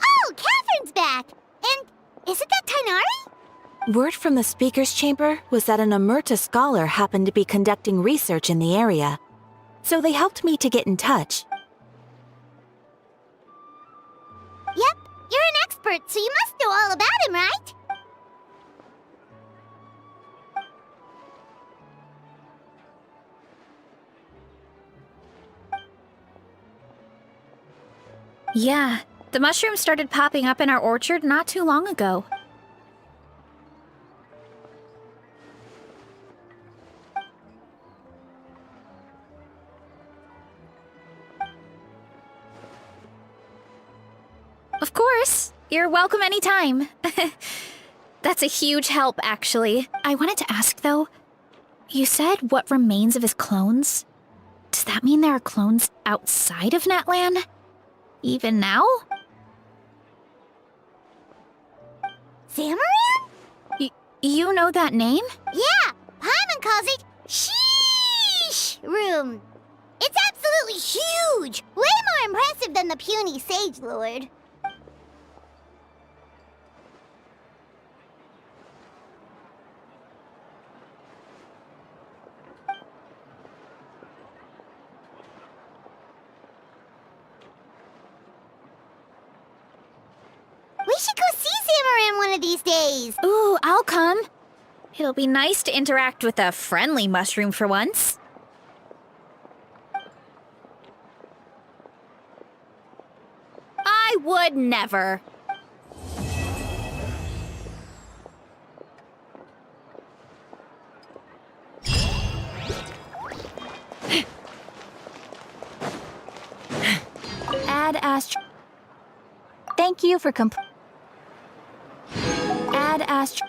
Oh, Catherine's back! And isn't that Tainari? Word from the speaker's chamber was that an Amurta scholar happened to be conducting research in the area. So they helped me to get in touch. Yep, you're an expert, so you must know all about him, right? Yeah, the mushrooms started popping up in our orchard not too long ago. Of course, you're welcome anytime. That's a huge help, actually. I wanted to ask, though, you said what remains of his clones? Does that mean there are clones outside of Natlan? Even now? Zamaran? You know that name? Yeah, Paimon calls it Sheesh Room. It's absolutely huge! Way more impressive than the puny Sage Lord. one of these days. Ooh, I'll come. It'll be nice to interact with a friendly mushroom for once. I would never. Add astro. Thank you for Add astro.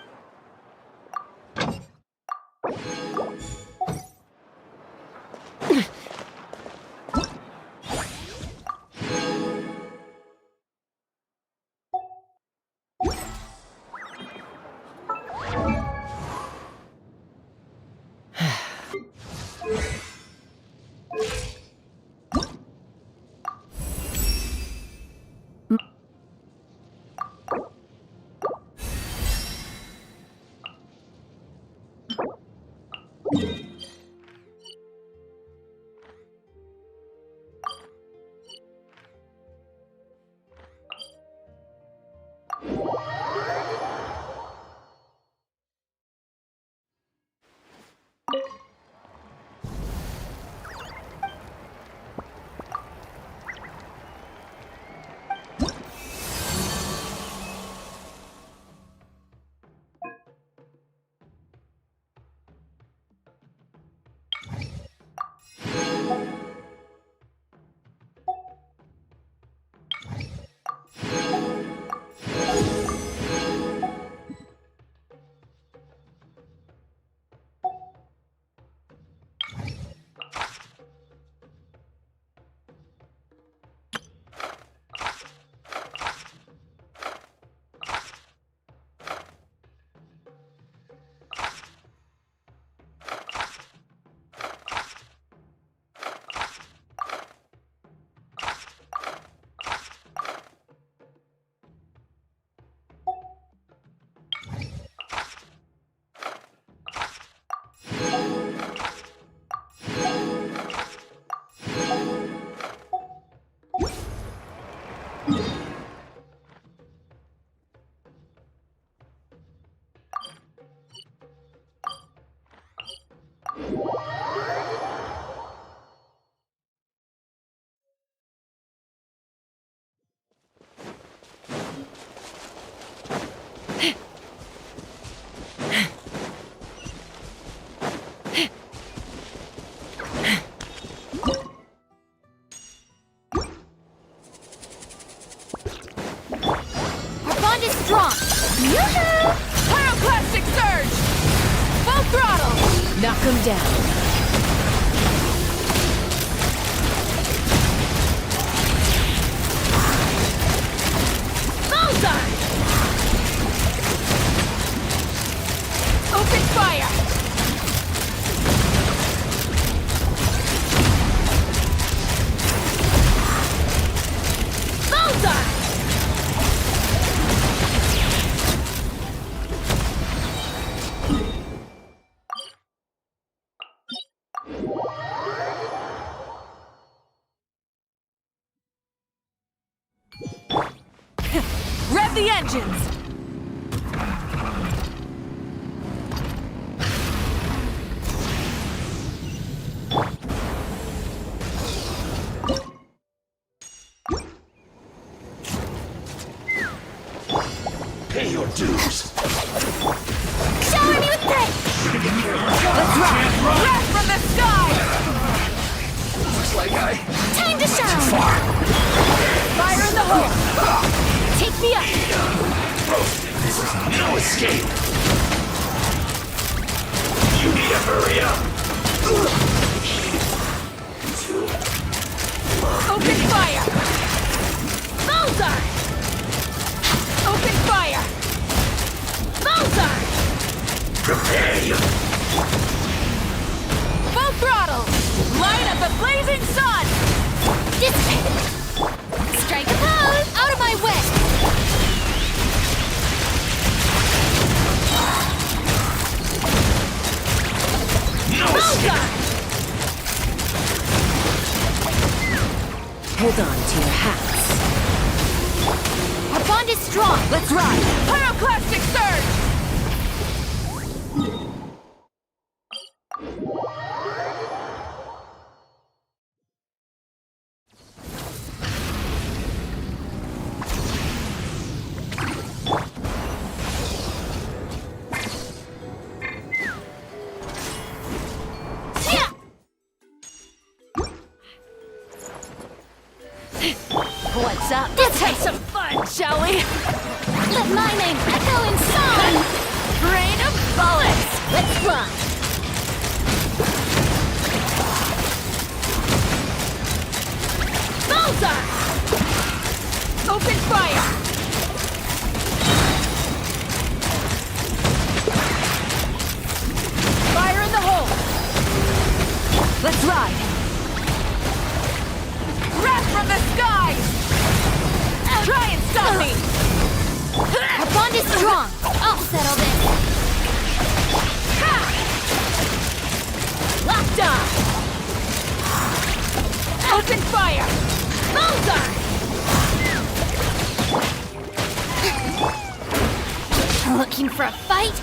Strong! Yoo-hoo! Pyroclastic surge! Full throttle! Knock him down. Bullseye! Open fire! Bullseye! Rev the engines! Pay your dues. Shower me with praise! Let's rock! Wrath from the sky! Looks like I Time to too shine! far. Fire in the hole! Take me up! This is no escape. You need to hurry up. Open fire! Bullseye! Open fire! Bullseye! Prepare you. Full throttle! Light up the blazing sun! Dissipate! Strike a pose! Out of my way! No escape. Bullseye! Hold on to your hats. Upon bond is strong! Let's ride! Pyroclastic surge! What's up? Let's have some fun, shall we? Let my name echo in song! Rain of bullets! Let's fly! Bullseye! Open fire! Fire in the hole! Let's ride! Wrath from the skies! Try and stop me! Our bond is strong! I'll settle this! Ha! Locked on! Open fire! Bullseye! Looking for a fight?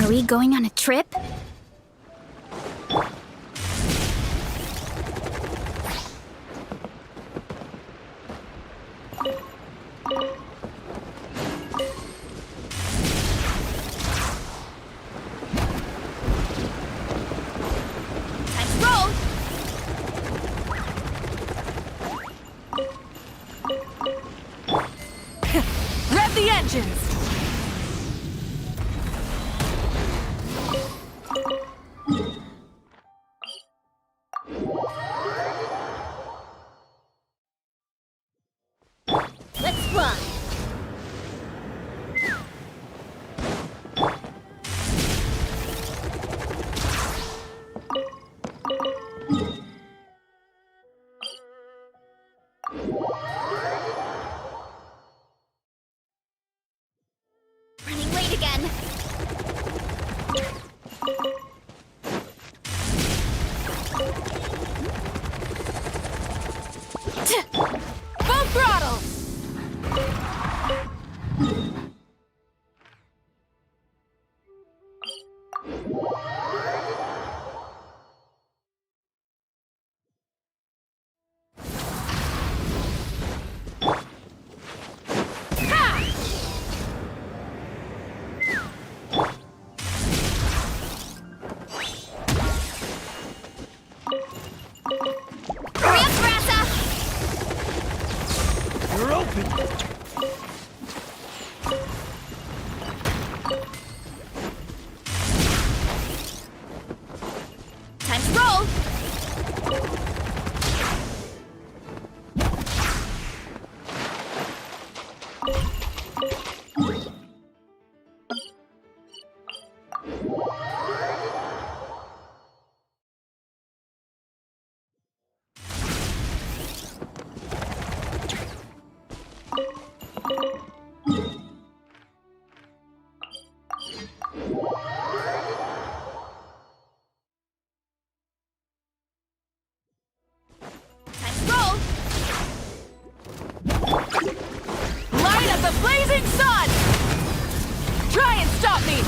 Are we going on a trip? Let's roll! Rev the engines! Let's fly! Running late again. Full throttle! Time to roll! Light up the blazing sun! Try and stop me!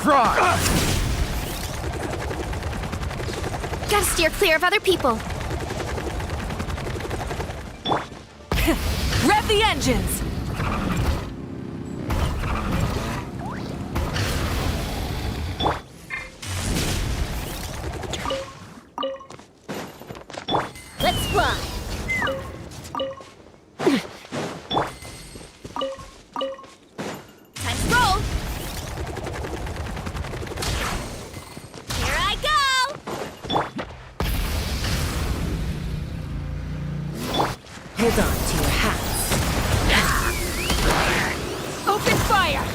Frog! Gotta steer clear of other people. Rev the engines! Let's fly. Time to roll! Here I go. Hold on to your hats. Open fire!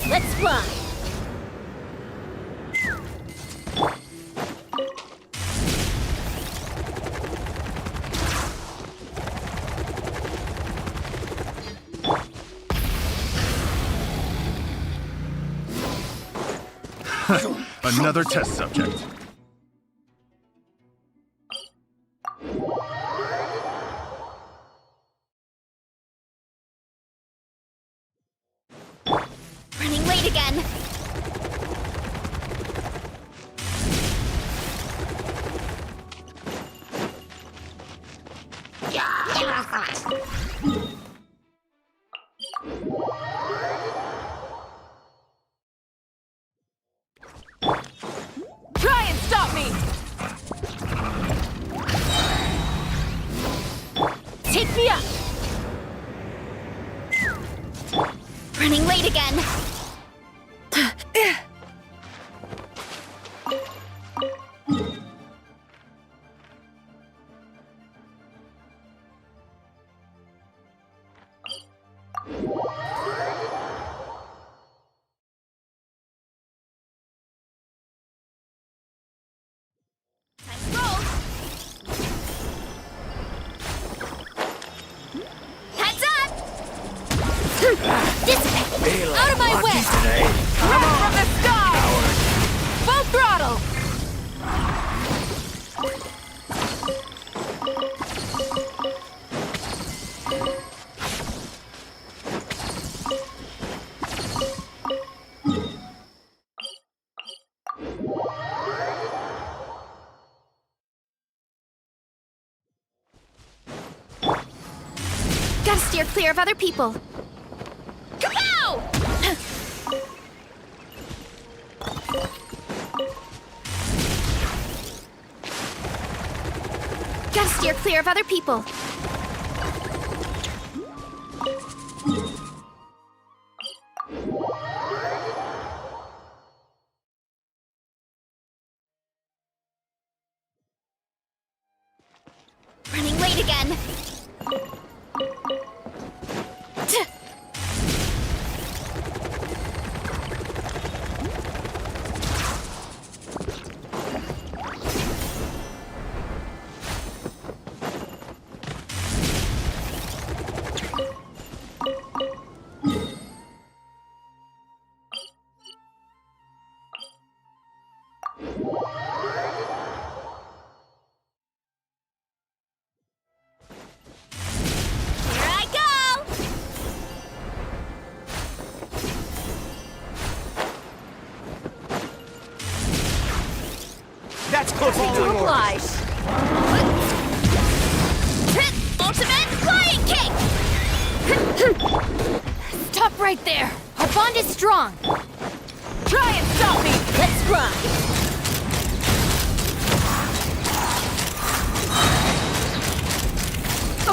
Let's fly. Another test subject. Running late again. Try and stop me! Take me up! Running late again. Heads up! Dissipate! Out of my way! Wrath from the sky! Full throttle! Gotta steer clear of other people. Kapow! Gotta steer clear of other people. late again. That's close to apply. Ultimate Flying Kick! Stop right there. Our bond is strong. Try and stop me. Let's run.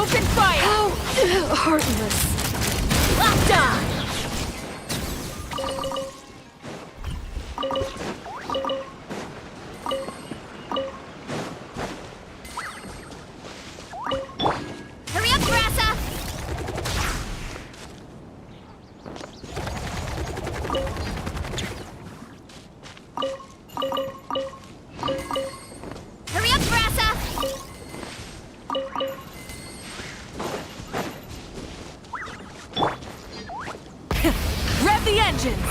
Open fire. How heartless. Locked on. Hurry up, Grassa! Hurry up, Grassa! Rev the engines.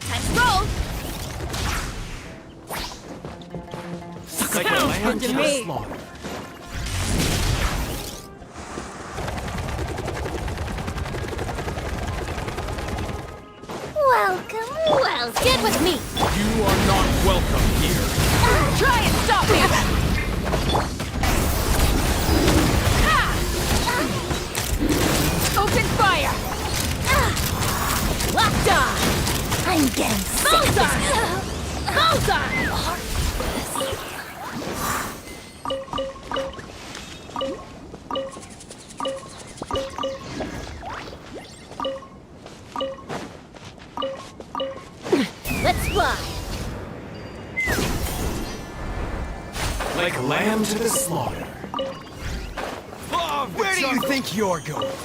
Time to roll! Like a lamb to the slaughter. Welcome. Get with me. You are not welcome here. Try and stop me. Ha! Open fire. Locked on. I'm getting sick of this. Bullseye. Let's fly. Like lamb to the slaughter. Where do you think you're going?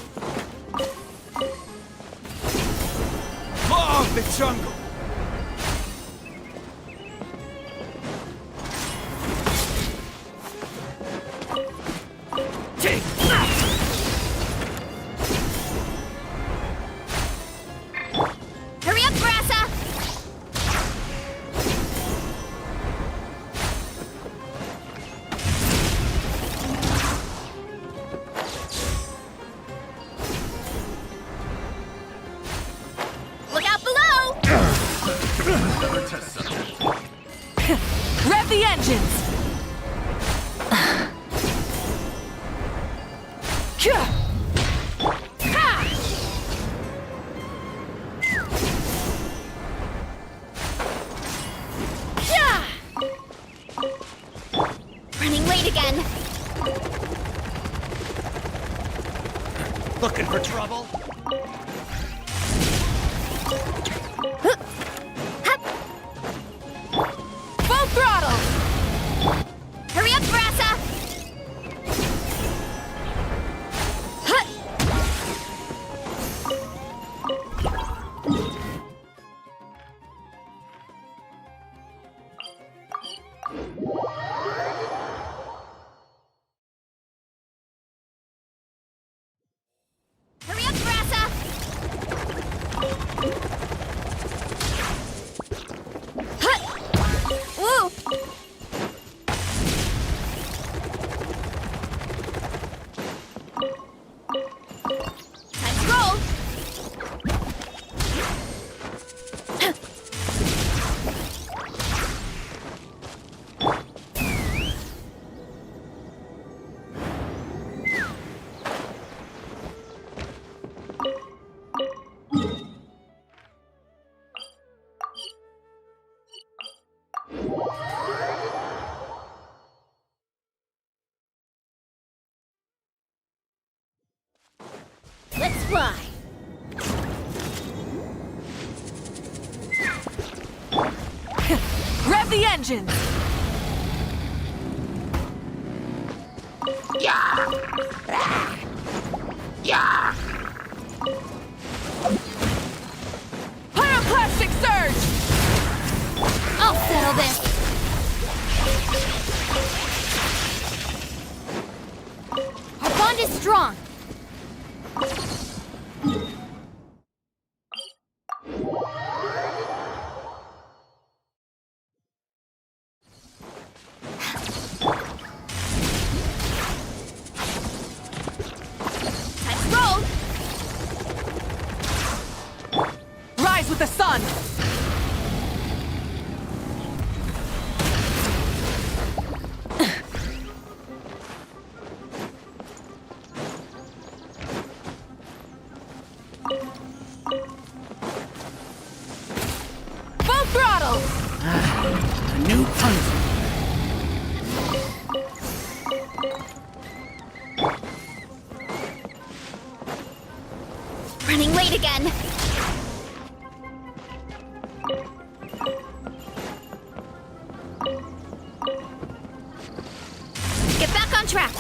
Law of the jungle! Take Hurry up, Grassa! Look out below! Rev the engines. Running late again. Looking for trouble? Full throttle. Hurry up, Grassa! Hurry up, Grassa! Woo! Time to roll! Let's fly. Rev the engines. rise with the sun! Full throttle! A new punishment. Running late again. Get back on track.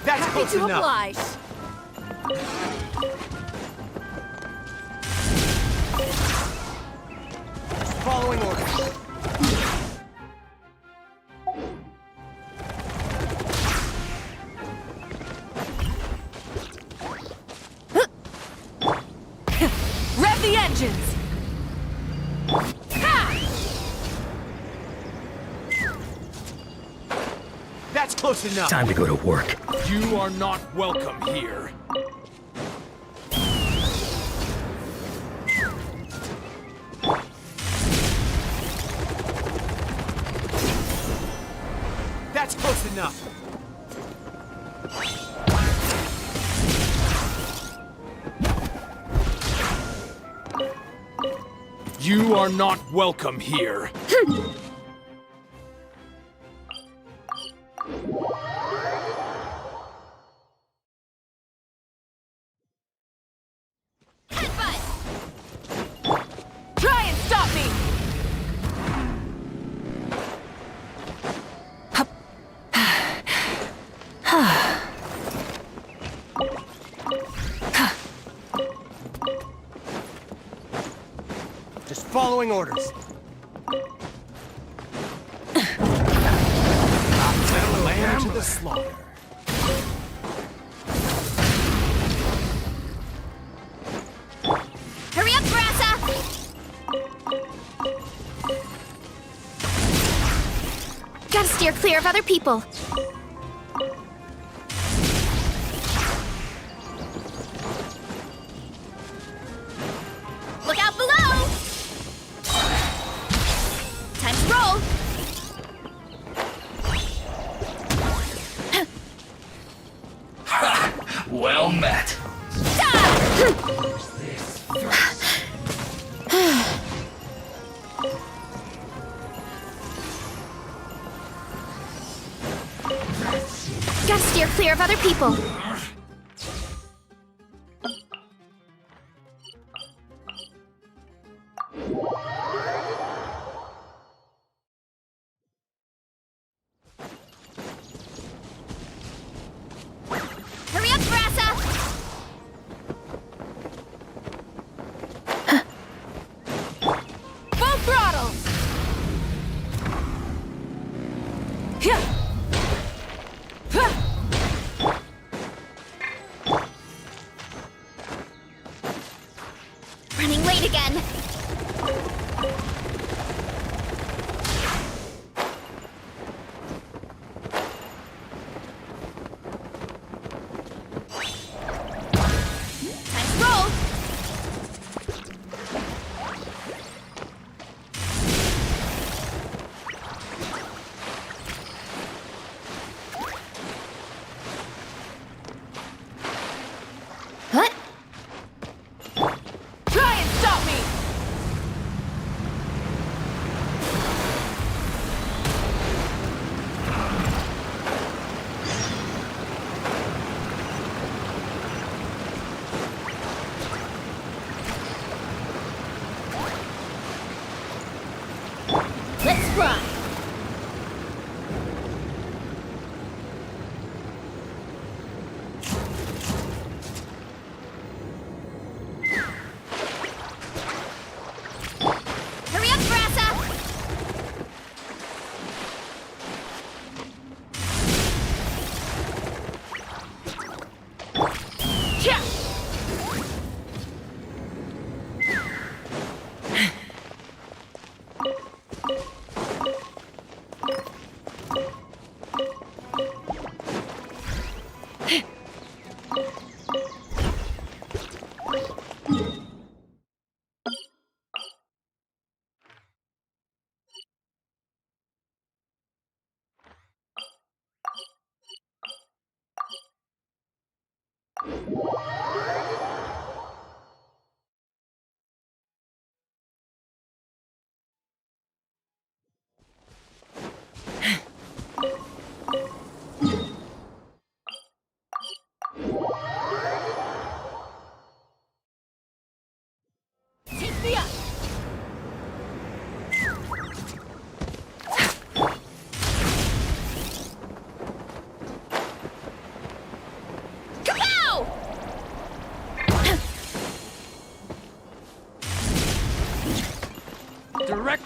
That's Happy close to enough. oblige. Following orders. Rev the engines! That's close enough. Time to go to work. You are not welcome here. That's close enough. You are not welcome here. Try and stop me! Just following orders. Land to the slaughter. Hurry up, Brassa! Gotta steer clear of other people. Look out below! Time to roll! Well met. Gotta steer clear of other people. Hurry up, Brassa! Full throttle!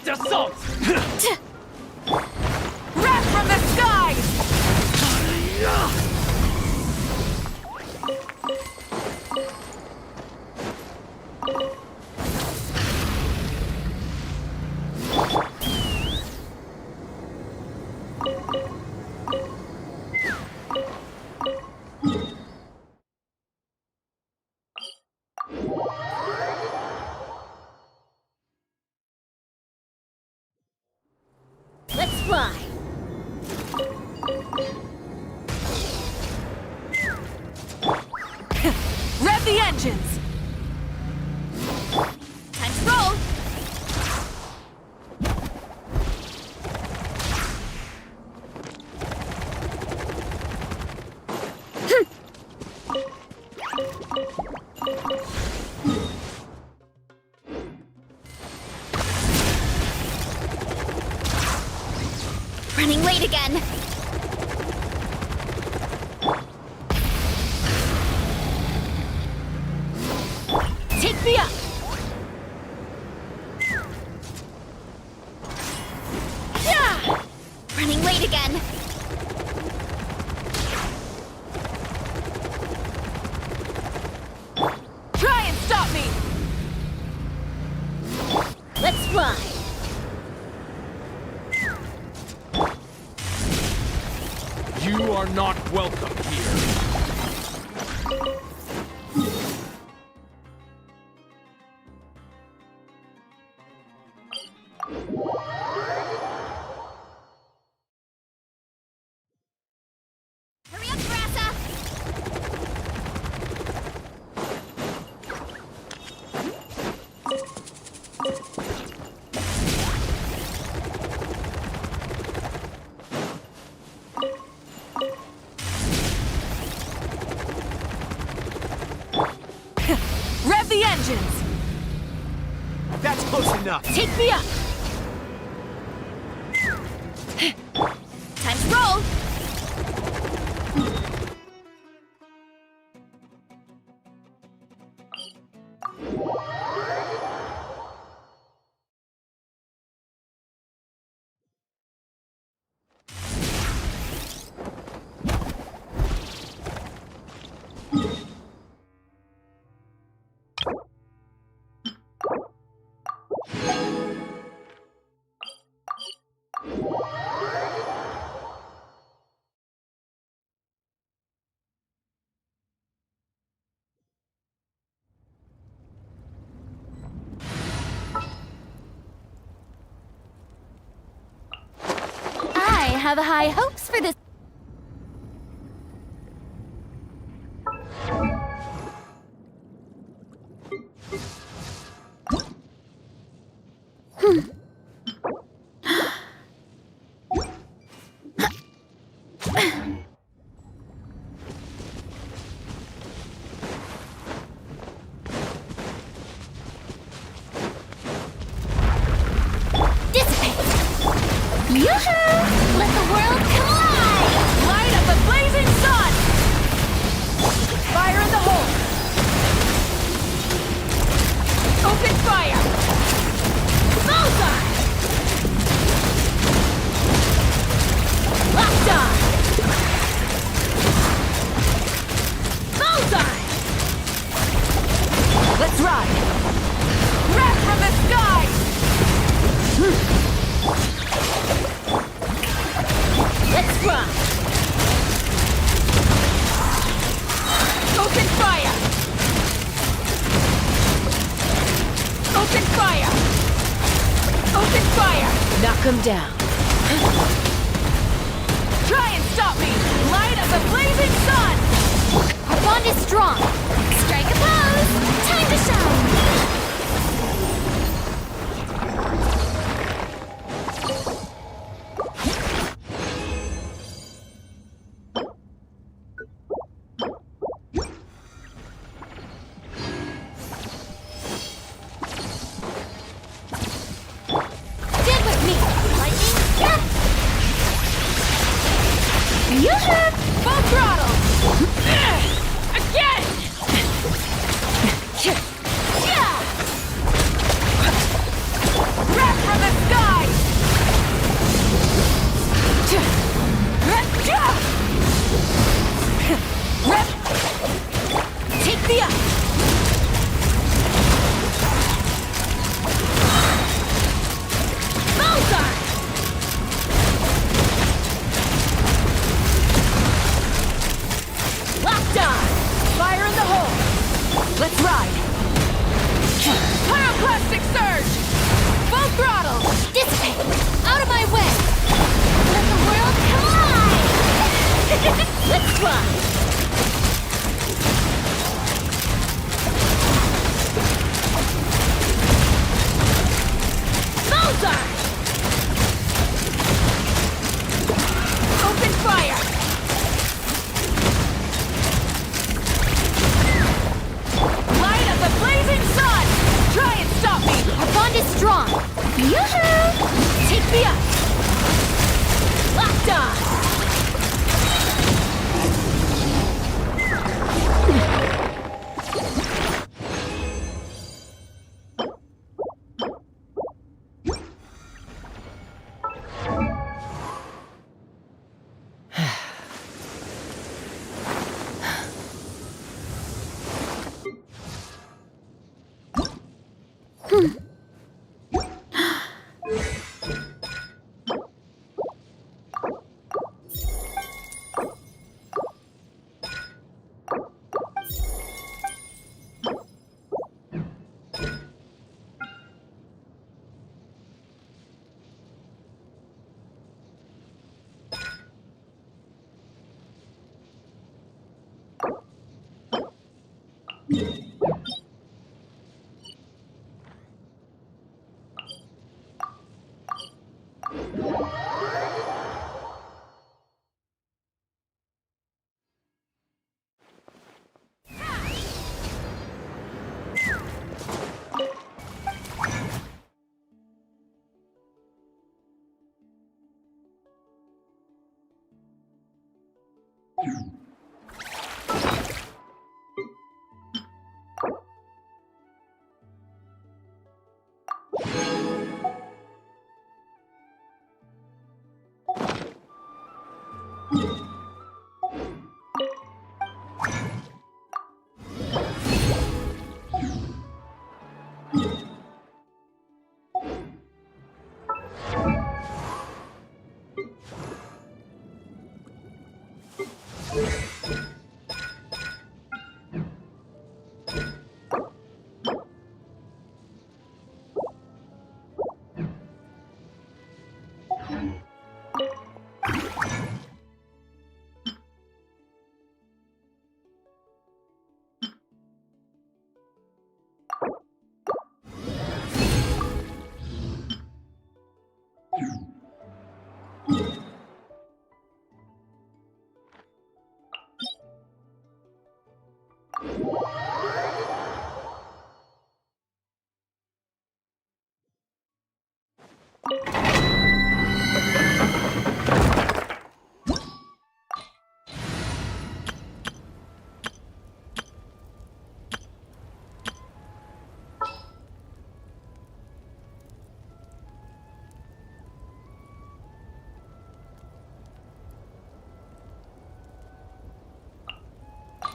Direct assault! Wrath from the skies! Let's fly. Rev the engines! Time to roll! Running late again. Take me up! Yeah! Running late again. Try and stop me! Let's fly. You are not welcome here. Hurry up, Grassa! Rev the engines! That's close enough. Take me up! Time to roll! I have high hopes for this. Yoo-hoo! Let the world collide! Light up the blazing sun! Fire in the hole! Open fire! Bullseye! Locked on! Bullseye! Let's ride! Wrath from the skies! Let's run. Open fire! Open fire! Open fire! Knock him down. Try and stop me! Light of the blazing sun! Our bond is strong. Strike a pose! Time to shine! Stand with me. Lightning. Yeah. Yoo-hoo! Full throttle! Again! Yeah! Wrath from the sky! Rep! Take the up! Bullseye! Locked on! Fire in the hole! Let's ride! Pyroclastic surge! Full throttle! Dissipate! Out of my way! Let the world collide! Let's fly! Bullseye! Open fire! Light of the blazing sun! Try and stop me! Our bond is strong! Yoo-hoo! Take me up! Locked on!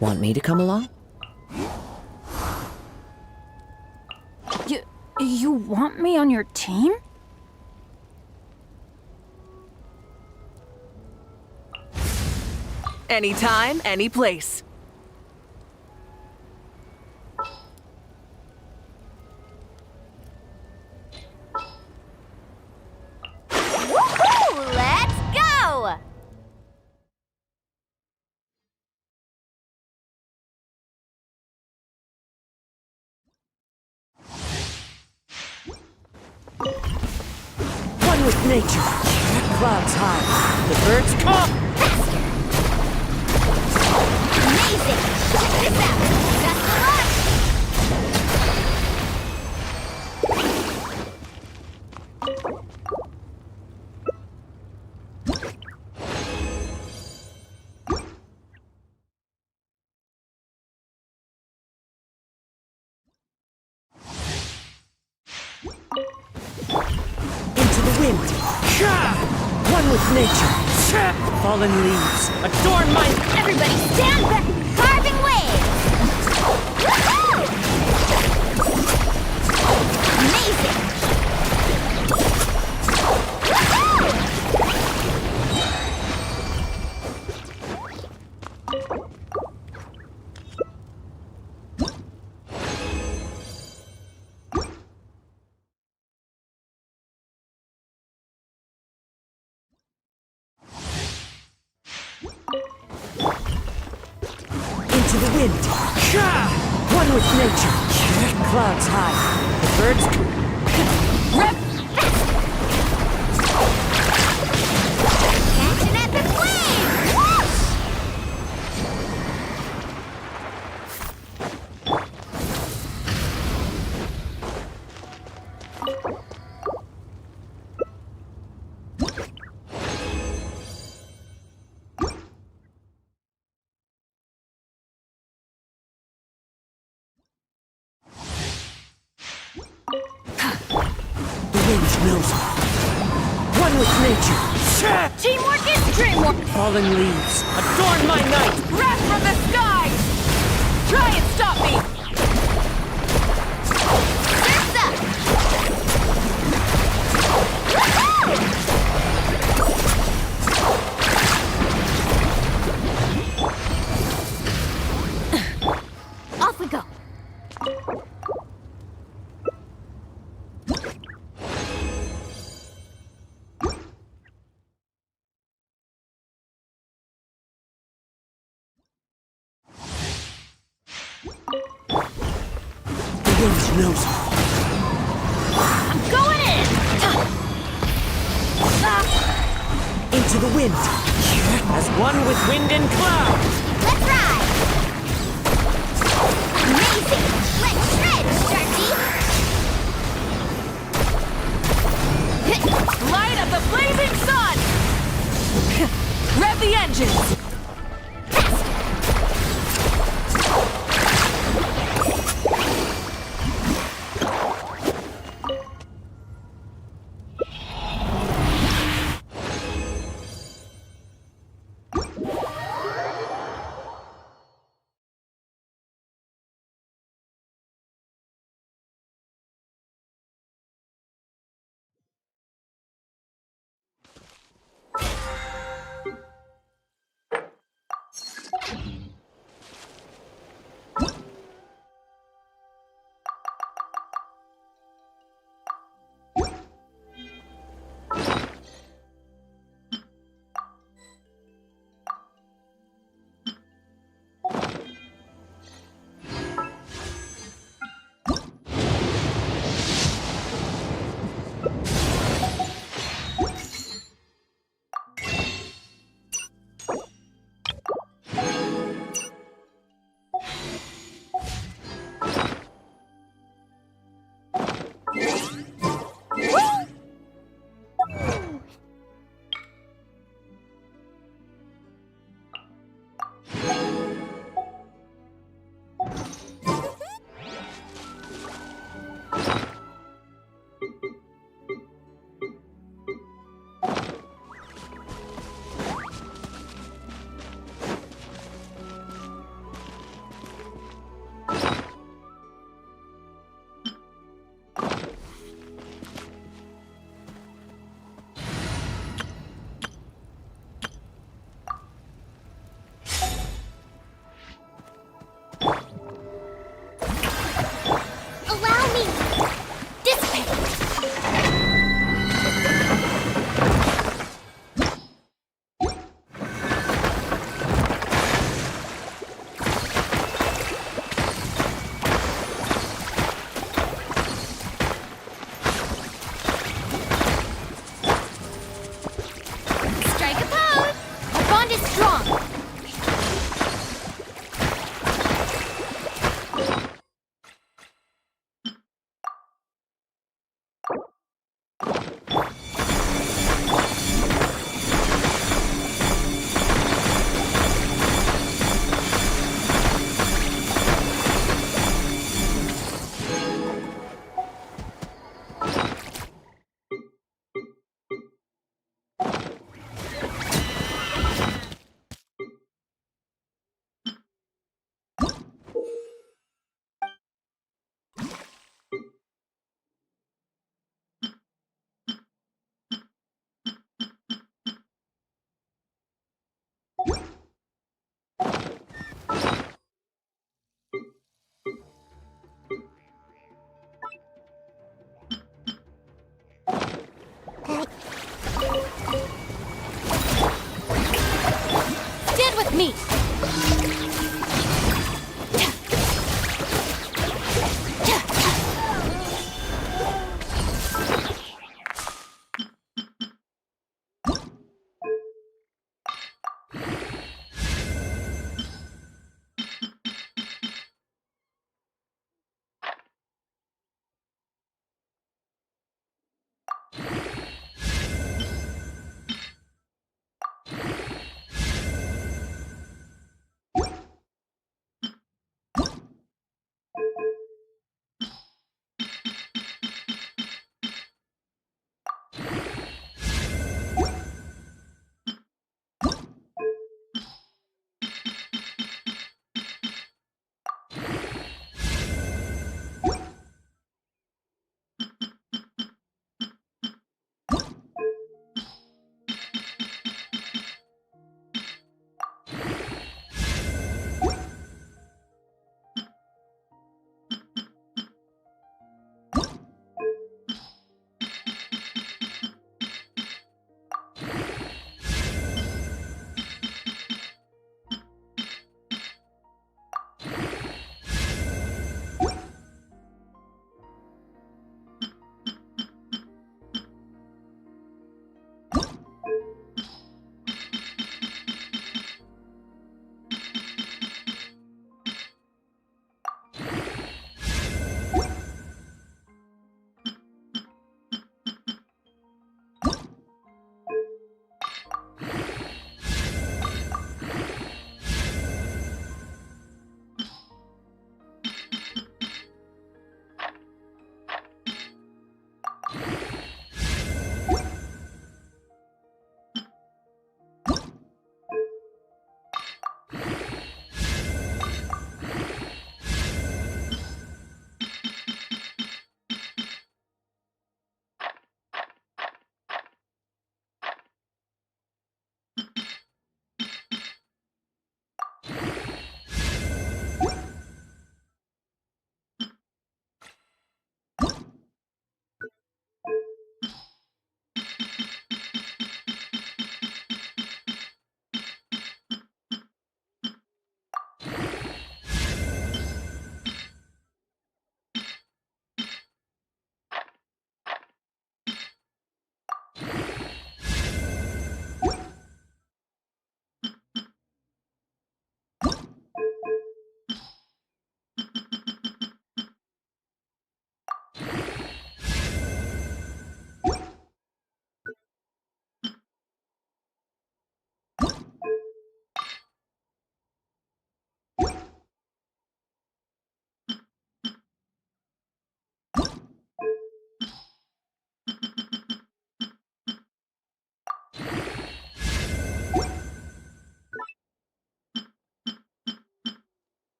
Want me to come along? You want me on your team? Anytime, any place. Woohoo! Let's go! One with nature. Clouds high. The birds come. Amazing! Check this out! Best of luck! Into the wind. One with nature. Fallen leaves. Adorn my... Everybody stand back! Carving waves! Amazing! Into the wind. One with nature. Clouds high. The birds... Catch an epic wave! Whoosh! The wind knows me. One with nature. Teamwork is dreamwork! Fallen leaves. Adorn my night. Wrath from the sky! Try and stop me! Surf's up! Off we go! The wind knows me. I'm going in! Into the wind. As one with wind and cloud. Let's ride! Amazing! Let's shred, Sharky! Light up the blazing sun! Rev the engines! Me.